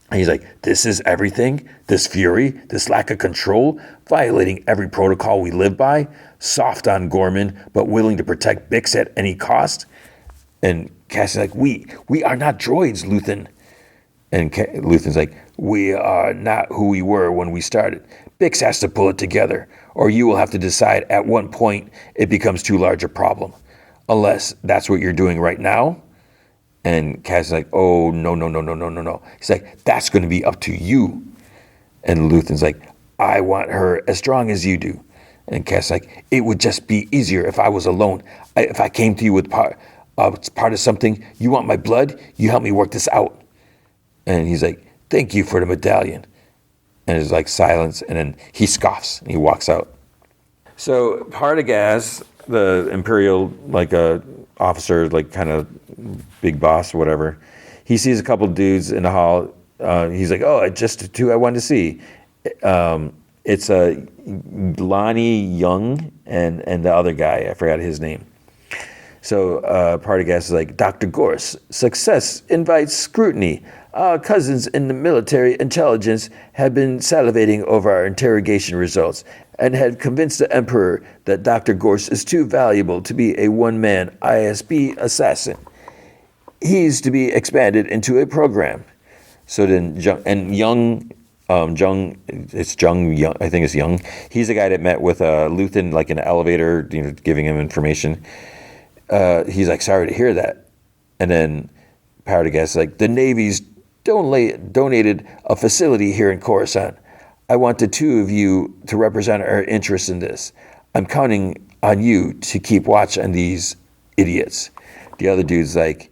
[SPEAKER 2] And he's like, this is everything? This fury? This lack of control? Violating every protocol we live by? Soft on Gorman, but willing to protect Bix at any cost? And Cassian's like, we are not droids, Luthen. And Luthen's like, we are not who we were when we started. Bix has to pull it together, or you will have to decide at one point it becomes too large a problem. Unless that's what you're doing right now. And Cassian's like, oh, no. He's like, that's going to be up to you. And Luthen's like, I want her as strong as you do. And Cassian's like, it would just be easier if I was alone. If I came to you with part of something, you want my blood, you help me work this out. And he's like, thank you for the medallion. And there's like silence, and then he scoffs and he walks out. So Partagaz, the Imperial officer, like kind of big boss, whatever, he sees a couple dudes in the hall. He's like, oh, just two I wanted to see. It's Lonnie Young and the other guy, I forgot his name. So Partagaz is like, Dr. Gorse, success invites scrutiny. Our cousins in the military intelligence have been salivating over our interrogation results and had convinced the Emperor that Dr. Gorse is too valuable to be a one-man ISB assassin. He's to be expanded into a program. So then, Young, it's Jung Young, I think it's Young. He's the guy that met with Luthen, like in an elevator, you know, giving him information. He's like, sorry to hear that. And then Partagaz is like, the Navy's donated a facility here in Coruscant. I want the two of you to represent our interests in this. I'm counting on you to keep watch on these idiots. The other dude's like,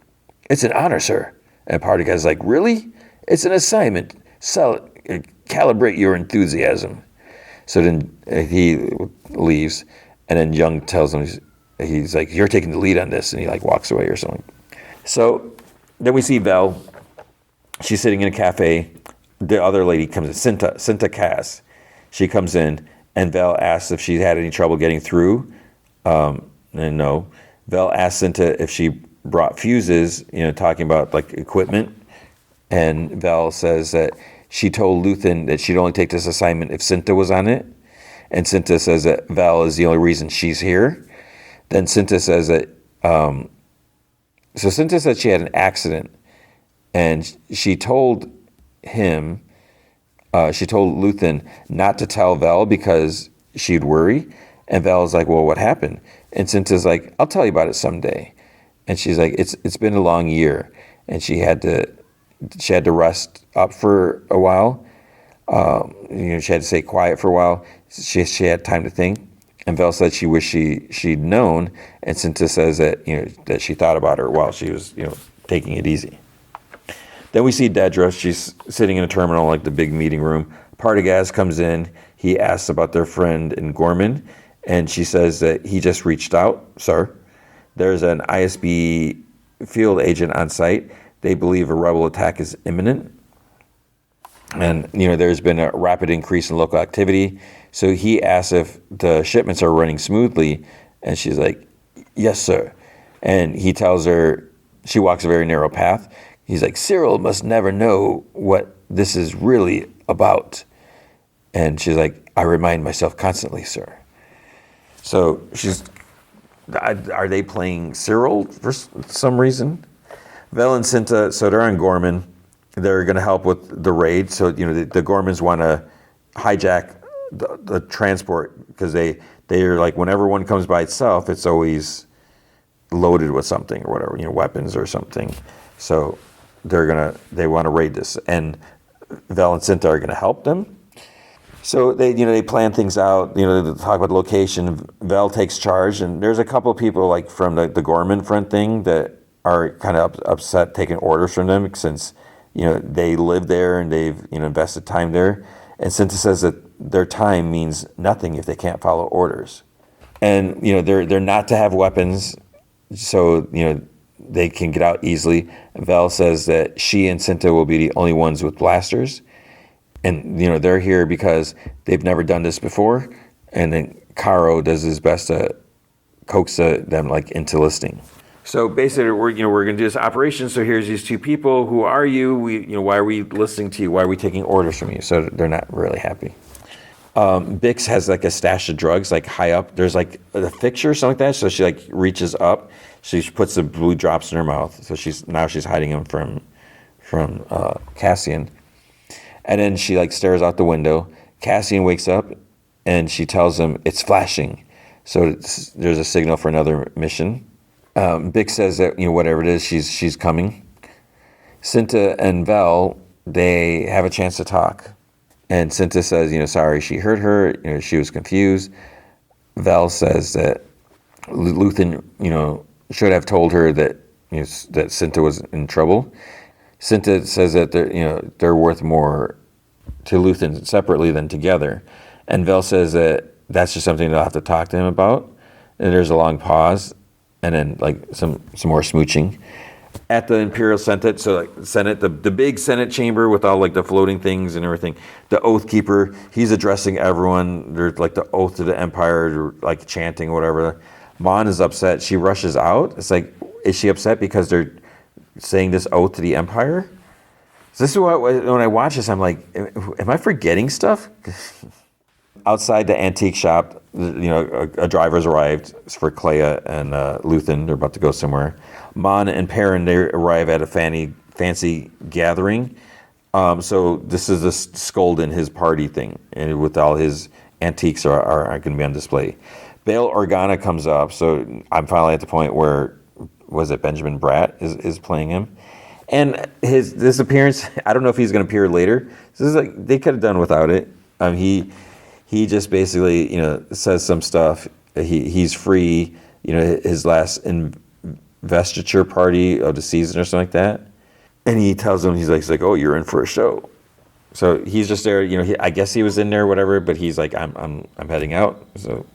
[SPEAKER 2] it's an honor, sir. And Partagaz is like, really? It's an assignment. Calibrate your enthusiasm. So then he leaves, and then Young tells him, he's like, you're taking the lead on this, and he like walks away or something. So then we see Vel. She's sitting in a cafe. the other lady comes in, Cinta Cass. She comes in, and Vel asks if she had any trouble getting through. And no. Vel asks Cinta if she brought fuses, talking about like equipment. And Vel says that she told Luthen that she'd only take this assignment if Cinta was on it. And Cinta says that Vel is the only reason she's here. Then Cinta says that, so Cinta said she had an accident. And she told him, she told Luthen not to tell Vel because she'd worry. And Vel's like, well, what happened? And Cinta's like, I'll tell you about it someday. And she's like, it's been a long year. And she had to rest up for a while. She had to stay quiet for a while. She had time to think. And Vel said she wished she'd known. And Cinta says that, that she thought about her while she was, taking it easy. Then we see Dedra. She's sitting in a terminal, like the big meeting room. Partagaz comes in. He asks about their friend in Gorman. And she says that he just reached out, sir. There's an ISB field agent on site. They believe a rebel attack is imminent. And, there's been a rapid increase in local activity. So he asks if the shipments are running smoothly. And she's like, yes, sir. And he tells her she walks a very narrow path. He's like, Cyril must never know what this is really about. And she's like, I remind myself constantly, sir. So are they playing Cyril for some reason? Vel and Cinta, so they're on Gorman. They're going to help with the raid. So, the Gormans want to hijack the transport because they're like, whenever one comes by itself, it's always loaded with something or whatever, weapons or something. So they want to raid this. And Vel and Cinta are going to help them. So they plan things out, they talk about the location. Vel takes charge, and there's a couple of people like from the Gorman front thing that are kind of upset taking orders from them since, they live there and they've, invested time there. And Cinta says that their time means nothing if they can't follow orders. And, they're not to have weapons, so, they can get out easily. Vel says that she and Cinta will be the only ones with blasters. And, they're here because they've never done this before. And then Caro does his best to coax them like into listening. So basically, we're going to do this operation. So here's these two people. Who are you? Why are we listening to you? Why are we taking orders from you? So they're not really happy. Bix has like a stash of drugs like high up. There's like a fixture or something like that. So she like reaches up. She puts the blue drops in her mouth. So she's hiding them from Cassian. And then she like stares out the window. Cassian wakes up and she tells him it's flashing. So there's a signal for another mission. Bix says that, whatever it is, she's coming. Cinta and Vel, they have a chance to talk. And Cinta says, sorry, she hurt her. She was confused. Vel says that Luthen, should have told her that, that Cinta was in trouble. Cinta says that they're worth more to Luthen separately than together. And Vel says that that's just something they'll have to talk to him about. And there's a long pause, and then like some more smooching. At the Imperial Senate, so like Senate, the big Senate chamber with all like the floating things and everything, the Oath Keeper, he's addressing everyone. There's like the Oath to the Empire, like chanting or whatever. Mon is upset. She rushes out. It's like, is she upset because they're saying this oath to the Empire? So this is what, when I watch this, I'm like, am I forgetting stuff? Outside the antique shop, a driver's arrived for Clea and Luthen. They're about to go somewhere. Mon and Perrin, they arrive at a fancy gathering. So this is a Skolden, his party thing, and with all his antiques are going to be on display. Bail Organa comes up, so I'm finally at the point where, was it Benjamin Bratt is playing him? And this appearance, I don't know if he's going to appear later. This is like, they could have done without it. He just basically, says some stuff. He's free, his last investiture party of the season or something like that. And he tells him, he's like, oh, you're in for a show. So he's just there, I guess he was in there, whatever, but he's like, I'm heading out. So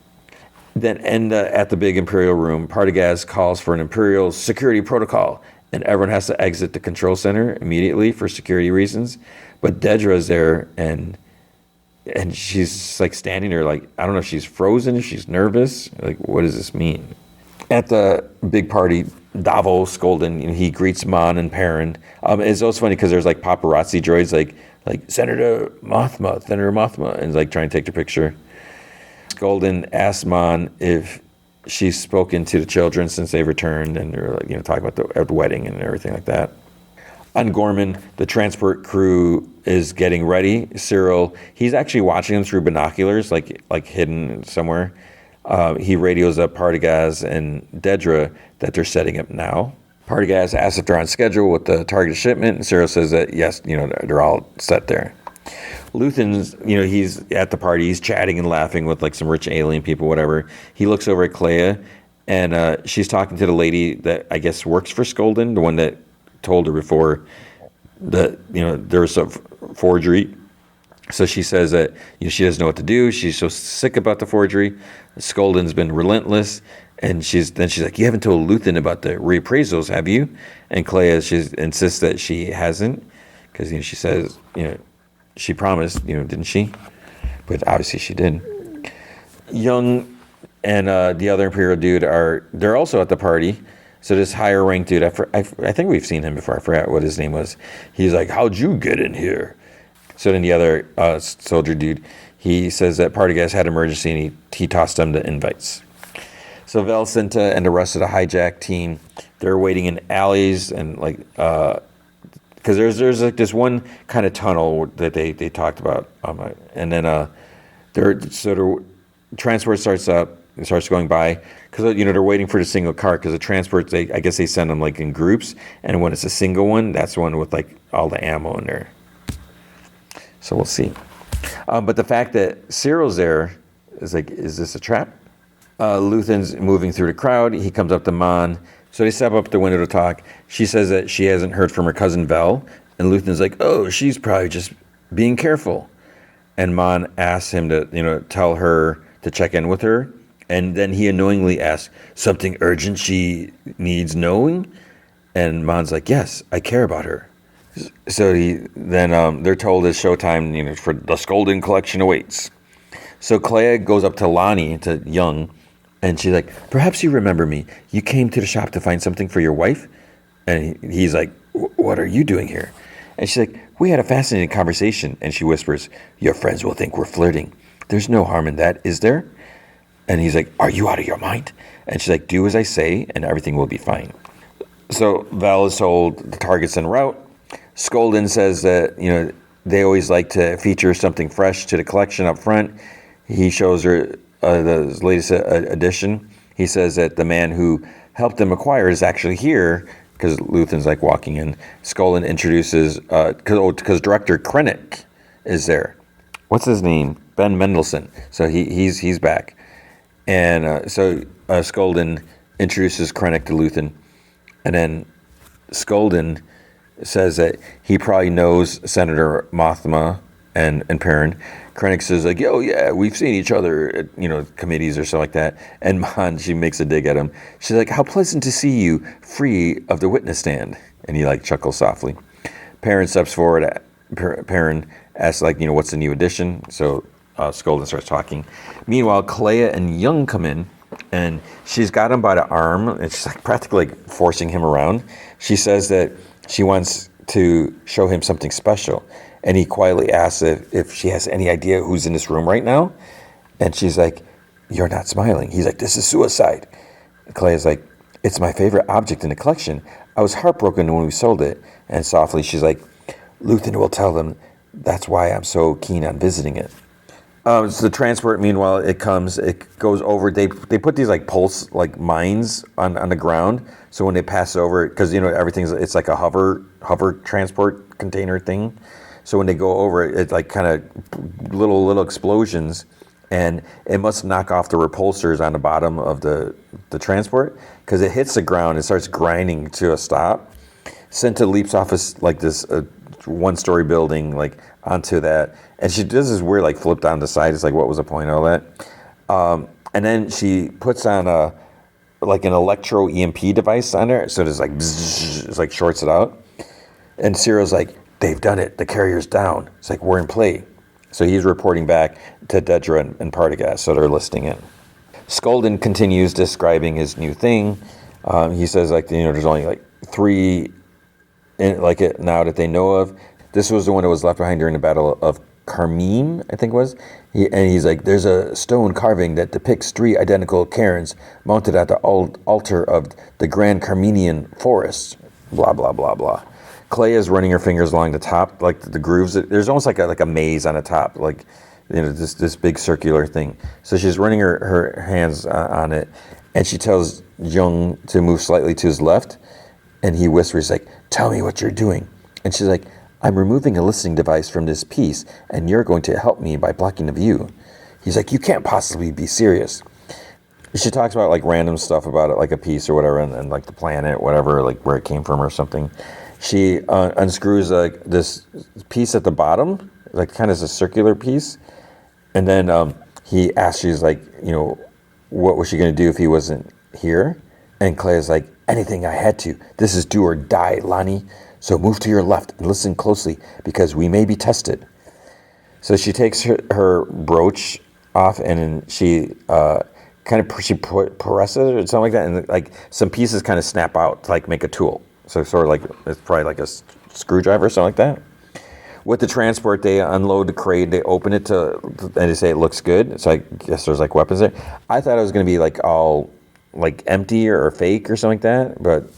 [SPEAKER 2] then, at the big Imperial room, Partagaz calls for an Imperial security protocol. and everyone has to exit the control center immediately for security reasons. But Dedra's there, and she's like standing there, like, I don't know if she's frozen, if she's nervous, like, what does this mean? At the big party, Davos Skolden, he greets Mon and Perrin. It's also funny because there's like paparazzi droids, like Senator Mothma, and like trying to take their picture. Skolden asks Mon if she's spoken to the children since they've returned, and they're like, talking about the wedding and everything like that. On Gorman, the transport crew is getting ready. Cyril, he's actually watching them through binoculars, like hidden somewhere. He radios up Partagaz and Dedra that they're setting up now. Partagaz asks if they're on schedule with the targeted shipment, and Cyril says that yes, they're all set there. Luthen's, he's at the party, he's chatting and laughing with like some rich alien people, whatever. He looks over at Clea, and she's talking to the lady that I guess works for Skolden, the one that told her before that there was a forgery. So she says that she doesn't know what to do. She's so sick about the forgery. Skolden's been relentless, and she's like, you haven't told Luthen about the reappraisals, have you? And Clea, she insists that she hasn't, because she says she promised, didn't she? But obviously she did. Young and the other Imperial dude they're also at the party. So this higher ranked dude, I think we've seen him before. I forgot what his name was. He's like, how'd you get in here? So then the other soldier dude, he says that Partagaz had an emergency, and he tossed them the invites. So Velcinta and the rest of the hijack team, they're waiting in alleys and like, because there's like this one kind of tunnel that they talked about, and then the transport starts up. It starts going by because they're waiting for the single car, because the transports, I guess they send them like in groups, and when it's a single one, that's the one with like all the ammo in there. So we'll see. But the fact that Cyril's there is like, is this a trap? Luthen's moving through the crowd. He comes up to Mon. So they step up the window to talk. She says that she hasn't heard from her cousin Vel, and Luthen's like, oh, she's probably just being careful. And Mon asks him to tell her to check in with her. And then he annoyingly asks, something urgent she needs knowing? And Mon's like, yes, I care about her. So they're told it's showtime, for the Skolden collection awaits. So Clea goes up to Lonnie, to Young, and she's like, perhaps you remember me. You came to the shop to find something for your wife? And he's like, what are you doing here? And she's like, we had a fascinating conversation. And she whispers, your friends will think we're flirting. There's no harm in that, is there? And he's like, are you out of your mind? And she's like, do as I say, and everything will be fine. So Val is told the target's en route. Skolden says that, they always like to feature something fresh to the collection up front. He shows her the latest edition. He says that the man who helped them acquire is actually here, because Luthen's like walking in. Skolden introduces, because director Krennic is there. What's his name? Ben Mendelsohn. So he's back. And so Skolden introduces Krennic to Luthen. And then Skolden says that he probably knows Senator Mothma and Perrin. Krennic says like, oh yeah, we've seen each other at, committees or something like that. And Mon, she makes a dig at him. She's like, how pleasant to see you free of the witness stand. And he like chuckles softly. Perrin steps forward. Perrin asks like, what's the new edition? So Skolden starts talking. Meanwhile, Clea and Young come in, and she's got him by the arm, and she's like practically like forcing him around. She says that she wants to show him something special, and he quietly asks if she has any idea who's in this room right now, and she's like, you're not smiling. He's like, this is suicide. Clea's like, it's my favorite object in the collection. I was heartbroken when we sold it. And softly she's like, Luthen will tell them that's why I'm so keen on visiting it. So the transport, meanwhile, it goes over. They put these like pulse like mines on the ground. So when they pass over, because it's like a hover transport container thing. So when they go over, it's like kind of little explosions, and it must knock off the repulsors on the bottom of the transport, because it hits the ground and starts grinding to a stop. Senta leaps off this one-story building like onto that, and she does this weird like flip down the side. It's like, what was the point of all that? And then she puts on like an electro EMP device on there, so it's like bzzz, it's like shorts it out. And Cyril's like, they've done it. The carrier's down. It's like, we're in play. So he's reporting back to Dedra and Partagaz, so they're listening in. Skolden continues describing his new thing. He says, like, there's only like 3 like it now that they know of. This was the one that was left behind during the Battle of Carmine, I think it was. And he's like, there's a stone carving that depicts 3 identical cairns mounted at the altar of the Grand Carminian Forest. Blah, blah, blah, blah. Clea is running her fingers along the top, like the grooves. There's almost like a maze on the top, like this big circular thing. So she's running her hands on it, and she tells Jung to move slightly to his left, and he whispers like, "Tell me what you're doing." And she's like, "I'm removing a listening device from this piece, and you're going to help me by blocking the view." He's like, "You can't possibly be serious." She talks about like random stuff about it, like a piece or whatever, and like the planet, whatever, like where it came from or something. She unscrews like this piece at the bottom, like kind of a circular piece, and then he asks, she's like, what was she going to do if he wasn't here? And Clea's like, anything I had to. This is do or die, Lonnie. So move to your left and listen closely because we may be tested. So she takes her brooch off and then she presses it or something like that, and like some pieces kind of snap out to like make a tool. So sort of like it's probably like a screwdriver or something like that. With the transport, they unload the crate, they open it and they say it looks good. So I guess there's like weapons there. I thought it was going to be like all like empty or fake or something like that, but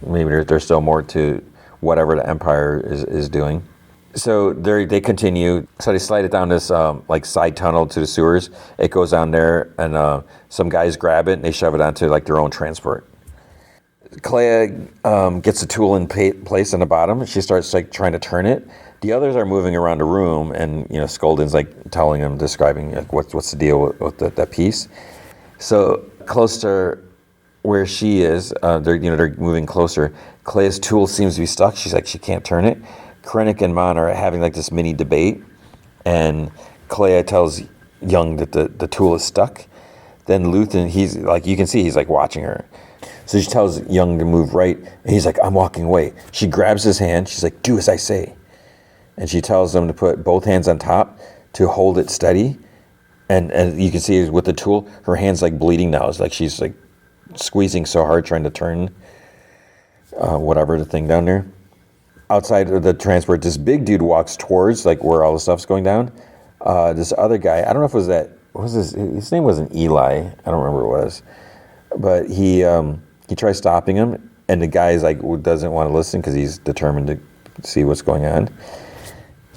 [SPEAKER 2] maybe there's still more to whatever the Empire is doing. So they continue. So they slide it down this like side tunnel to the sewers. It goes down there, and some guys grab it and they shove it onto like their own transport. Clea gets a tool in place on the bottom. She starts like trying to turn it. The others are moving around the room, and Skolden's like telling them, describing like what's the deal with that piece. So close to where she is, they're moving closer. Clea's tool seems to be stuck. She's like, she can't turn it. Krennic and Mon are having like this mini debate, and Clea tells Young that the tool is stuck. Then Luthen, he's like, you can see he's like watching her. So she tells Young to move right, and he's like, I'm walking away. She grabs his hand. She's like, do as I say. And she tells him to put both hands on top to hold it steady. And you can see with the tool, her hand's like bleeding now. It's like she's like squeezing so hard trying to turn whatever the thing down there. Outside of the transport, this big dude walks towards like where all the stuff's going down. This other guy, I don't know if it was his name wasn't Eli. I don't remember what it was. But he tries stopping him, and the guy's like doesn't want to listen because he's determined to see what's going on.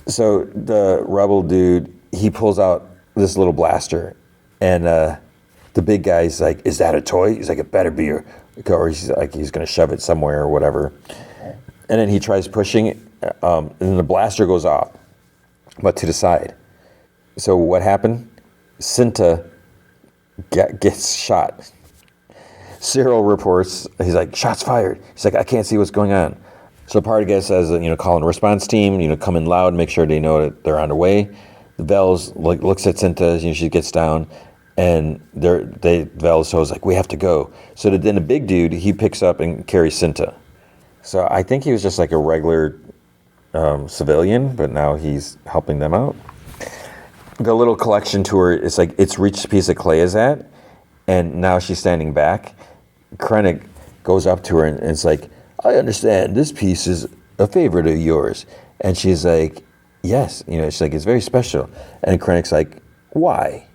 [SPEAKER 2] So the rebel dude, he pulls out this little blaster, and the big guy's like, "Is that a toy?" He's like, "It better be," or he's like, he's gonna shove it somewhere or whatever. And then he tries pushing it, and then the blaster goes off, but to the side. So what happened? Cinta gets shot. Cyril reports, he's like, shots fired. He's like, I can't see what's going on. So Partagaz says, call in a response team, come in loud, make sure they know that they're on their way. The Vels looks at Cinta, she gets down, and Vels shows like, we have to go. So then the big dude, he picks up and carries Cinta. So I think he was just like a regular civilian, but now he's helping them out. The little collection tour, it's like, it's reached the piece that Clea's at, and now she's standing back. Krennic goes up to her and it's like, I understand this piece is a favorite of yours. And she's like, yes, she's like, it's very special. And Krennic's like, why?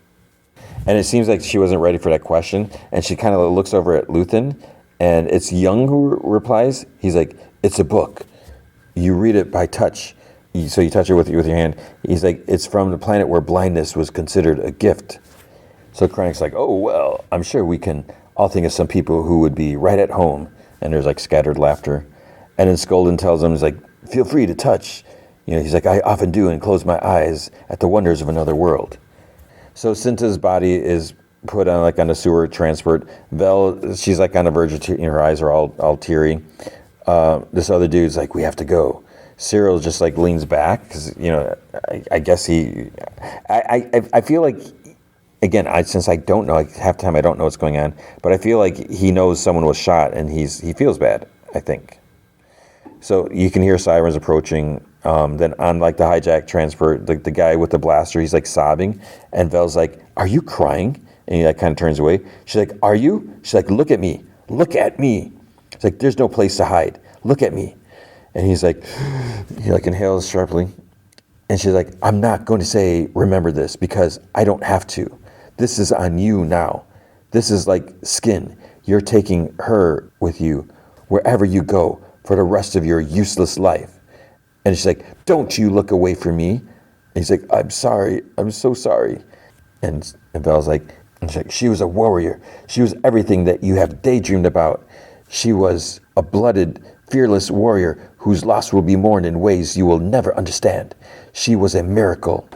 [SPEAKER 2] And it seems like she wasn't ready for that question. And she kind of looks over at Luthen, and it's Young who replies. He's like, it's a book. You read it by touch. So you touch it with your hand. He's like, it's from the planet where blindness was considered a gift. So Krennic's like, oh, well, I'm sure we can all think of some people who would be right at home. And there's like scattered laughter. And then Skolden tells him, he's like, feel free to touch. He's like, I often do and close my eyes at the wonders of another world. So Cinta's body is put on like on a sewer transport. Vel, she's like on the verge of her eyes are all teary. This other dude's like, we have to go. Cyril just like leans back because I guess I feel like again, since I don't know, like, half the time I don't know what's going on, but I feel like he knows someone was shot and he feels bad, I think. So you can hear sirens approaching. Then on like the hijack transport, the guy with the blaster, he's like sobbing, and Vel's like, "Are you crying?" And he like kind of turns away. She's like, "Are you?" She's like, "Look at me, look at me." It's like, "There's no place to hide. Look at me." And he's like, he like inhales sharply, and she's like, "I'm not going to say remember this because I don't have to. This is on you now. This is like skin. You're taking her with you wherever you go for the rest of your useless life." And she's like, "Don't you look away from me." And he's like, "I'm sorry. I'm so sorry." And Belle's like, "She was a warrior. She was everything that you have daydreamed about. She was a blooded, fearless warrior whose loss will be mourned in ways you will never understand. She was a miracle."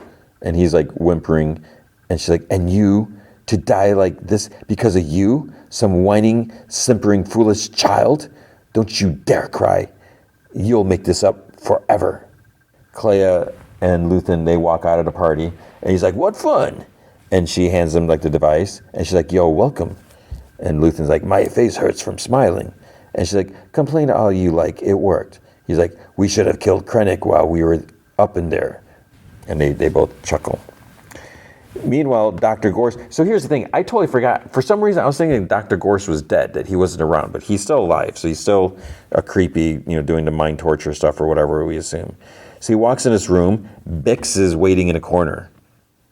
[SPEAKER 2] And he's like whimpering. And she's like, "And you, to die like this because of you, some whining, simpering, foolish child? Don't you dare cry. You'll make this up forever." Clea and Luthen, they walk out of the party, and he's like, "What fun!" And she hands him like the device, and she's like, "Yo, welcome." And Luthen's like, "My face hurts from smiling." And she's like, "Complain all you like, it worked." He's like, "We should have killed Krennic while we were up in there." And they both chuckle. Meanwhile, Dr. Gorse. So here's the thing. I totally forgot. For some reason, I was thinking Dr. Gorse was dead, that he wasn't around, but he's still alive. So he's still a creepy, doing the mind torture stuff or whatever we assume. So he walks in his room. Bix is waiting in a corner,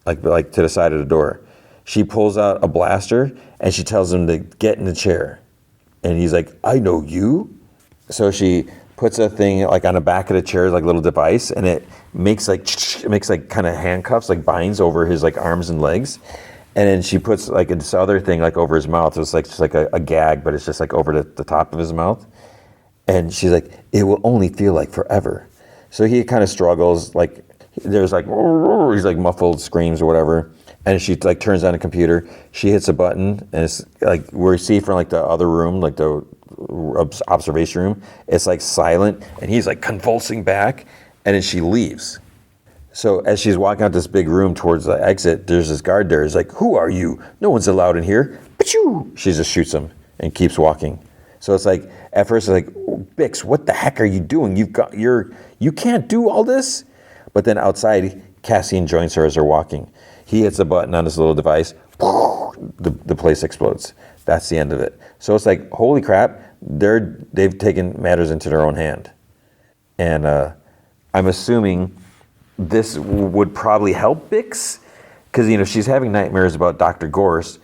[SPEAKER 2] like to the side of the door. She pulls out a blaster and she tells him to get in the chair. And he's like, "I know you." So she puts a thing like on the back of the chair, like a little device, and it makes like kind of handcuffs, like binds over his like arms and legs. And then she puts like this other thing like over his mouth. It's like just like a gag, but it's just like over the top of his mouth. And she's like, "It will only feel like forever." So he kind of struggles, like there's like he's like muffled screams or whatever. And she like turns on the computer. She hits a button, and it's like we see from like the other room, like the observation room. It's like silent, and he's like convulsing back, and then she leaves. So as she's walking out this big room towards the exit, there's this guard there. He's like, "Who are you? No one's allowed in here." Pachoo! She just shoots him and keeps walking. So it's like at first it's like, "Bix, what the heck are you doing? You can't do all this." But then outside, Cassian joins her as they're walking. He hits a button on this little device. The place explodes. That's the end of it. So it's like, holy crap, they've taken matters into their own hand. And I'm assuming this would probably help Bix, because she's having nightmares about Dr. Gorse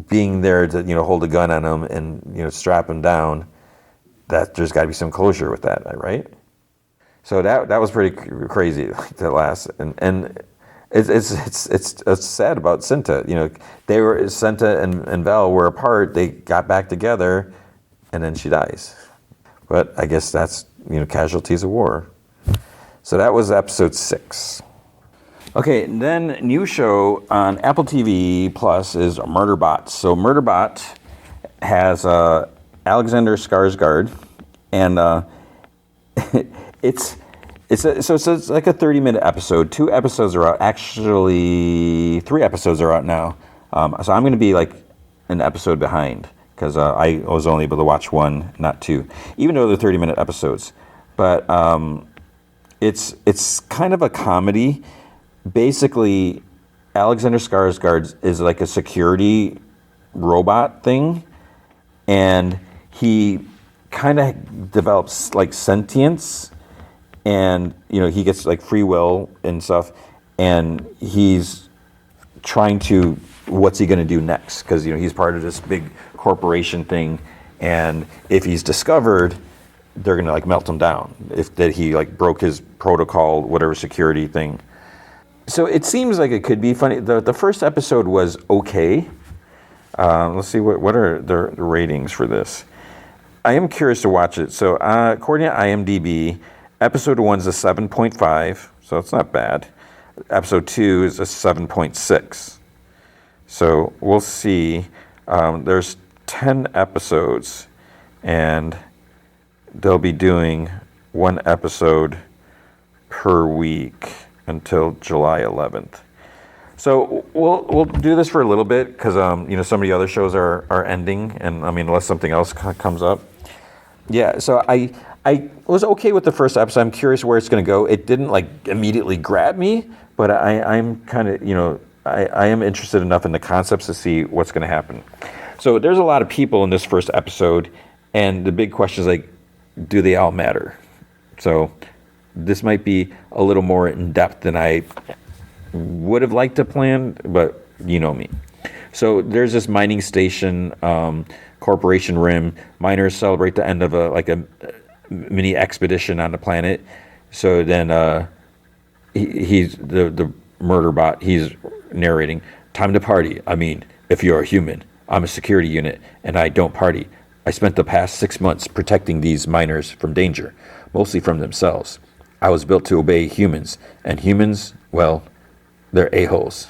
[SPEAKER 2] being there to hold a gun on him and strap him down. That there's got to be some closure with that, right? So that was pretty crazy, like that last and. It's sad about Cinta. They were Cinta and Val were apart. They got back together, and then she dies. But I guess that's casualties of war. So that was episode 6. Okay, then new show on Apple TV Plus is Murderbot. So Murderbot has Alexander Skarsgård, and it's like a 30-minute episode. 2 episodes are out. Actually, 3 episodes are out now. So I'm going to be like an episode behind because I was only able to watch 1, not 2, even though they're 30-minute episodes. But it's kind of a comedy. Basically, Alexander Skarsgård is like a security robot thing, and he kind of develops like sentience. And he gets like free will and stuff, and he's trying to, what's he going to do next? Because he's part of this big corporation thing, and if he's discovered, they're going to like melt him down. If that he like broke his protocol, whatever security thing. So it seems like it could be funny. The first episode was okay. Let's see what are the ratings for this. I am curious to watch it. So according to IMDb. Episode 1 is a 7.5, so it's not bad. Episode 2 is a 7.6. So we'll see. There's 10 episodes, and they'll be doing 1 episode per week until July 11th.
[SPEAKER 1] So we'll do this for a little bit because some of the other shows are ending, and I mean unless something else comes up. Yeah. So I was okay with the first episode. I'm curious where it's going to go. It didn't like immediately grab me, but I'm kind of I am interested enough in the concepts to see what's going to happen. So there's a lot of people in this first episode, and the big question is like, do they all matter? So this might be a little more in depth than I would have liked to plan, but you know me. So there's this mining station, Corporation Rim. Miners celebrate the end of a mini expedition on the planet. So then he's the Murderbot. He's narrating, "Time to party. I mean, if you're a human, I'm a security unit, and I don't party. I spent the past 6 months protecting these miners from danger, mostly from themselves. I was built to obey humans, and humans, well, they're a-holes."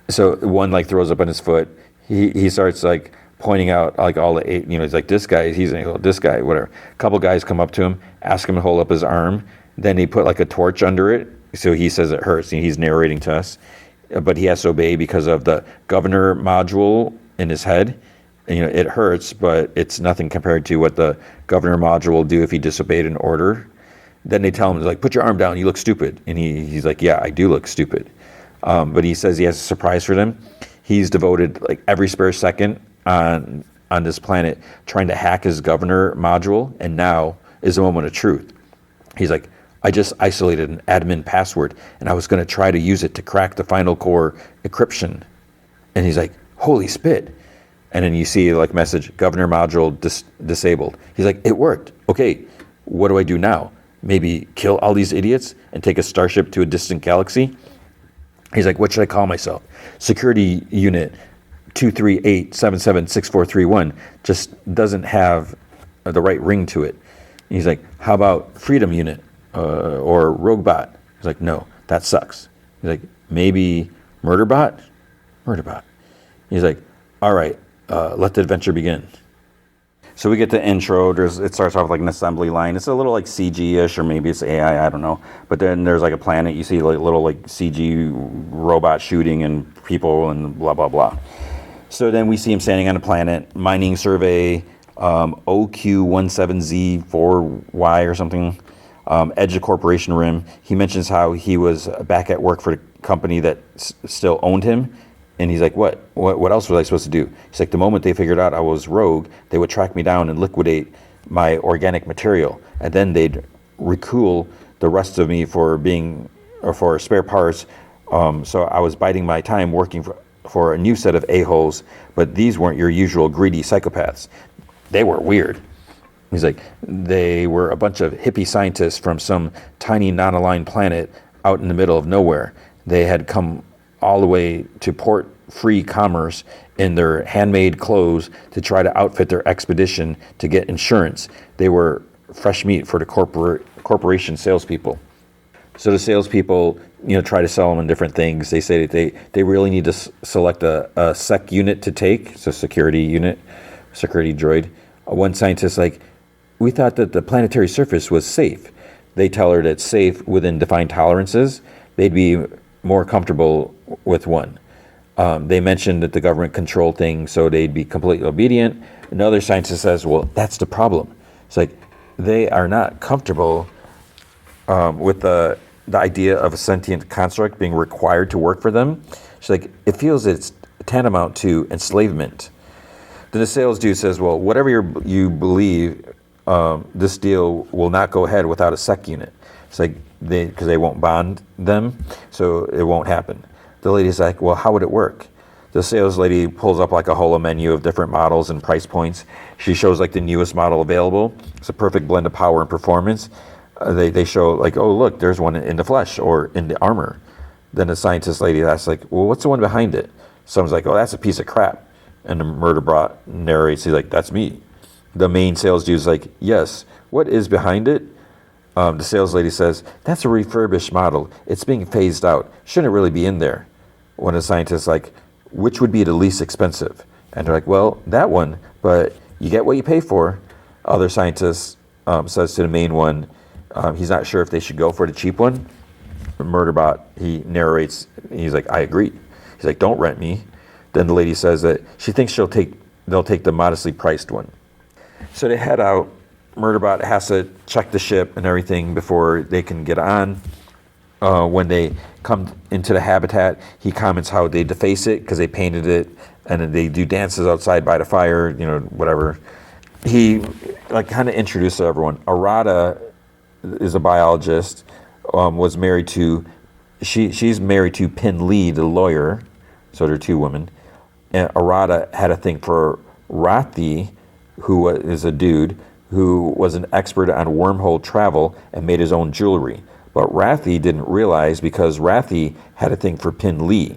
[SPEAKER 1] So one like throws up on his foot. He starts like pointing out like all the he's like, this guy, he's an a-hole, this guy, whatever. A couple guys come up to him, ask him to hold up his arm. Then they put like a torch under it, so he says it hurts, and he's narrating to us. But he has to obey because of the governor module in his head. And, it hurts, but it's nothing compared to what the governor module will do if he disobeyed an order. Then they tell him, like, put your arm down, you look stupid. And he's like, yeah, I do look stupid. But he says he has a surprise for them. He's devoted like every spare second on this planet trying to hack his governor module, and now is the moment of truth. He's like, I just isolated an admin password, and I was going to try to use it to crack the final core encryption. And he's like, holy spit. And then you see like message, governor module disabled. He's like, it worked. Okay, what do I do now? Maybe kill all these idiots and take a starship to a distant galaxy? He's like, what should I call myself? Security unit 238776431 just doesn't have the right ring to it. And he's like, how about freedom unit or roguebot? He's like, no, that sucks. He's like, maybe murderbot? Murderbot. He's like, all right, let the adventure begin. So we get the intro. It starts off like an assembly line. It's a little like CG-ish, or maybe it's AI, I don't know. But then there's like a planet. You see like little like CG robot shooting and people and blah, blah, blah. So then we see him standing on a planet, mining survey, OQ17Z4Y or something, edge of Corporation Rim. He mentions how he was back at work for the company that still owned him. And he's like, what else was I supposed to do? He's like, the moment they figured out I was rogue, they would track me down and liquidate my organic material. And then they'd recool the rest of me for spare parts. So I was biding my time working for a new set of a-holes, but these weren't your usual greedy psychopaths. They were weird. He's like, they were a bunch of hippie scientists from some tiny non-aligned planet out in the middle of nowhere. They had come all the way to port free commerce in their handmade clothes to try to outfit their expedition to get insurance. They were fresh meat for the corporation salespeople. So the salespeople, try to sell them on different things. They say that they really need to select a sec unit to take, so security droid. One scientist like, we thought that the planetary surface was safe. They tell her that it's safe within defined tolerances. They'd be more comfortable with one. They mentioned that the government controlled things, so they'd be completely obedient. Another scientist says, well, that's the problem. It's like, they are not comfortable with the idea of a sentient construct being required to work for them. She's like, it feels it's tantamount to enslavement. Then the sales dude says, well, whatever you believe, this deal will not go ahead without a sec unit. It's like, because they won't bond them, so it won't happen. The lady's like, well, how would it work? The sales lady pulls up like a whole menu of different models and price points. She shows like the newest model available. It's a perfect blend of power and performance. They show like, oh, look, there's one in the flesh or in the armor. Then the scientist lady asks like, well, what's the one behind it? Someone's like, oh, that's a piece of crap. And the Murderbot narrates, he's like, that's me. The main sales dude's like, yes, what is behind it? The sales lady says, that's a refurbished model. It's being phased out. Shouldn't really be in there. One of the scientists like, which would be the least expensive? And they're like, well, that one, but you get what you pay for. Other scientist says to the main one, he's not sure if they should go for the cheap one. Murderbot, he narrates, he's like, I agree.
[SPEAKER 2] He's like, don't rent me. Then the lady says that she thinks they'll take the modestly priced one. So they head out. Murderbot has to check the ship and everything before they can get on. When they come into the habitat, he comments how they deface it because they painted it, and then they do dances outside by the fire, whatever. He kind of introduces everyone. Arata is a biologist, was married to, she's married to Pin Lee, the lawyer, so they're two women. And Arata had a thing for Rathi, who is a dude who was an expert on wormhole travel and made his own jewelry. But Rathi didn't realize because Rathi had a thing for Pin Lee.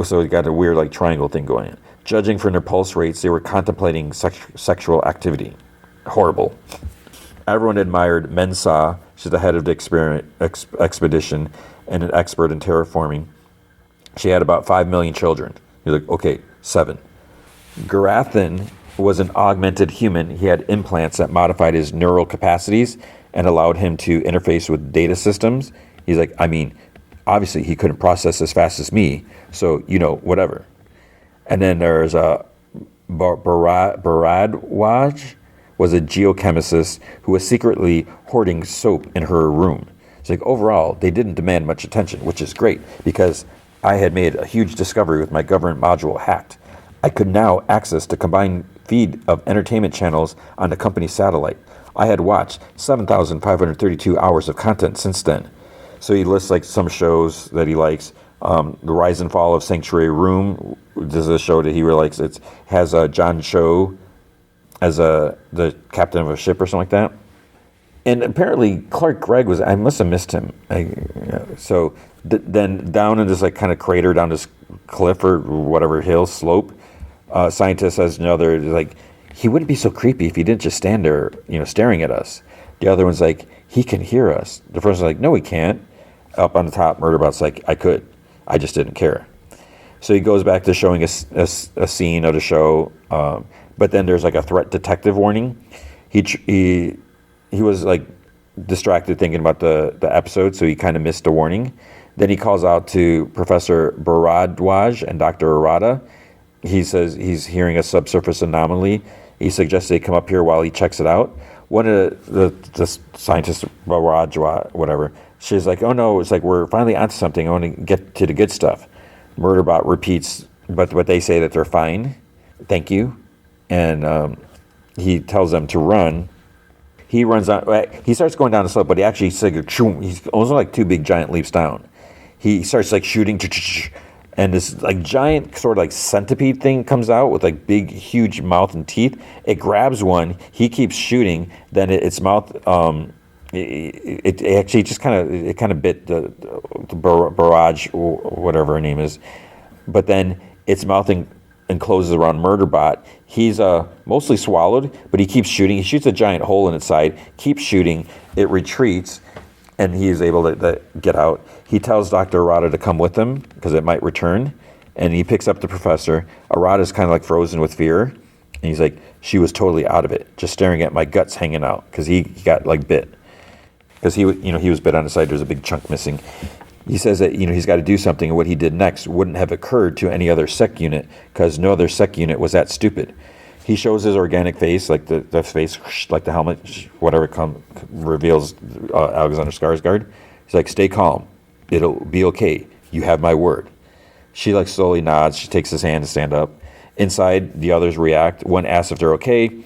[SPEAKER 2] So he got a weird triangle thing going on. Judging from their pulse rates, they were contemplating sexual activity. Horrible. Everyone admired Mensa. She's the head of the expedition and an expert in terraforming. She had about 5 million children. You're like, okay, 7. Garathan was an augmented human. He had implants that modified his neural capacities and allowed him to interface with data systems. He's like, obviously he couldn't process as fast as me, so, whatever. And then there's Baradwaj, was a geochemist who was secretly hoarding soap in her room. It's like, overall, they didn't demand much attention, which is great, because I had made a huge discovery with my government module hacked. I could now access the combined feed of entertainment channels on the company's satellite. I had watched 7,532 hours of content since then. So he lists some shows that he likes. The Rise and Fall of Sanctuary Room. This is a show that he really likes. It has John Cho as the captain of a ship or something like that. And apparently Clark Gregg I must have missed him. Then down in this kind of crater down this cliff or whatever hill slope, scientist says another, he wouldn't be so creepy if he didn't just stand there, staring at us. The other one's like, he can hear us. The first one's like, no, he can't. Up on the top, Murderbot's like, I could. I just didn't care. So he goes back to showing a scene of the show, but then there's a threat detective warning. He was distracted thinking about the episode, so he kind of missed the warning. Then he calls out to Professor Baradwaj and Dr. Arata. He says he's hearing a subsurface anomaly. He suggests they come up here while he checks it out. One of the scientists, Baradwaj, whatever, she's like, oh no, it's we're finally onto something. I want to get to the good stuff. Murderbot repeats, but they say that they're fine. Thank you. And he tells them to run. He runs on. He starts going down the slope, but he actually he's almost 2 big giant leaps down. He starts shooting, and this giant sort of centipede thing comes out with big huge mouth and teeth. It grabs one. He keeps shooting. Then its mouth. It actually just kind of bit the barrage, whatever her name is, but then its mouth encloses around Murderbot. He's mostly swallowed, but he keeps shooting. He shoots a giant hole in its side, keeps shooting. It retreats, and he is able to get out. He tells Dr. Arata to come with him because it might return, and he picks up the professor. Arata's kind of frozen with fear, and he's like, she was totally out of it, just staring at my guts hanging out because he got bit. Because he was bit on the side. There's a big chunk missing. He says that he's got to do something, and what he did next wouldn't have occurred to any other sec unit because no other sec unit was that stupid. He shows his organic face, the face, the helmet, whatever reveals Alexander Skarsgård. He's like, stay calm. It'll be okay. You have my word. She slowly nods. She takes his hand to stand up. Inside, the others react. One asks if they're okay.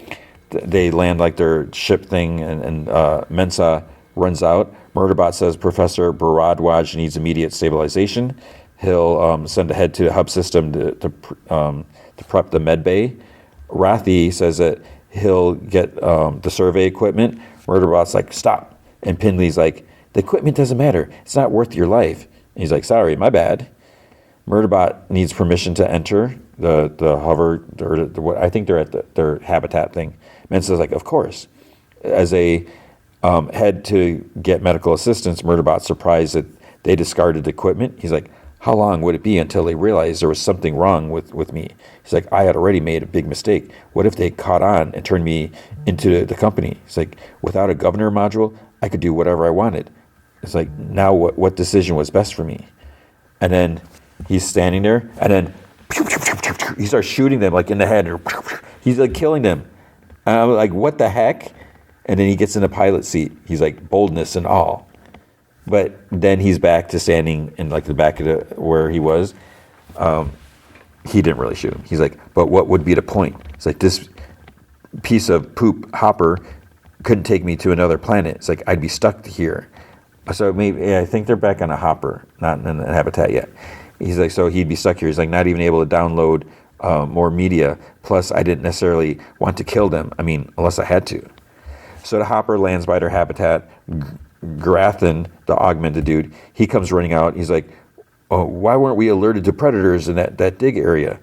[SPEAKER 2] They land their ship thing, and Mensa runs out. Murderbot says Professor Baradwaj needs immediate stabilization. He'll send ahead to the hub system to prep the med bay. Rathi says that he'll get the survey equipment. Murderbot's like, stop. And Pinley's like, the equipment doesn't matter. It's not worth your life. And he's like, sorry, my bad. Murderbot needs permission to enter the hover, or I think they're at their habitat thing. Mensa's like, of course. As a head to get medical assistance, Murderbot's surprised that they discarded equipment. He's like, how long would it be until they realized there was something wrong with me? He's like, I had already made a big mistake. What if they caught on and turned me into the company? He's like, without a governor module, I could do whatever I wanted. It's like, now what decision was best for me? And then He's standing there, and then he starts shooting them like in the head. He's like killing them. And I'm like, what the heck? And then he gets in the pilot seat. He's like, boldness and all. But then he's back to standing in like the back of where he was. He didn't really shoot him. He's like, but what would be the point? It's like, this piece of poop hopper couldn't take me to another planet. It's like, I'd be stuck here. So maybe, I think they're back on a hopper, not in a habitat yet. He's like, so he'd be stuck here. He's like, not even able to download more media. Plus, I didn't necessarily want to kill them. I mean, unless I had to. So the hopper lands by their habitat. Grathan, the augmented dude, he comes running out. He's like, oh, why weren't we alerted to predators in that dig area?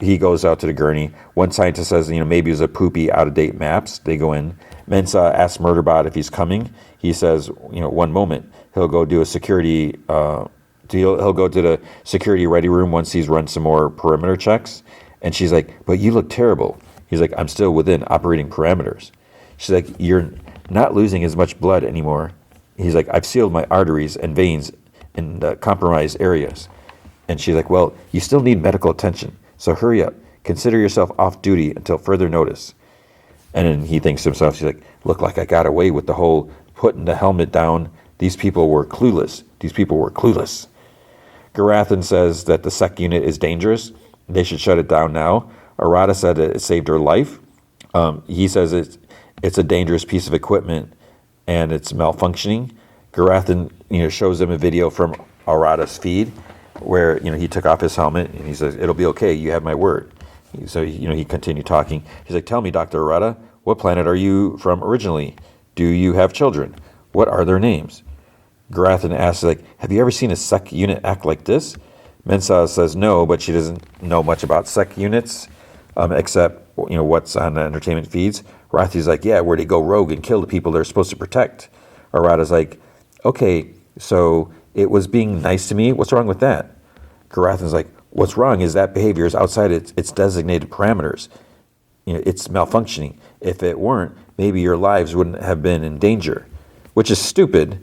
[SPEAKER 2] He goes out to the gurney. One scientist says, maybe it was a poopy, out-of-date maps. They go in. Mensa asks Murderbot if he's coming. He says, one moment. He'll go do a security, he'll go to the security ready room once he's run some more perimeter checks. And she's like, but you look terrible. He's like, I'm still within operating parameters. She's like, you're not losing as much blood anymore. He's like, I've sealed my arteries and veins in the compromised areas. And she's like, well, you still need medical attention. So hurry up. Consider yourself off duty until further notice. And then he thinks to himself, he's like, look like I got away with the whole putting the helmet down. These people were clueless. Garathan says that the sec unit is dangerous. They should shut it down now. Arata said that it saved her life. He says it's a dangerous piece of equipment and it's malfunctioning. Garathan, shows them a video from Arata's feed where, he took off his helmet and he says, it'll be okay. You have my word. So, he continued talking. He's like, tell me, Dr. Arata, what planet are you from originally? Do you have children? What are their names? Garathan asks, like, have you ever seen a sec unit act like this? Mensa says no, but she doesn't know much about sec units, except, what's on the entertainment feeds. Rathi's like, yeah, where they go rogue and kill the people they're supposed to protect. Arata's like, okay, so it was being nice to me. What's wrong with that? Garathan's like, what's wrong is that behavior is outside its designated parameters. It's malfunctioning. If it weren't, maybe your lives wouldn't have been in danger, which is stupid.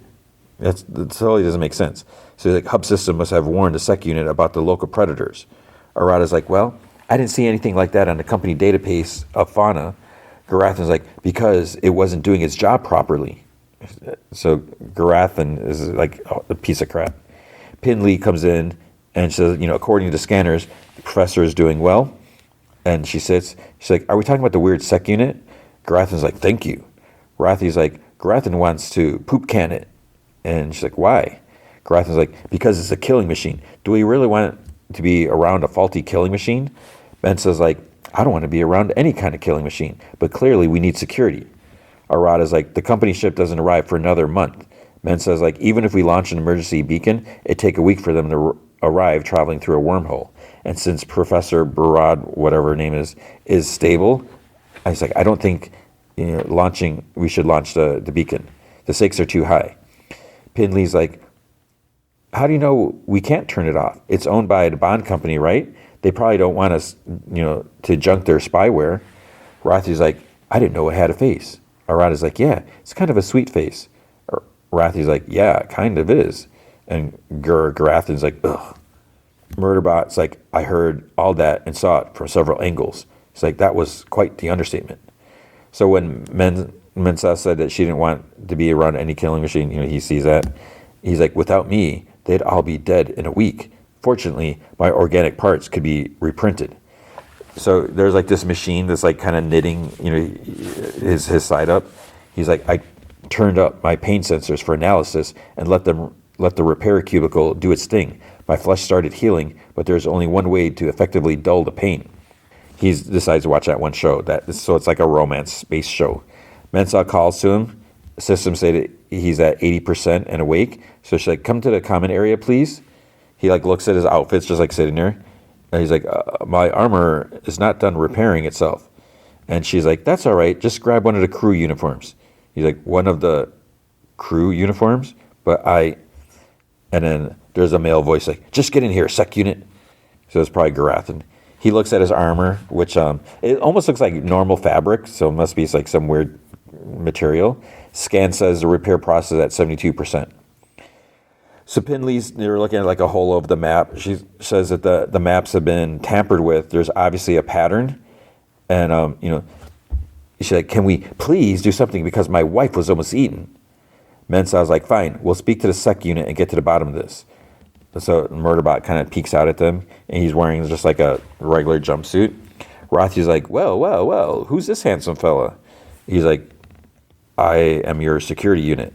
[SPEAKER 2] That totally doesn't make sense. So like, hub system must have warned the sec unit about the local predators. Arata's like, well, I didn't see anything like that on the company database of fauna. Garathan's like, because it wasn't doing its job properly. So Garathan is like a piece of crap. Pinley comes in and says, according to the scanners, the professor is doing well. And she sits. She's like, are we talking about the weird sec unit? Garathan's like, thank you. Rathi's like, Garathan wants to poop can it. And she's like, why? Garathan's like, because it's a killing machine. Do we really want to be around a faulty killing machine? Mensa's like, I don't want to be around any kind of killing machine, but clearly we need security. Arata's like, the company ship doesn't arrive for another month. Mensa's like, even if we launch an emergency beacon, it'd take a week for them to arrive traveling through a wormhole. And since Professor Barad, whatever her name is stable, I was like, I don't think we should launch the beacon. The stakes are too high. Pinley's like, how do you know we can't turn it off? It's owned by the bond company, right? They probably don't want us, to junk their spyware. Rathi's like, I didn't know it had a face. Arata's like, yeah, it's kind of a sweet face. Rathi's like, yeah, it kind of is. And Garathan's like, ugh. Murderbot's like, I heard all that and saw it from several angles. It's like, that was quite the understatement. So when Mensa said that she didn't want to be around any killing machine, he sees that. He's like, without me, they'd all be dead in a week. Fortunately, my organic parts could be reprinted. So there's like this machine that's like kind of knitting, his side up. He's like, I turned up my pain sensors for analysis and let the repair cubicle do its thing. My flesh started healing, but there's only one way to effectively dull the pain. He decides to watch that one show. So it's like a romance-based show. Mensa calls to him. Systems say that he's at 80% and awake. So she's like, come to the common area, please. He like looks at his outfits just like sitting there. And he's like, my armor is not done repairing itself. And she's like, that's all right. Just grab one of the crew uniforms. He's like, one of the crew uniforms? And then there's a male voice like, just get in here, sec unit. So it's probably Garathan. He looks at his armor, which it almost looks like normal fabric. So it must be like some weird material. Scan says the repair process at 72%. So they're looking at like a hole of the map. She says that the maps have been tampered with. There's obviously a pattern. And, she's like, can we please do something because my wife was almost eaten? Mensah's like, fine, we'll speak to the sec unit and get to the bottom of this. So Murderbot kind of peeks out at them, and he's wearing just like a regular jumpsuit. Rothy's like, well, who's this handsome fella? He's like, I am your security unit.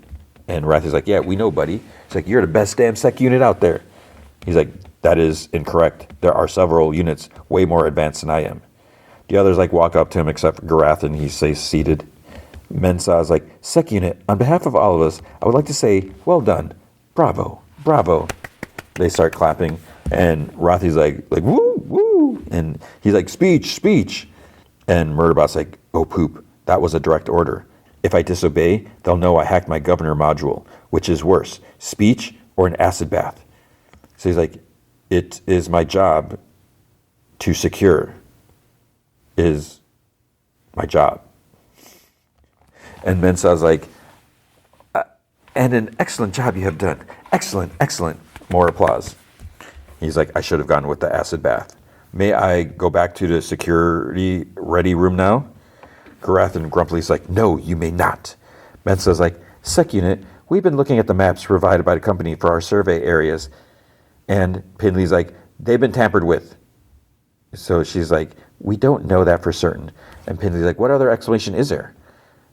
[SPEAKER 2] And Rothy's like, yeah, we know, buddy. He's like, you're the best damn sec unit out there. He's like, that is incorrect. There are several units way more advanced than I am. The others like walk up to him except for Garath, and he stays seated. Mensah's like, sec unit, on behalf of all of us, I would like to say, well done. Bravo. They start clapping, and Rothy's like woo, and he's like, speech. And Murderbot's like, oh poop, that was a direct order. If I disobey, they'll know I hacked my governor module, which is worse, speech or an acid bath. So he's like, it is my job to secure is my job. And Mensah's like, and an excellent job you have done. Excellent. More applause. He's like, I should have gone with the acid bath. May I go back to the security ready room now? Garath and Grumpy's like, no, you may not. Mensah's like, sec unit, we've been looking at the maps provided by the company for our survey areas. And Pinley's like, they've been tampered with. So she's like, we don't know that for certain. And Pinley's like, what other explanation is there?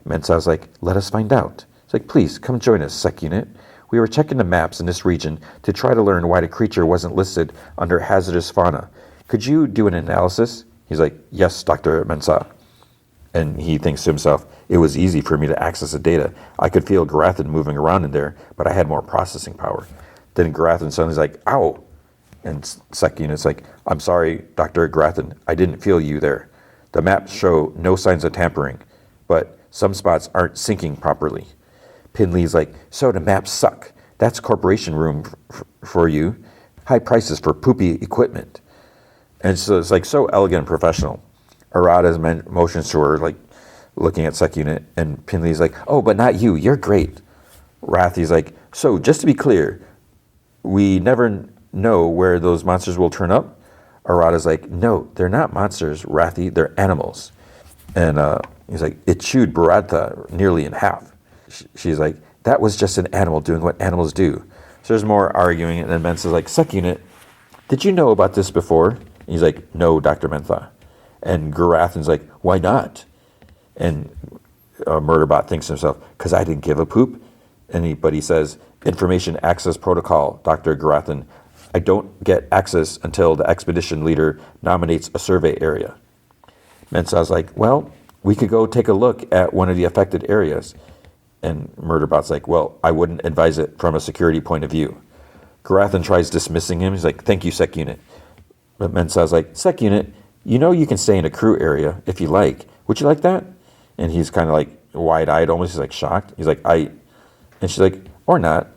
[SPEAKER 2] Mensah's like, let us find out. It's like, please, come join us, sec unit. We were checking the maps in this region to try to learn why the creature wasn't listed under hazardous fauna. Could you do an analysis? He's like, yes, Dr. Mensah. And he thinks to himself, it was easy for me to access the data. I could feel Garathan moving around in there, but I had more processing power. Then Garathan suddenly's like, ow. And sec unit's like, I'm sorry, Dr. Garathan, I didn't feel you there. The maps show no signs of tampering, but some spots aren't syncing properly. Pinley's like, so the maps suck. That's corporation room for you. High prices for poopy equipment. And so it's like so elegant and professional. Arata's motions to her, like looking at sec unit, and Pinley's like, oh, but not you. You're great. Rathy's like, so just to be clear, we never know where those monsters will turn up. Arata's like, no, they're not monsters, Rathy. They're animals. And he's like, it chewed Baratha nearly in half. She's like, that was just an animal doing what animals do. So there's more arguing, and then Mensah's like, sec unit, did you know about this before? And he's like, no, Dr. Mensah. And Garathan's like, why not? And Murderbot thinks to himself, because I didn't give a poop. But he says, information access protocol, Dr. Garathan. I don't get access until the expedition leader nominates a survey area. Mensah's like, well, we could go take a look at one of the affected areas. And Murderbot's like, well, I wouldn't advise it from a security point of view. Garathan tries dismissing him. He's like, thank you, sec unit. But Mensah's like, sec unit, you know you can stay in a crew area if you like. Would you like that? And he's kind of like wide-eyed, almost. He's like shocked. He's like, And she's like, or not.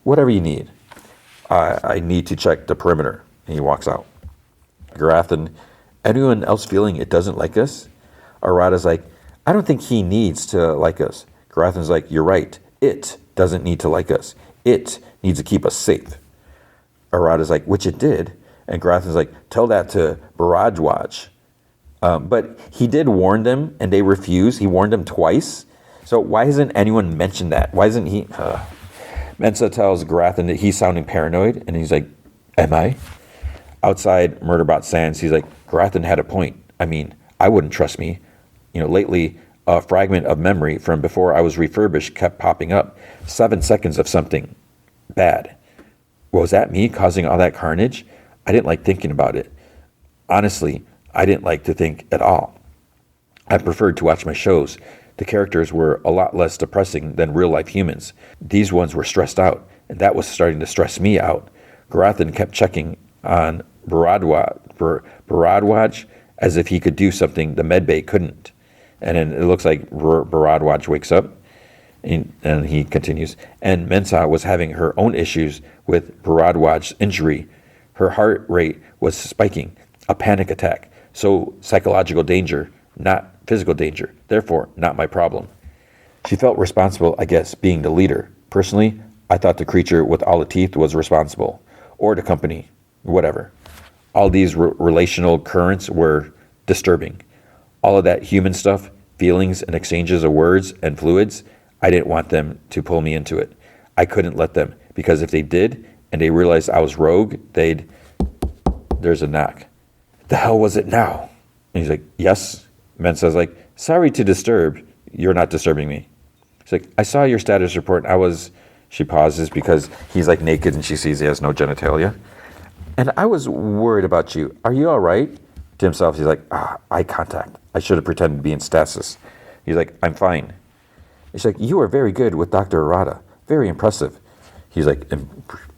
[SPEAKER 2] Whatever you need. I need to check the perimeter. And he walks out. Garathan, anyone else feeling it doesn't like us? Arata's like, I don't think he needs to like us. Garathan's like, you're right. It doesn't need to like us. It needs to keep us safe. Arata's like, which it did. And Garathan's like, tell that to Baradwaj. But he did warn them, and they refused. He warned them twice. So why hasn't anyone mentioned that? Why isn't he? Mensah tells Garathan that he's sounding paranoid, and he's like, am I? Outside Murderbot stands, he's like, Garathan had a point. I mean, I wouldn't trust me. Lately, a fragment of memory from before I was refurbished kept popping up. 7 seconds of something bad. Was that me causing all that carnage? I didn't like thinking about it. Honestly, I didn't like to think at all. I preferred to watch my shows. The characters were a lot less depressing than real-life humans. These ones were stressed out, and that was starting to stress me out. Garathan kept checking on Baradwaj as if he could do something the medbay couldn't. And then it looks like Baradwaj wakes up, and he continues. And Mensah was having her own issues with Baradwaj's injury. Her heart rate was spiking, a panic attack. So psychological danger, not physical danger. Therefore, not my problem. She felt responsible, I guess, being the leader. Personally, I thought the creature with all the teeth was responsible, or the company, whatever. All these relational currents were disturbing. All of that human stuff, feelings and exchanges of words and fluids, I didn't want them to pull me into it. I couldn't let them, because if they did, and they realized I was rogue, there's a knock. The hell was it now? And he's like, yes. Mensa's like, sorry to disturb. You're not disturbing me. She's like, I saw your status report. She pauses because he's like naked and she sees he has no genitalia. And I was worried about you. Are you all right? To himself, he's like, eye contact. I should have pretended to be in stasis. He's like, I'm fine. She's like, you are very good with Dr. Arata. Very impressive. He's like,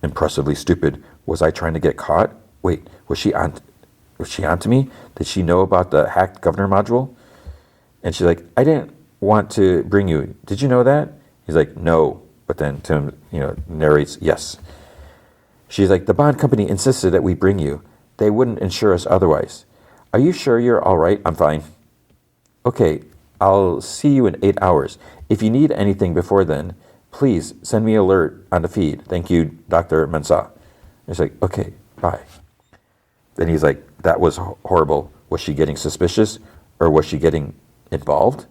[SPEAKER 2] impressively stupid. Was I trying to get caught? Wait, was she onto me? Did she know about the hacked governor module? And she's like, I didn't want to bring you. Did you know that? He's like, no. But then Tim, narrates, yes. She's like, the bond company insisted that we bring you. They wouldn't insure us otherwise. Are you sure you're all right? I'm fine. Okay, I'll see you in 8 hours. If you need anything before then, please send me an alert on the feed. Thank you, Dr. Mensa. He's like, okay, bye. Then he's like, that was horrible. Was she getting suspicious or was she getting involved?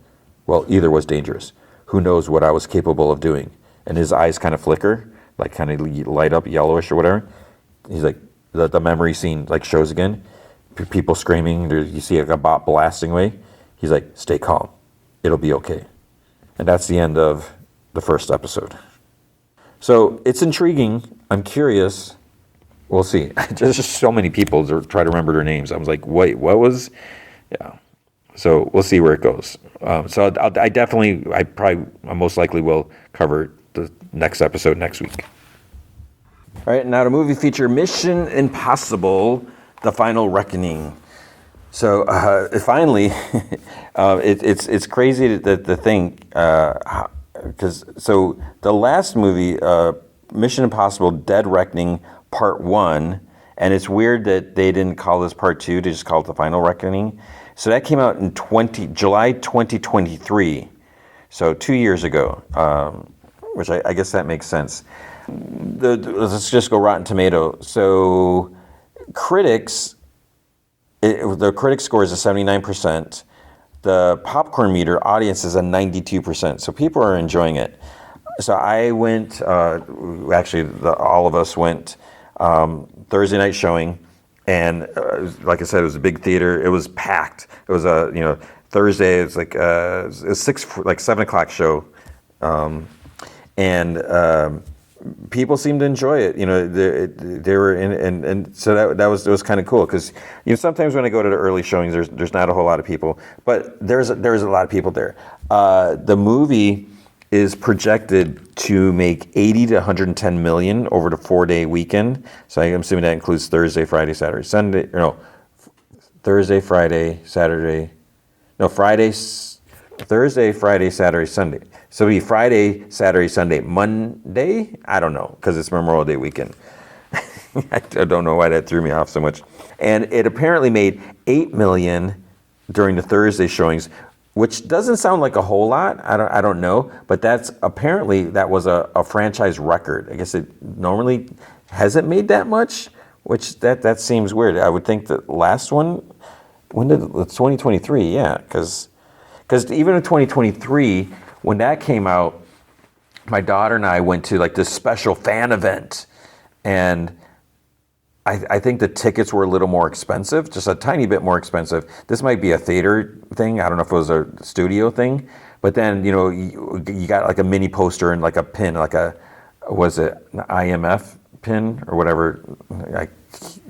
[SPEAKER 2] Well, either was dangerous. Who knows what I was capable of doing? And his eyes kind of flicker, like kind of light up yellowish or whatever. He's like, the memory scene like shows again. People screaming. You see like a bot blasting away. He's like, stay calm. It'll be okay. And that's the end of the first episode. So it's intriguing. I'm curious. We'll see. There's just so many people to try to remember their names. I was like, wait, what was? Yeah. So we'll see where it goes. I most likely will cover the next episode next week. All right, now the movie feature Mission Impossible: The Final Reckoning. So finally, it's crazy that the thing because the last movie, Mission Impossible: Dead Reckoning Part 1, and it's weird that they didn't call this Part 2; they just called it The Final Reckoning. So that came out in July 2023, so 2 years ago, which I guess that makes sense. Let's just go Rotten Tomato. So critics, the critic score is a 79%. The popcorn meter audience is a 92%. So people are enjoying it. So I went, all of us went Thursday night showing. And like I said, it was a big theater. It was packed. It was Thursday. It was like a 7:00 show, and people seemed to enjoy it. They were in, and so that was kind of cool because sometimes when I go to the early showings, there's not a whole lot of people, but there's a lot of people there. The movie is projected to make 80 to 110 million over the 4-day weekend. So I'm assuming that includes Thursday, Friday, Saturday, Sunday. Thursday, Friday, Saturday. No, Thursday, Friday, Saturday, Sunday. So it'll be Friday, Saturday, Sunday, Monday. I don't know because it's Memorial Day weekend. I don't know why that threw me off so much. And it apparently made 8 million during the Thursday showings, which doesn't sound like a whole lot. I don't know, but that was a franchise record. I guess it normally hasn't made that much, which that seems weird. I would think that last one, it's 2023, yeah, because even in 2023, when that came out, my daughter and I went to like this special fan event, and I think the tickets were a little more expensive, just a tiny bit more expensive. This might be a theater thing. I don't know if it was a studio thing. But then, you got like a mini poster and like a pin, was it an IMF pin or whatever? I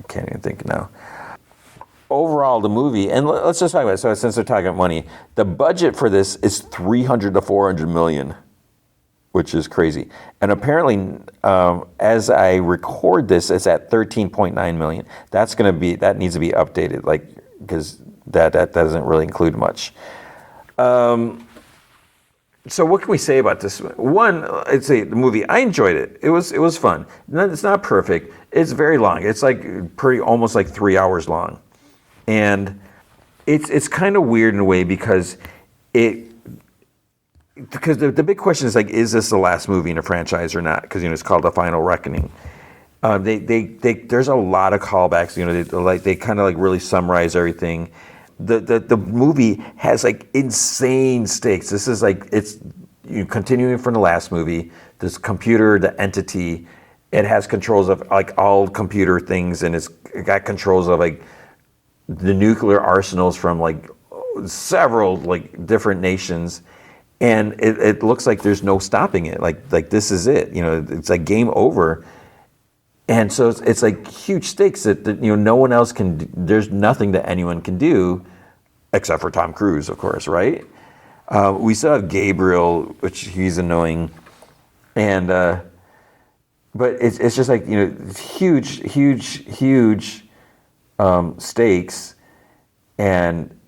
[SPEAKER 2] can't even think now. Overall, the movie, and let's just talk about it. So since they're talking about money, the budget for this is 300 to 400 million. Which is crazy. And apparently, as I record this, it's at 13.9 million. That needs to be updated, because that doesn't really include much. So what can we say about this? One, I'd say the movie, I enjoyed it. It was fun. It's not perfect. It's very long. It's almost like 3 hours long. And it's kind of weird in a way because
[SPEAKER 1] because the big question is like, is this the last movie in a franchise or not? Because it's called The Final Reckoning. There's a lot of callbacks. They kind of like really summarize everything. The movie has like insane stakes. This is like it's continuing from the last movie. This computer, the entity, it has controls of like all computer things, and it's got controls of like the nuclear arsenals from like several like different nations, and it looks like there's no stopping it. Like this is it. It's like game over. And so it's like huge stakes that no one else can. There's nothing that anyone can do, except for Tom Cruise, of course, right? We still have Gabriel, which he's annoying, and but it's just like huge stakes, and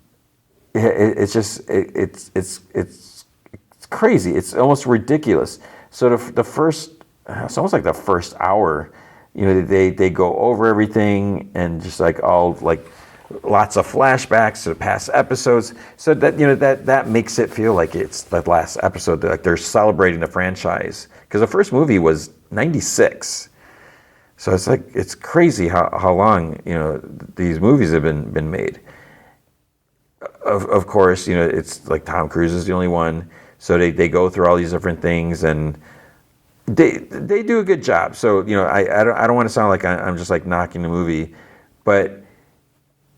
[SPEAKER 1] it's crazy. It's almost ridiculous. So the first, it's almost like the first hour. They go over everything and just like all like lots of flashbacks to the past episodes. So that makes it feel like it's the last episode. Like they're celebrating the franchise because the first movie was '96. So it's like it's crazy how long these movies have been made. Of course, it's like Tom Cruise is the only one. So they go through all these different things and. They do a good job. So I don't want to sound like I'm just like knocking the movie, but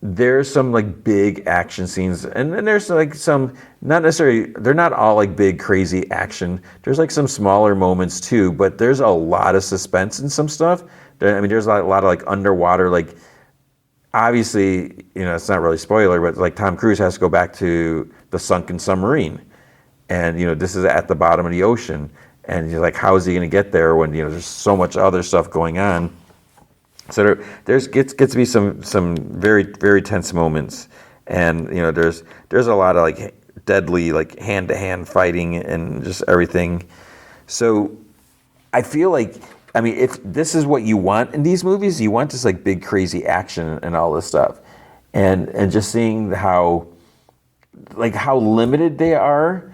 [SPEAKER 1] there's some like big action scenes, and then there's like some not necessarily. They're not all like big crazy action. There's like some smaller moments too, but there's a lot of suspense in some stuff. There's a lot of like underwater like. Obviously, it's not really spoiler, but like Tom Cruise has to go back to the sunken submarine, and this is at the bottom of the ocean. And you're like, how is he going to get there when there's so much other stuff going on? So there's gets to be some very very tense moments, and there's a lot of like deadly like hand to hand fighting and just everything. So I feel like if this is what you want in these movies, you want this like big crazy action and all this stuff, and just seeing how limited they are.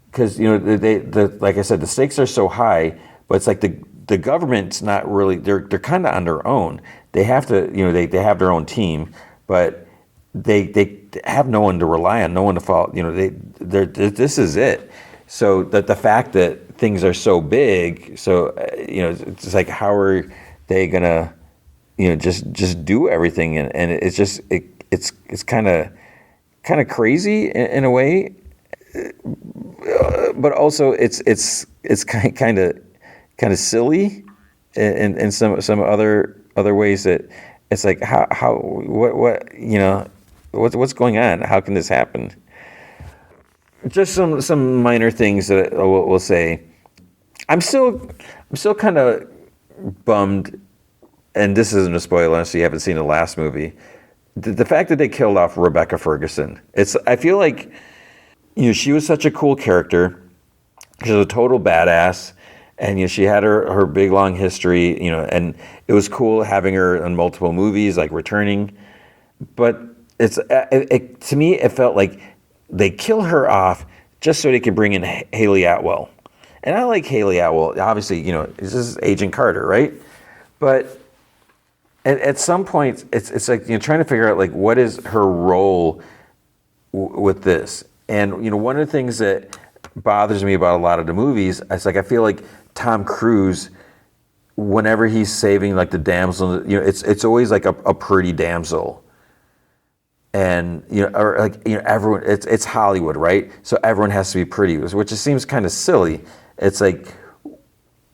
[SPEAKER 1] Because like I said, the stakes are so high, but it's like the government's not really. They're kind of on their own. They have to they have their own team, but they have no one to rely on, no one to follow. This is it. So the fact that things are so big, so it's like how are they gonna just do everything, and it's just it's kind of crazy in a way. But also it's kind of silly in some other ways that it's like what's going on? How can this happen? Just some minor things that we'll say. I'm still kind of bummed, and this isn't a spoiler unless you haven't seen the last movie. The fact that they killed off Rebecca Ferguson. I feel like. She was such a cool character. She was a total badass, and she had her big long history. And it was cool having her in multiple movies, like returning. But to me, it felt like they kill her off just so they could bring in Haley Atwell. And I like Haley Atwell. Obviously, this is Agent Carter, right? But at some point, it's like trying to figure out like what is her role with this. And one of the things that bothers me about a lot of the movies, it's like I feel like Tom Cruise, whenever he's saving like the damsel, it's always like a pretty damsel, and or like everyone, it's Hollywood, right? So everyone has to be pretty, which just seems kind of silly. It's like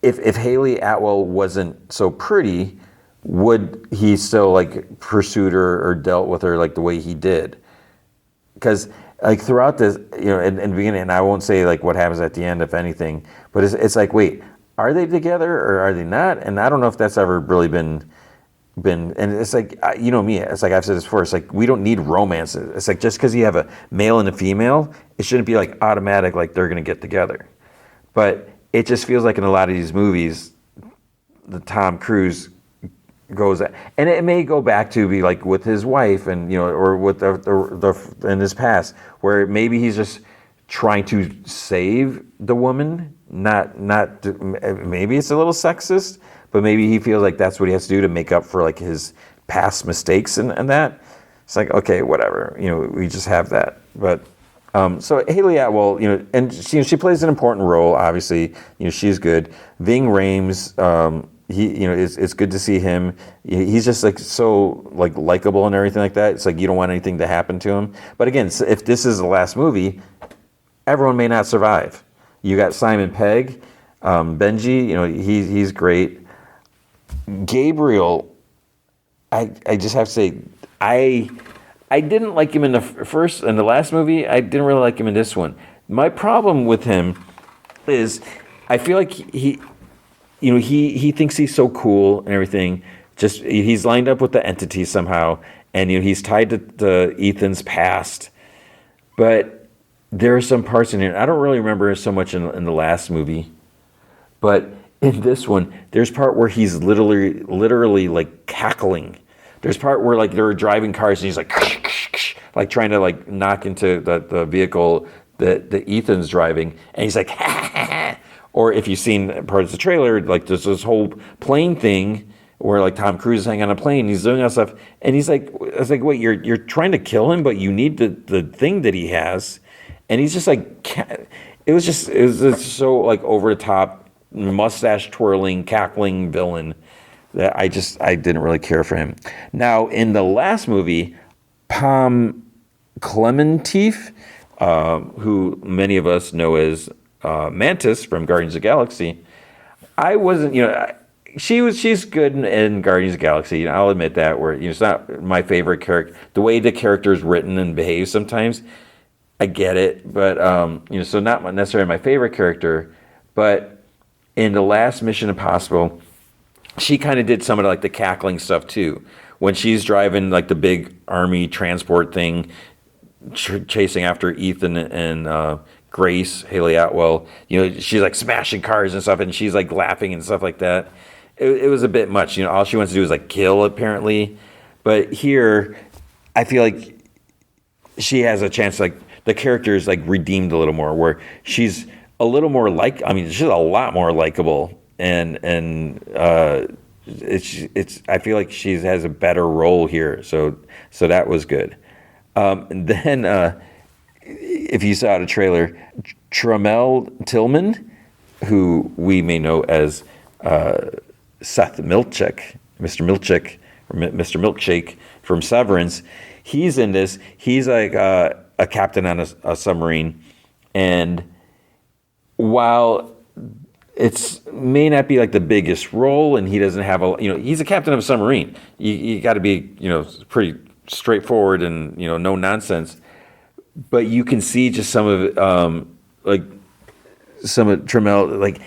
[SPEAKER 1] if Haley Atwell wasn't so pretty, would he still like pursued her or dealt with her like the way he did? Because like throughout this, in the beginning, and I won't say like what happens at the end, if anything, but it's like, wait, are they together or are they not? And I don't know if that's ever really been, and it's like, me, it's like I've said this before, it's like, we don't need romance. It's like, just because you have a male and a female, it shouldn't be like automatic, like they're going to get together. But it just feels like in a lot of these movies, the Tom Cruise goes, and it may go back to be like with his wife and or with the in his past, where maybe he's just trying to save the woman. Not maybe it's a little sexist, but maybe he feels like that's what he has to do to make up for like his past mistakes and that. It's like, okay, whatever, we just have that. But so Haley Atwell, and she plays an important role. Obviously, she's good. Ving Rhames, it's good to see him. He's just like so like likable and everything like that. It's like you don't want anything to happen to him. But again, if this is the last movie, everyone may not survive. You got Simon Pegg, Benji. He's great. Gabriel, I just have to say, I didn't like him in the last movie. I didn't really like him in this one. My problem with him is I feel like he thinks he's so cool and everything. Just he's lined up with the entity somehow, and he's tied to Ethan's past. But there are some parts in here. I don't really remember so much in the last movie, but in this one, there's part where he's literally like cackling. There's part where like they're driving cars and he's like trying to like knock into the vehicle that Ethan's driving, and he's like, or if you've seen part of the trailer, like there's this whole plane thing where like Tom Cruise is hanging on a plane, he's doing that stuff, and he's like, I was like, wait, you're trying to kill him, but you need the thing that he has, and he's just like, it was just so like over the top, mustache twirling, cackling villain that I didn't really care for him. Now in the last movie, Pom Klementif, who many of us know as Mantis from Guardians of the Galaxy, I wasn't, she's good in Guardians of the Galaxy. I'll admit that. Where it's not my favorite character. The way the character is written and behaves sometimes, I get it, but so not necessarily my favorite character. But in the last Mission Impossible, she kind of did some of the cackling stuff too. When she's driving like the big army transport thing, chasing after Ethan and Grace, Haley Atwell, she's like smashing cars and stuff, and she's like laughing and stuff like that. It was a bit much. All she wants to do is like kill, apparently. But here, I feel like she has a chance. Like the character is like redeemed a little more, where she's a little more she's a lot more likable, and it's. I feel like she has a better role here. So that was good. And then if you saw the trailer, Tramell Tillman, who we may know as Seth Milchek, Mr. Milchek, or Mr. Milkshake from Severance, he's in this. He's like a captain on a submarine, and while it's may not be like the biggest role, and he doesn't have he's a captain of a submarine. You got to be pretty straightforward and no nonsense. But you can see just some of it, like some of Tramell, like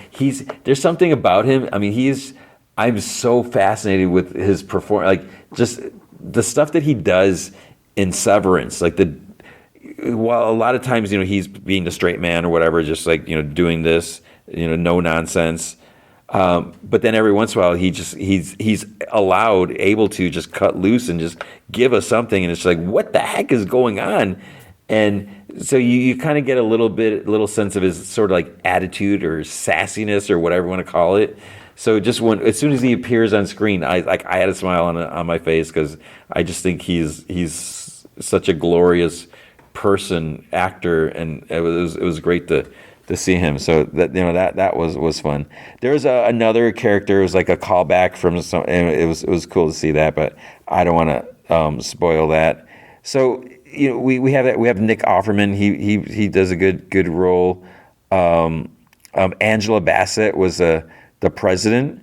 [SPEAKER 1] there's something about him. I mean, I'm so fascinated with his performance, like just the stuff that he does in Severance, like while a lot of times, he's being the straight man or whatever, just like, doing this, no nonsense. But then every once in a while, he's able to just cut loose and just give us something. And it's like, what the heck is going on? And so you kind of get a little sense of his sort of like attitude or sassiness or whatever you want to call it. So just as soon as he appears on screen, I had a smile on my face, because I just think he's such a glorious actor, and it was great to see him. So that was fun. There was another character. It was like a callback from some. And it was cool to see that, but I don't want to spoil that. So we have Nick Offerman. He does a good role. Angela Bassett was the president.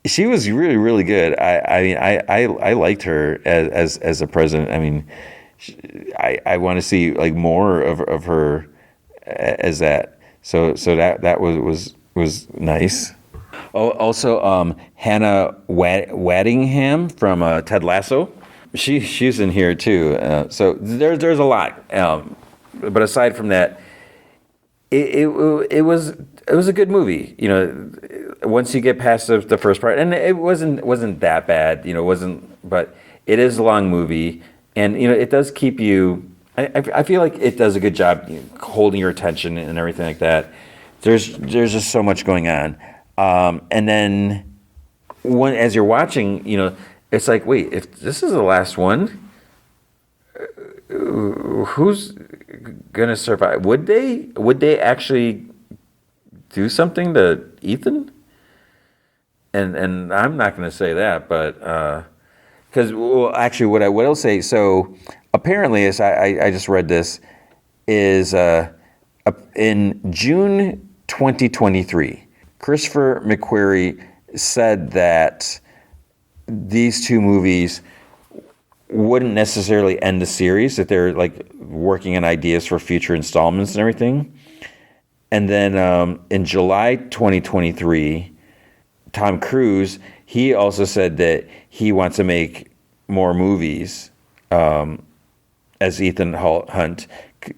[SPEAKER 1] She was really, really good. I liked her as a president. I mean, I want to see like more of her as that. So that was nice. Oh, also Hannah Waddingham from Ted Lasso. She's in here too. So there's a lot. But aside from that, it was a good movie. Once you get past the first part, and it wasn't that bad. But it is a long movie, and it does keep you. I feel like it does a good job holding your attention and everything like that. There's just so much going on. And then as you're watching, it's like, wait, if this is the last one, who's gonna survive? Would they actually do something to Ethan? And I'm not gonna say that, but because actually, what I will say. So apparently, as I just read this, is in June 2023, Christopher McQuarrie said that these two movies wouldn't necessarily end the series, that they're like working on ideas for future installments and everything. And then in July 2023, Tom Cruise, he also said that he wants to make more movies as Ethan Hunt,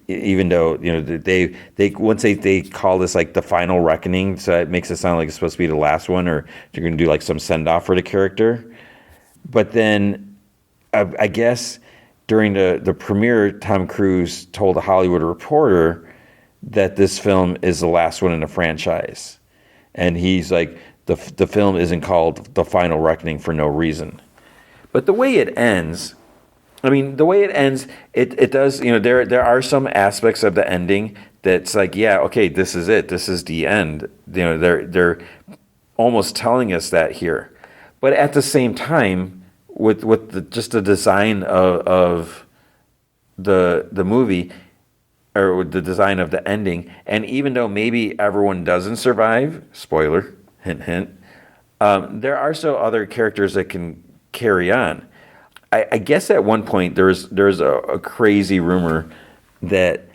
[SPEAKER 1] even though they once they call this like the final reckoning, so it makes it sound like it's supposed to be the last one, or you're going to do like some send off for the character. But then I guess during the premiere, Tom Cruise told a Hollywood Reporter that this film is the last one in the franchise, and he's like, the film isn't called The Final Reckoning for no reason. But the way it ends, it does, there are some aspects of the ending that's like, yeah, okay, this is it, this is the end. They're almost telling us that here. But at the same time, with just the design of the movie, or with the design of the ending, and even though maybe everyone doesn't survive, spoiler, hint, hint, there are still other characters that can carry on. I guess at one point there's a crazy rumor that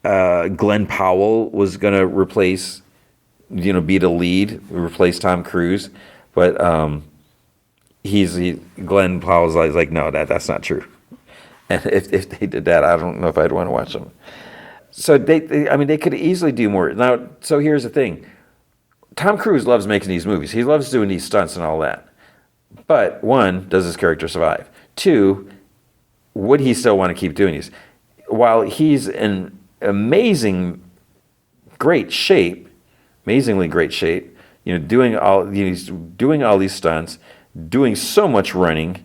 [SPEAKER 1] Glenn Powell was going to replace, be the lead, replace Tom Cruise, but Glenn Powell's like, no, that's not true. And if they did that, I don't know if I'd want to watch them. So they could easily do more. Now, so here's the thing. Tom Cruise loves making these movies. He loves doing these stunts and all that. But one, does his character survive? Two, would he still want to keep doing these? While he's in amazingly great shape, doing all these stunts, doing so much running,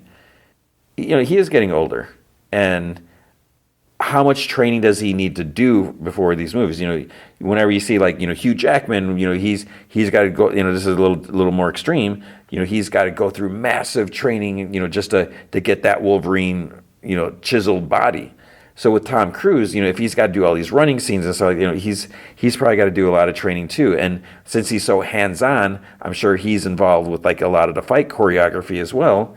[SPEAKER 1] he is getting older. And how much training does he need to do before these movies? Whenever you see like, Hugh Jackman, he's got to go, this is a little more extreme. He's got to go through massive training, just to get that Wolverine, chiseled body. So with Tom Cruise, if he's got to do all these running scenes and stuff, he's probably got to do a lot of training too. And since he's so hands-on, I'm sure he's involved with like a lot of the fight choreography as well.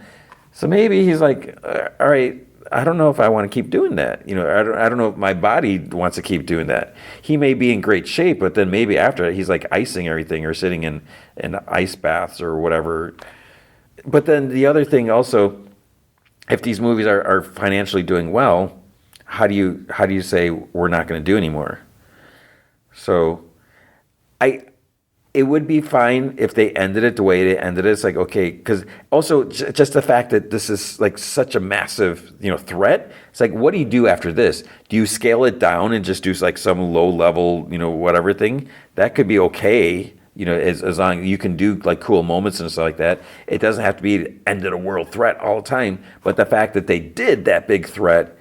[SPEAKER 1] So maybe he's like, all right, I don't know if I want to keep doing that. I don't know if my body wants to keep doing that. He may be in great shape, but then maybe after that, he's like icing everything or sitting in ice baths or whatever. But then the other thing also, if these movies are financially doing well, how do you say we're not going to do anymore? So it would be fine if they ended it the way they ended it. It's like, okay, because also just the fact that this is like such a massive, threat. It's like, what do you do after this? Do you scale it down and just do like some low level, whatever thing? That could be okay, as long as you can do like cool moments and stuff like that. It doesn't have to be the end of the world threat all the time. But the fact that they did that big threat,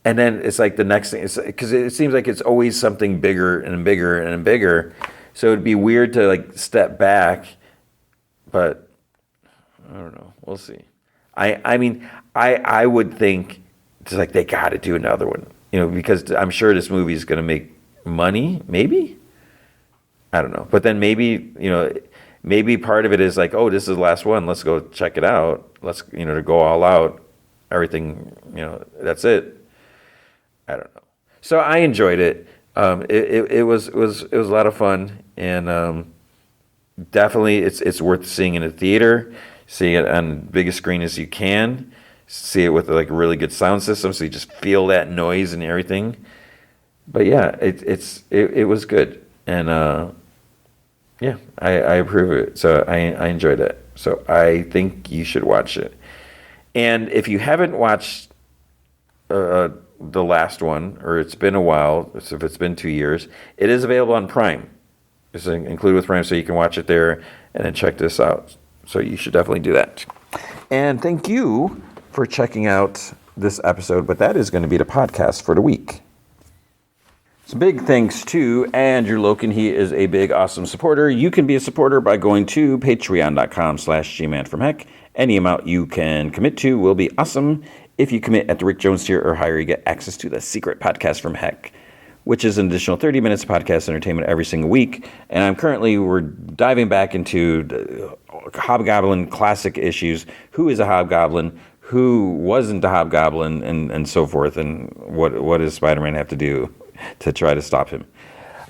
[SPEAKER 1] and then it's like the next thing, because it seems like it's always something bigger and bigger and bigger. So it'd be weird to like step back, but I don't know. We'll see. I would think it's like they got to do another one, because I'm sure this movie is going to make money. Maybe, I don't know. But then maybe maybe part of it is like, oh, this is the last one. Let's go check it out. Let's to go all out. Everything, that's it. I don't know. So I enjoyed it. It was a lot of fun, and definitely it's worth seeing in a theater, seeing it on the biggest screen as you can, see it with like a really good sound system, so you just feel that noise and everything. But yeah, it was good, and yeah, I approve of it. So I enjoyed it. So I think you should watch it. And if you haven't watched the last one, or it's been a while, so if it's been 2 years, it is available on Prime. It's included with Prime, so you can watch it there and then check this out. So you should definitely do that. And thank you for checking out this episode, but that is going to be the podcast for the week. So big thanks to Andrew Loken. He is a big, awesome supporter. You can be a supporter by going to patreon.com/gmanfromheck. Any amount you can commit to will be awesome. If you commit at the Rick Jones tier or higher, you get access to the secret podcast from Heck, which is an additional 30 minutes of podcast entertainment every single week. And we're diving back into the Hobgoblin classic issues. Who is a Hobgoblin? Who wasn't a Hobgoblin? And so forth. And what does Spider-Man have to do to try to stop him?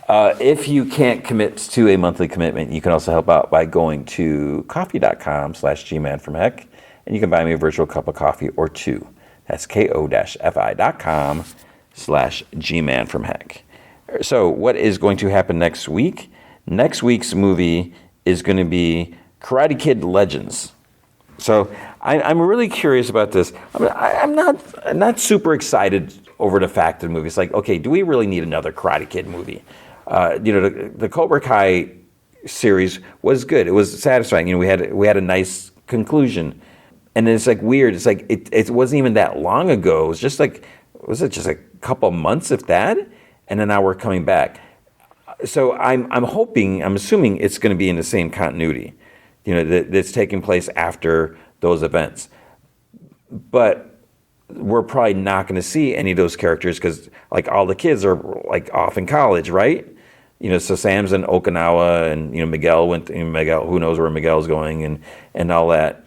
[SPEAKER 1] If you can't commit to a monthly commitment, you can also help out by going to coffee.com/gmanfromheck, and you can buy me a virtual cup of coffee or two. That's ko-fi.com/gmanfromheck. So what is going to happen next week? Next week's movie is going to be Karate Kid Legends. So I'm really curious about this. I'm not super excited over the fact of the movie. It's like, okay, do we really need another Karate Kid movie? The Cobra Kai series was good. It was satisfying. We had a nice conclusion. And it's like weird. It's like it wasn't even that long ago. It was just like, was it just a couple months, if that? And then now we're coming back. So I'm assuming it's going to be in the same continuity, that's taking place after those events. But we're probably not going to see any of those characters because like all the kids are like off in college, right? So Sam's in Okinawa, and Miguel who knows where Miguel's going, and all that.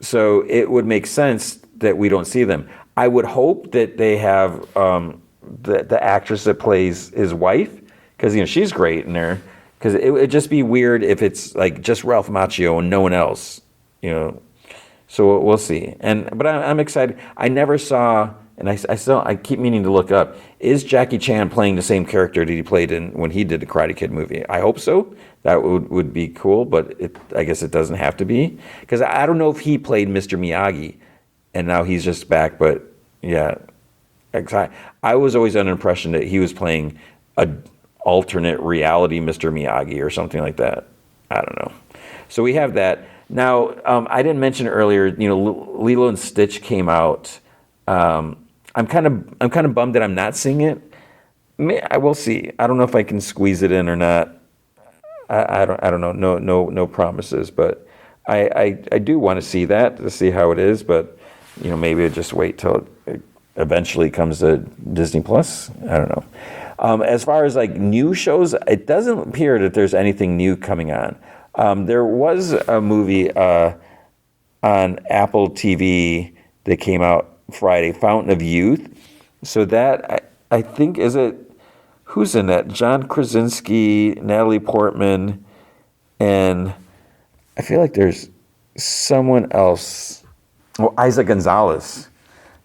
[SPEAKER 1] So it would make sense that we don't see them. I would hope that they have the actress that plays his wife, because she's great in there. Because it would just be weird if it's like just Ralph Macchio and no one else, So we'll see. But I'm excited. I never saw, and I keep meaning to look up. Is Jackie Chan playing the same character that he played when he did the Karate Kid movie? I hope so. That would be cool, but I guess it doesn't have to be, because I don't know if he played Mr. Miyagi, and now he's just back. But yeah, I was always under the impression that he was playing a alternate reality Mr. Miyagi or something like that. I don't know. So we have that. Now, I didn't mention earlier, Lilo and Stitch came out. I'm kind of bummed that I'm not seeing it. I will see. I don't know if I can squeeze it in or not. I don't know. No promises. But I do want to see that, to see how it is. But maybe I'll just wait till it eventually comes to Disney Plus. I don't know. As far as like new shows, it doesn't appear that there's anything new coming on. There was a movie on Apple TV that came out Friday, Fountain of Youth. So that, I think, who's in that? John Krasinski, Natalie Portman, and I feel like there's someone else. Oh, Isa Gonzalez.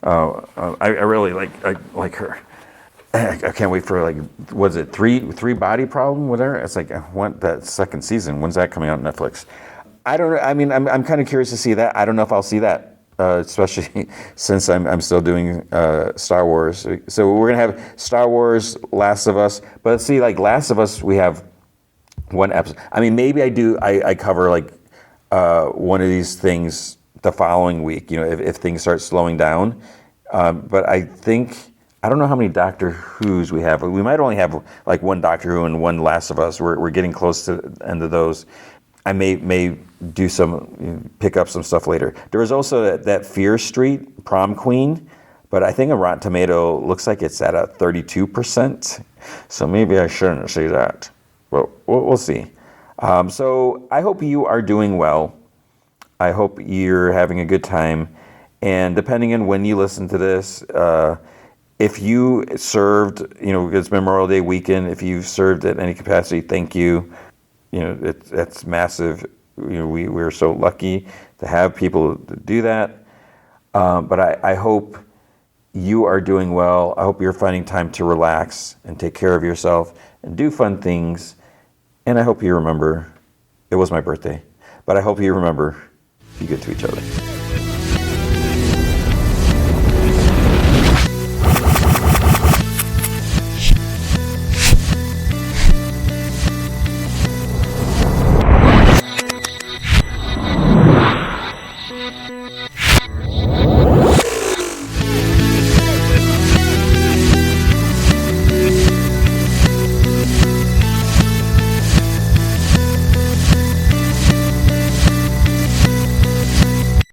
[SPEAKER 1] I really like her. I can't wait for was it three body problem, whatever? It's like I want that second season. When's that coming out on Netflix? I don't know. I mean, I'm kind of curious to see that. I don't know if I'll see that, especially since I'm still doing Star Wars. So we're gonna have Star Wars, Last of Us, but see, like Last of Us, we have one episode. I mean, maybe I cover one of these things the following week. If things start slowing down, but I think. I don't know how many Doctor Who's we have. We might only have like one Doctor Who and one Last of Us. We're getting close to the end of those. I may pick up some stuff later. There was also that Fear Street Prom Queen, but I think a Rotten Tomato looks like it's at a 32%. So maybe I shouldn't say that. Well, we'll see. So I hope you are doing well. I hope you're having a good time. And depending on when you listen to this, if you served, it's Memorial Day weekend. If you served at any capacity, thank you. That's massive. We're so lucky to have people to do that. But I hope you are doing well. I hope you're finding time to relax and take care of yourself and do fun things. And I hope you remember, it was my birthday. But I hope you remember, be good to each other.